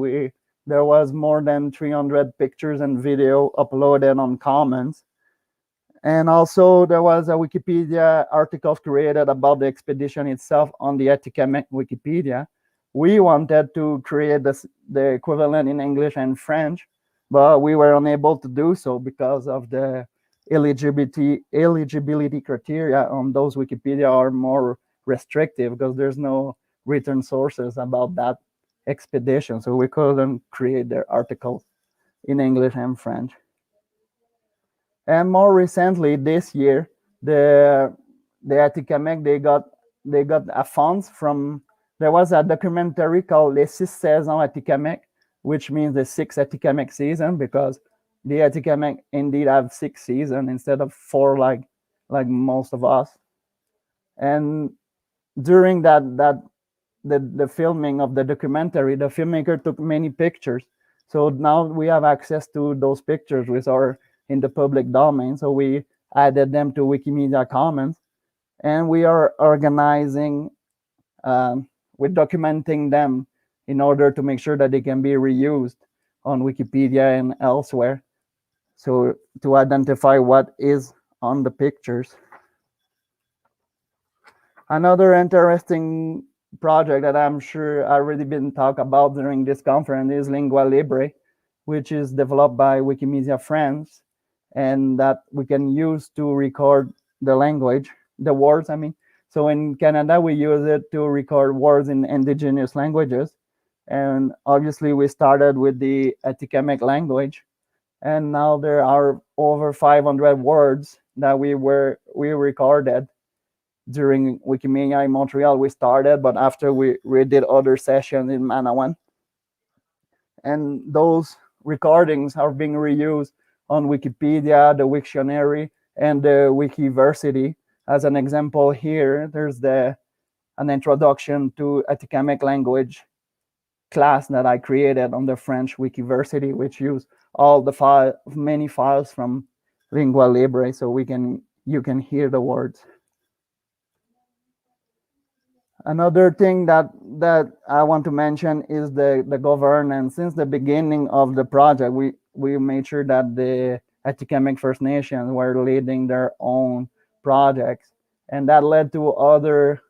S3: there was more than 300 pictures and video uploaded on Commons. And also there was a Wikipedia article created about the expedition itself on the Atikamekw Wikipedia. We wanted to create the equivalent in English and French, but we were unable to do so because of the eligibility criteria on those Wikipedia are more restrictive, because there's no written sources about that expedition. So we couldn't create their articles in English and French. And more recently, this year, the Atikamekw, they got a funds from, there was a documentary called Les Six Saisons Atikamekw, which means the 6 Atikamekw season, because the Atikamekw indeed have 6 seasons instead of 4 like most of us. And during the filming of the documentary, the filmmaker took many pictures. So now we have access to those pictures, which are in the public domain. So we added them to Wikimedia Commons. and we are organizing with documenting them in order to make sure that they can be reused on Wikipedia and elsewhere. So to identify what is on the pictures. Another interesting project that I'm sure already been talked about during this conference is Lingua Libre, which is developed by Wikimedia France, and that we can use to record the language, the words, I mean. So in Canada, we use it to record words in Indigenous languages. And obviously we started with the Atikamekw language, and now there are over 500 words that we recorded during Wikimedia in Montreal. We started, but after we did other sessions in Manawan. And those recordings are being reused on Wikipedia, the Wiktionary, and the Wikiversity. As an example here, there's an introduction to Atikamekw language class that I created on the French Wikiversity, which use all the many files from Lingua Libre, so you can hear the words. Another thing that I want to mention is the governance. Since the beginning of the project, we made sure that the Atikamekw First Nations were leading their own projects, and that led to other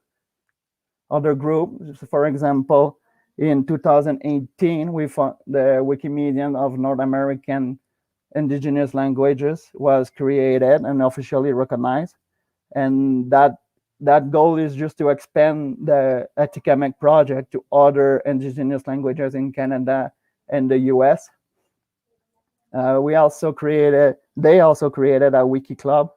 S3: groups. For example, in 2018, we found the Wikimedia of North American Indigenous Languages was created and officially recognized, and that goal is just to expand the Atikamekw project to other Indigenous languages in Canada and the US. They also created a wiki club.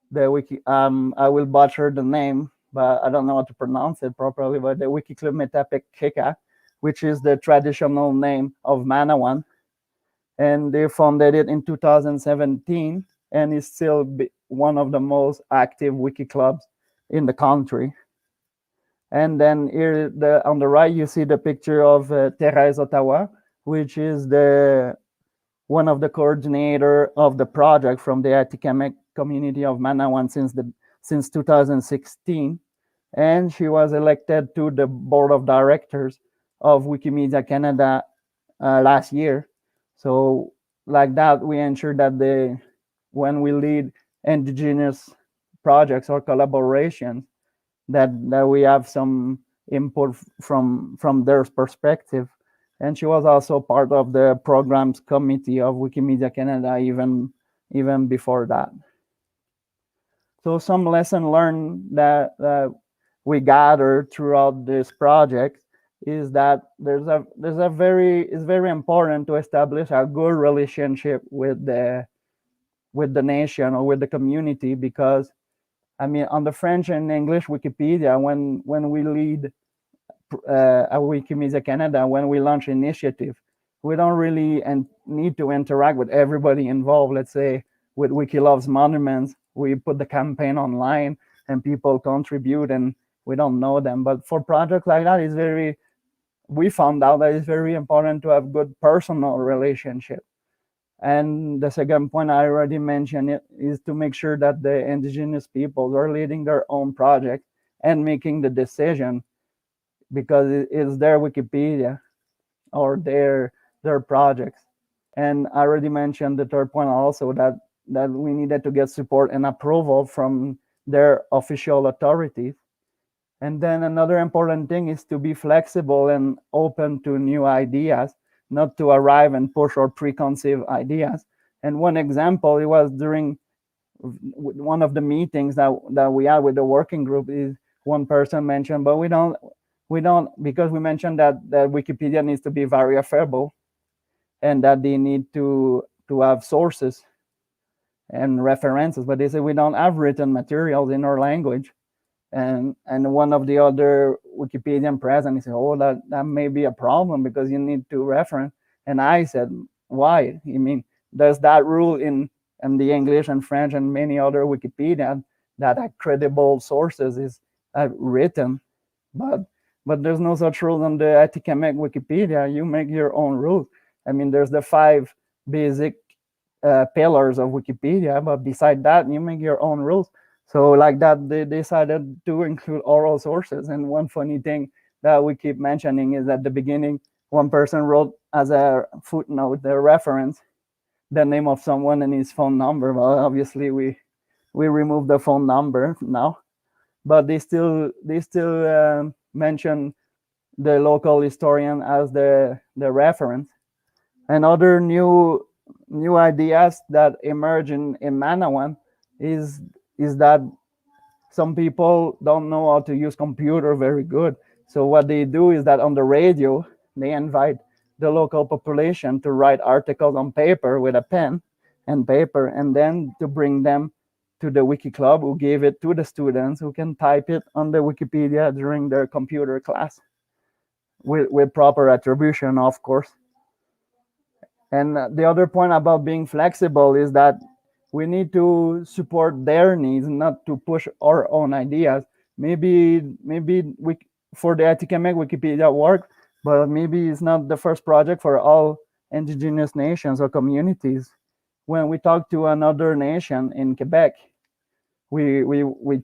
S3: The wiki, I will butcher the name, but I don't know how to pronounce it properly, but the Wiki Club Atikamekw, which is the traditional name of Manawan. And they founded it in 2017, and is still one of the most active wiki clubs in the country. And then here on the right, you see the picture of Thérèse Ottawa, which is one of the coordinator of the project from the Atikamekw community of Manawan since 2016. And she was elected to the board of directors of Wikimedia Canada last year. So like that, we ensure that when we lead Indigenous projects or collaborations, that we have some input from their perspective. And she was also part of the programs committee of Wikimedia Canada even before that. So some lesson learned that we gathered throughout this project is that it's very important to establish a good relationship with the nation or with the community, because I mean, on the French and English Wikipedia, when we lead a Wikimedia Canada, when we launch initiative, we don't really need to interact with everybody involved. Let's say with Wiki Loves Monuments, we put the campaign online and people contribute and we don't know them. But for projects like that, we found out that it's very important to have good personal relationship. And the second point I already mentioned is to make sure that the Indigenous peoples are leading their own project and making the decision, because it's their Wikipedia or their projects. And I already mentioned the third point also, that we needed to get support and approval from their official authorities. And then another important thing is to be flexible and open to new ideas, not to arrive and push our preconceived ideas. And one example, it was during one of the meetings that we had with the working group, is one person mentioned, but we don't, because we mentioned that Wikipedia needs to be verifiable and that they need to have sources and references, but they say we don't have written materials in our language. And one of the other Wikipedian present, he said, oh, that may be a problem because you need to reference. And I said, why? I mean, there's that rule in the English and French and many other Wikipedia that credible sources is written, but there's no such rule on the Atikamekw Wikipedia. You make your own rules. I mean, there's the 5 basic pillars of Wikipedia, but beside that, you make your own rules. So like that, they decided to include oral sources. And one funny thing that we keep mentioning is at the beginning, one person wrote as a footnote, the reference, the name of someone and his phone number. Well, obviously we removed the phone number now, but they still mention the local historian as the reference. And other new ideas that emerge in Manawan is that some people don't know how to use computer very good. So what they do is that on the radio, they invite the local population to write articles on paper with a pen and paper, and then to bring them to the Wiki Club, who gave it to the students who can type it on the Wikipedia during their computer class with proper attribution, of course. And the other point about being flexible is that we need to support their needs, not to push our own ideas. Maybe we, for the Atikamekw Wikipedia work, but maybe it's not the first project for all indigenous nations or communities. When we talk to another nation in Quebec, we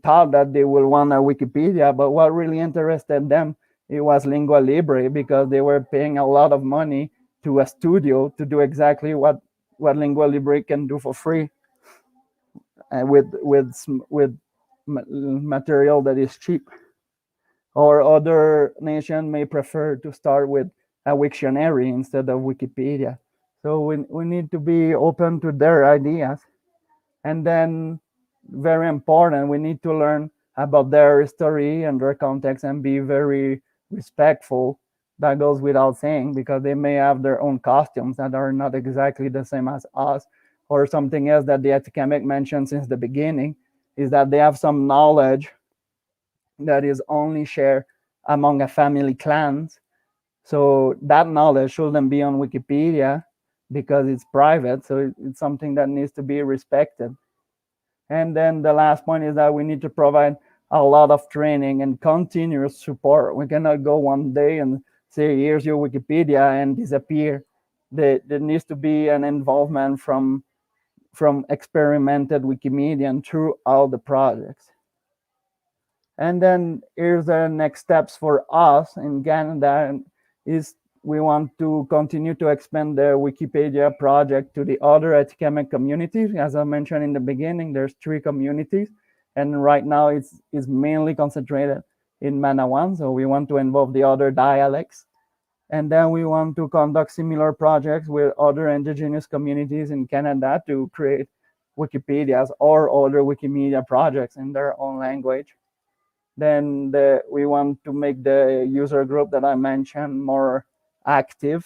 S3: thought that they will want a Wikipedia, but what really interested them, it was Lingua Libre, because they were paying a lot of money to a studio to do exactly what Lingua Libre can do for free, with material that is cheap. Or other nation may prefer to start with a Wiktionary instead of Wikipedia. So we need to be open to their ideas. And then, very important, we need to learn about their history and their context and be very respectful. That goes without saying, because they may have their own costumes that are not exactly the same as us. Or something else that the Atikamekw mentioned since the beginning is that they have some knowledge that is only shared among a family clans. So that knowledge shouldn't be on Wikipedia because it's private. So it's something that needs to be respected. And then the last point is that we need to provide a lot of training and continuous support. We cannot go one day and say, here's your Wikipedia, and disappear. There needs to be an involvement from experimented Wikimedian through all the projects. And then here's the next steps for us in Canada is we want to continue to expand the Wikipedia project to the other Atikamekw communities. As I mentioned in the beginning, there's 3 communities, and right now it's mainly concentrated in Manawan. So we want to involve the other dialects. And then we want to conduct similar projects with other indigenous communities in Canada to create Wikipedias or other Wikimedia projects in their own language. Then we want to make the user group that I mentioned more active.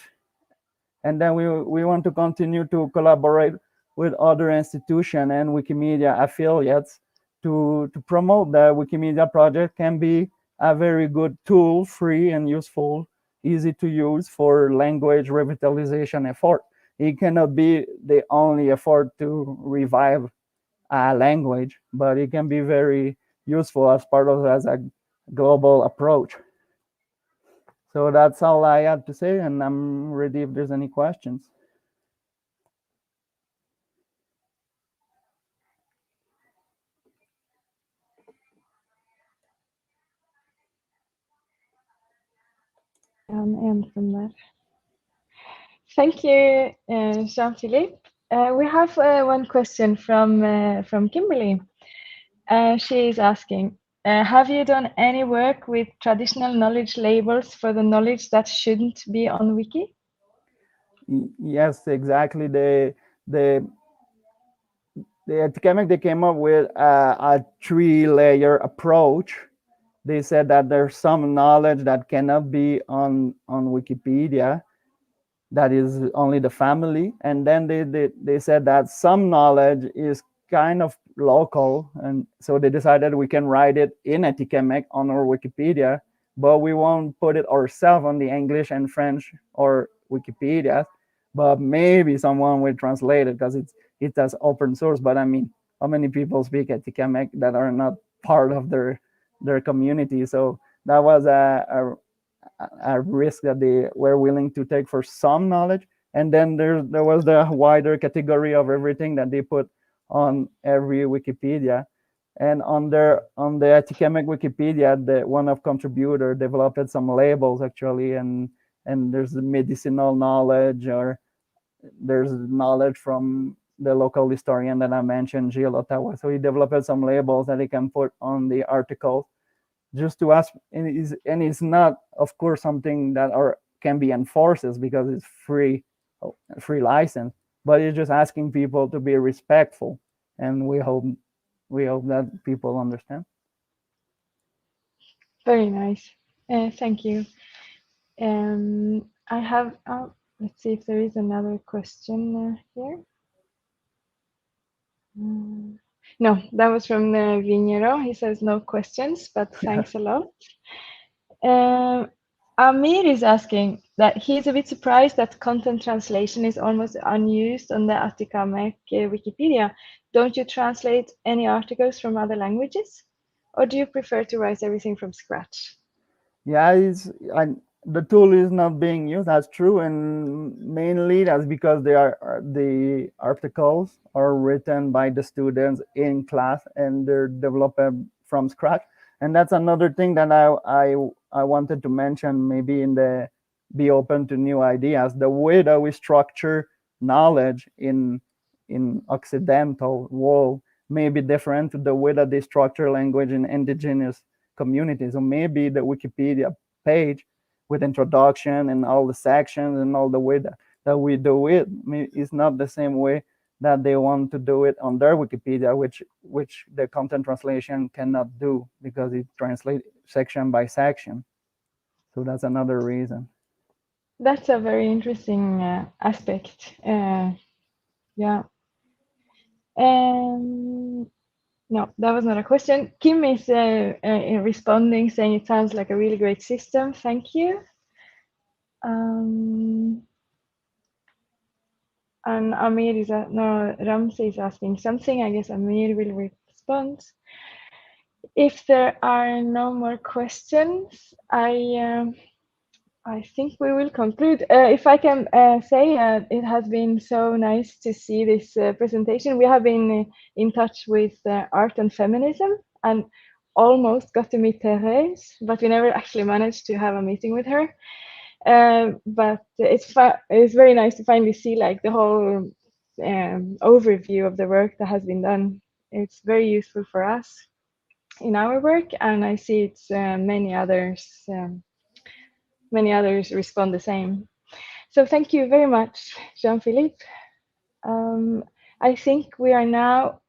S3: And then we want to continue to collaborate with other institutions and Wikimedia affiliates to promote the Wikimedia project. Can be a very good tool, free and useful, easy to use for language revitalization effort. It cannot be the only effort to revive a language, but it can be very useful as part of as a global approach. So that's all I had to say, and I'm ready if there's any questions.
S7: En from there. Thank you, Jean-Philippe. We have one question from Kimberly. She is asking, have you done any work with traditional knowledge labels for the knowledge that shouldn't be on Wiki?
S3: Yes, exactly. The Atikamekw, they came up with a 3-layer approach. They said that there's some knowledge that cannot be on Wikipedia, that is only the family. And then they said that some knowledge is kind of local, and so they decided we can write it in Atikamekw on our Wikipedia, but we won't put it ourselves on the English and French or Wikipedia, but maybe someone will translate it because it has open source. But I mean, how many people speak Atikamekw that are not part of their community? So that was a risk that they were willing to take for some knowledge. And then there was the wider category of everything that they put on every Wikipedia. And on the Atikamekw Wikipedia, one of contributor developed some labels actually, and there's medicinal knowledge, or there's knowledge from the local historian that I mentioned, Gilles Ottawa. So he developed some labels that he can put on the articles, just to ask, and it's not, of course, something that can be enforced because it's free license, but it's just asking people to be respectful, and we hope that people understand.
S7: Very nice. Thank you. I have, let's see if there is another question here. No, that was from Vignero. He says no questions, but thanks a lot. Amir is asking that he's a bit surprised that content translation is almost unused on the Atikamekw Wikipedia. Don't you translate any articles from other languages? Or do you prefer to write everything from scratch?
S3: Yeah, the tool is not being used. That's true, and mainly that's because the articles are written by the students in class, and they're developed from scratch. And that's another thing that I wanted to mention. Maybe be open to new ideas. The way that we structure knowledge in Occidental world may be different to the way that they structure language in indigenous communities. So maybe the Wikipedia page with introduction and all the sections and all the way that we do it is not the same way that they want to do it on their Wikipedia, which the content translation cannot do because it translates section by section. So that's another reason.
S7: That's a very interesting aspect. Yeah. No, that was not a question. Kim is responding, saying it sounds like a really great system. Thank you. And Amir is Ramsey is asking something. I guess Amir will respond. If there are no more questions, I think we will conclude. If I can say, it has been so nice to see this presentation. We have been in touch with art and feminism, and almost got to meet Therese, but we never actually managed to have a meeting with her. But it's very nice to finally see like the whole overview of the work that has been done. It's very useful for us in our work, and I see it's many others respond the same. So thank you very much, Jean-Philippe. I think we are now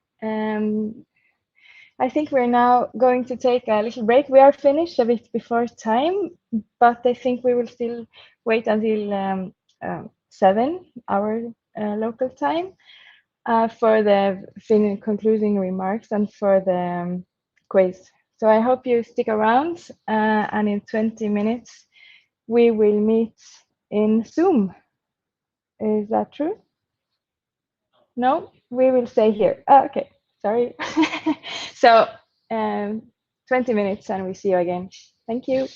S7: going to take a little break. We are finished a bit before time, but I think we will still wait until 7 our local time for the concluding remarks and for the quiz. So I hope you stick around, and in 20 minutes we will meet in Zoom. Is that true? No, we will stay here. Okay, sorry. So 20 minutes and we see you again. Thank you.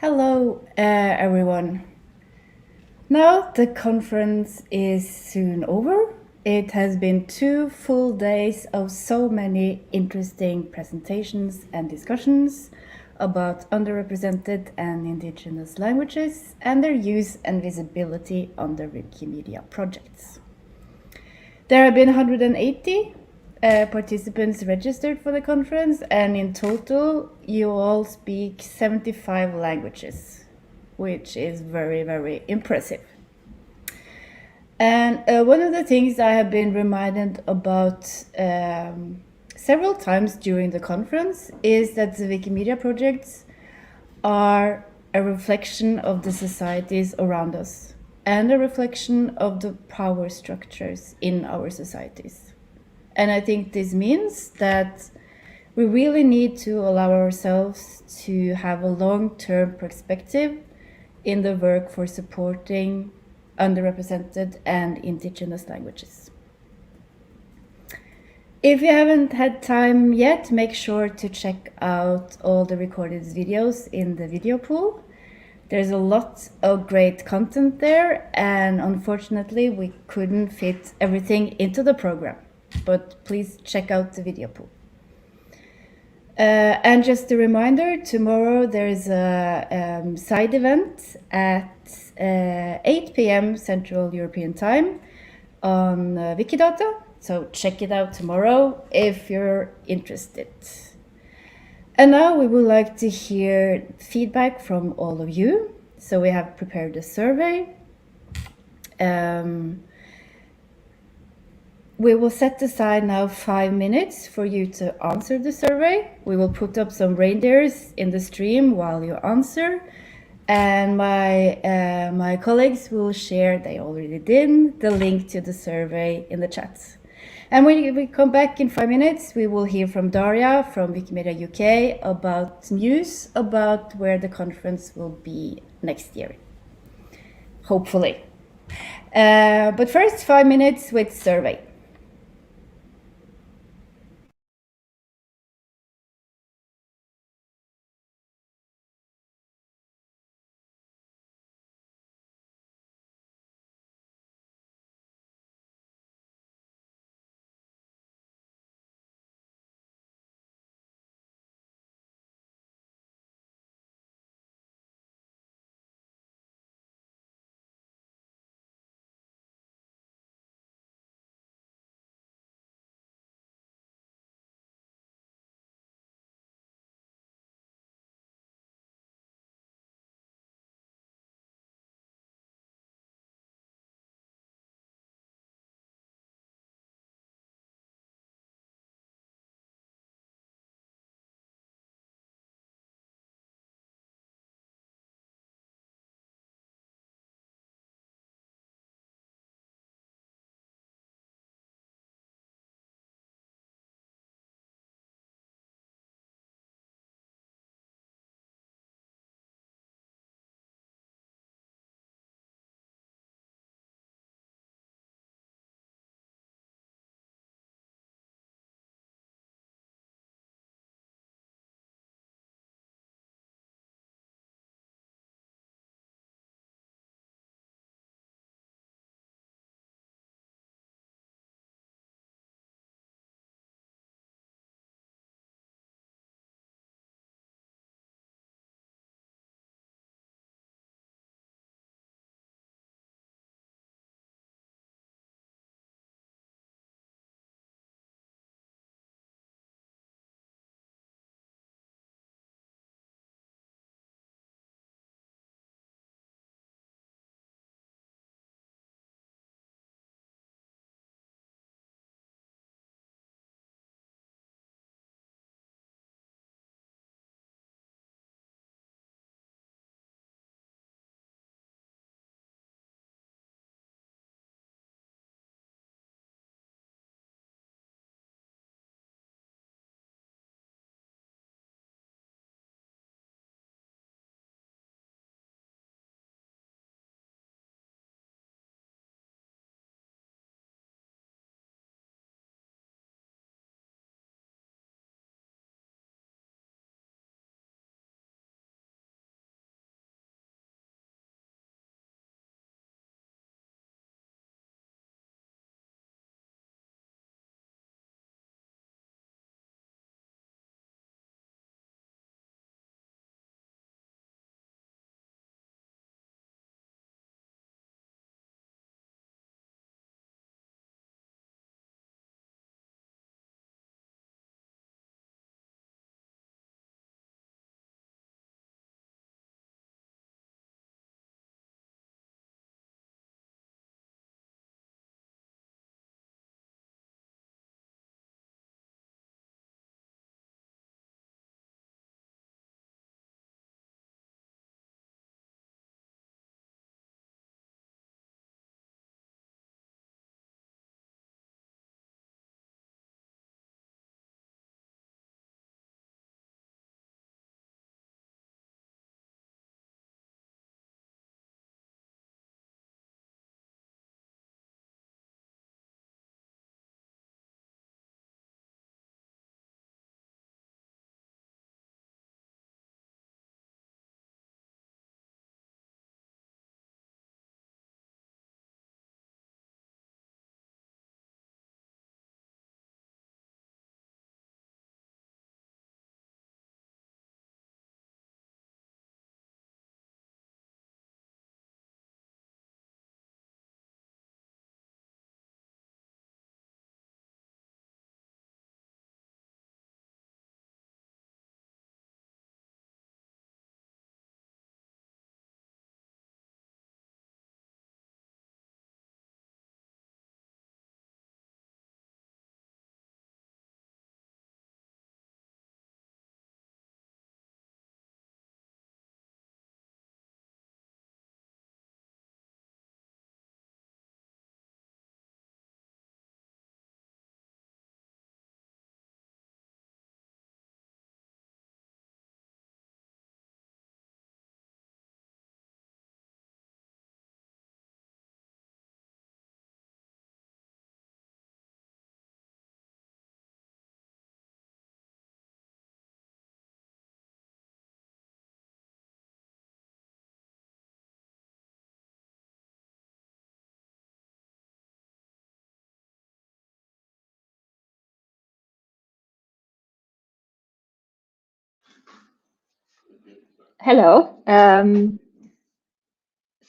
S4: Hello, everyone. Now the conference is soon over. It has been 2 full days of so many interesting presentations and discussions about underrepresented and indigenous languages and their use and visibility on the Wikimedia projects. There have been 180 participants registered for the conference, and in total you all speak 75 languages, which is very, very impressive. And one of the things I have been reminded about several times during the conference is that the Wikimedia projects are a reflection of the societies around us and a reflection of the power structures in our societies. And I think this means that we really need to allow ourselves to have a long-term perspective in the work for supporting underrepresented and indigenous languages. If you haven't had time yet, make sure to check out all the recorded videos in the video pool. There's a lot of great content there, and unfortunately we couldn't fit everything into the program, but please check out the video pool. And just a reminder, tomorrow there's a side event at 8 p.m. Central European Time on Wikidata, so check it out tomorrow if you're interested. And now we would like to hear feedback from all of you. So we have prepared a survey. We will set aside now 5 minutes for you to answer the survey. We will put up some reindeers in the stream while you answer. And my colleagues will share, they already did, the link to the survey in the chat. And when we come back in 5 minutes, we will hear from Daria from Wikimedia UK about news about where the conference will be next year, hopefully. But first, 5 minutes with survey.
S7: Hello.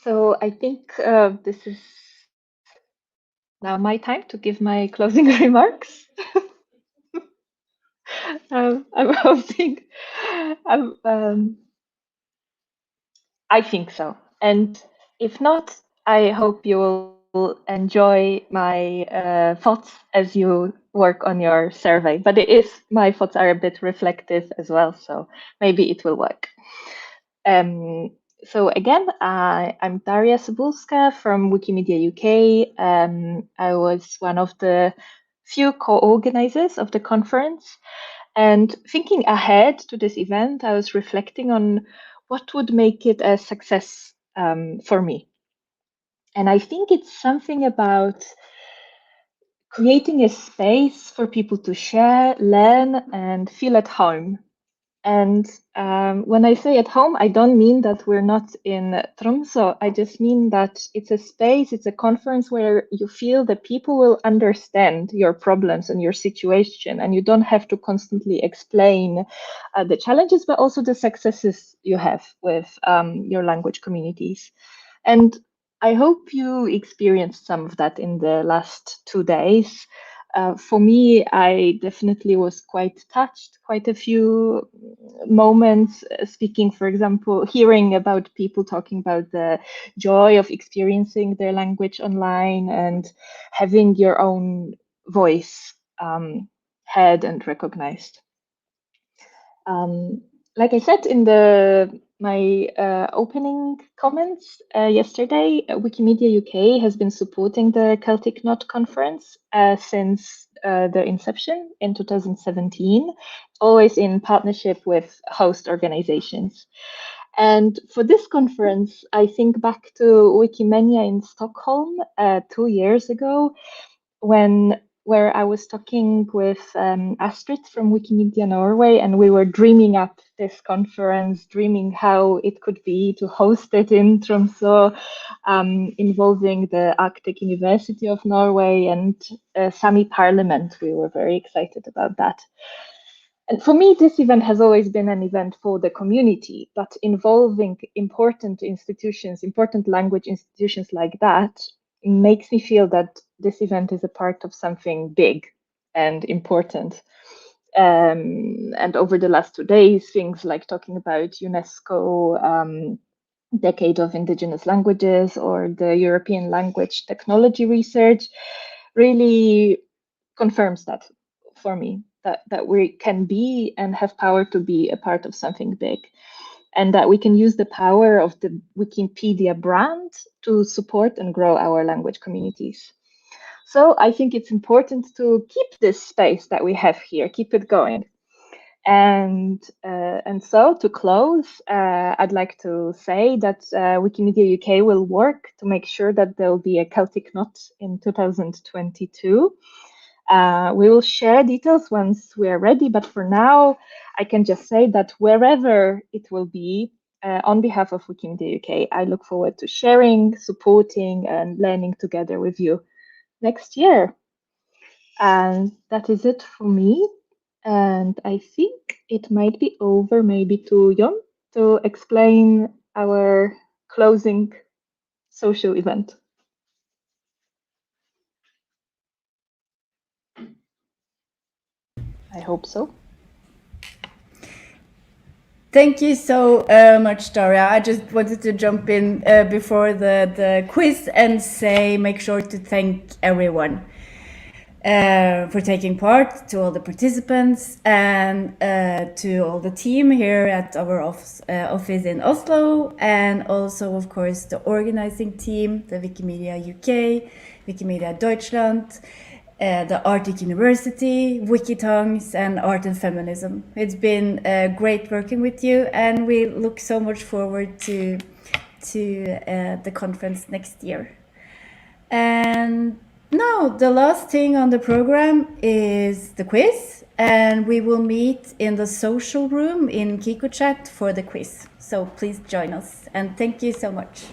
S7: So I think this is now my time to give my closing remarks. I'm hoping. I think so. And if not, I hope you will enjoy my thoughts as you work on your survey. But my thoughts are a bit reflective as well, so maybe it will work. So again, I'm Daria Cebulska from Wikimedia UK. I was one of the few co-organizers of the conference. And thinking ahead to this event, I was reflecting on what would make it a success for me. And I think it's something about creating a space for people to share, learn, and feel at home. And when I say at home, I don't mean that we're not in Tromsø. I just mean that it's a space, it's a conference where you feel that people will understand your problems and your situation, and you don't have to constantly explain the challenges, but also the successes you have with your language communities. And I hope you experienced some of that in the last 2 days. For me, I definitely was quite touched, quite a few moments speaking, for example, hearing about people talking about the joy of experiencing their language online and having your own voice heard and recognized. Like I said in my opening comments yesterday, Wikimedia UK has been supporting the Celtic Knot conference since the inception in 2017, always in partnership with host organizations. And for this conference, I think back to Wikimania in Stockholm 2 years ago, where I was talking with Astrid from Wikimedia Norway, and we were dreaming up this conference, dreaming how it could be to host it in Tromsø, involving the Arctic University of Norway and Sami Parliament. We were very excited about that. And for me, this event has always been an event for the community, but involving important institutions, important language institutions like that, makes me feel that this event is a part of something big and important. And over the last 2 days, things like talking about UNESCO Decade of Indigenous Languages or the European Language Technology Research really confirms that for me, that we can be and have power to be a part of something big, and that we can use the power of the Wikipedia brand to support and grow our language communities. So I think it's important to keep this space that we have here, keep it going. And so to close, I'd like to say that Wikimedia UK will work to make sure that there will be a Celtic Knot in 2022. We will share details once we are ready, but for now, I can just say that wherever it will be, on behalf of Wikimedia UK, I look forward to sharing, supporting, and learning together with you next year. And that is it for me. And I think it might be over maybe to Jon to explain our closing social event. I hope so.
S4: Thank you so much, Daria. I just wanted to jump in before the quiz and say, make sure to thank everyone for taking part, to all the participants and to all the team here at our office in Oslo, and also, of course, the organizing team, the Wikimedia UK, Wikimedia Deutschland, the Arctic University, Wikitongues, and Art and Feminism. It's been great working with you, and we look so much forward to the conference next year. And now the last thing on the program is the quiz, and we will meet in the social room in KikoChat for the quiz. So please join us, and thank you so much.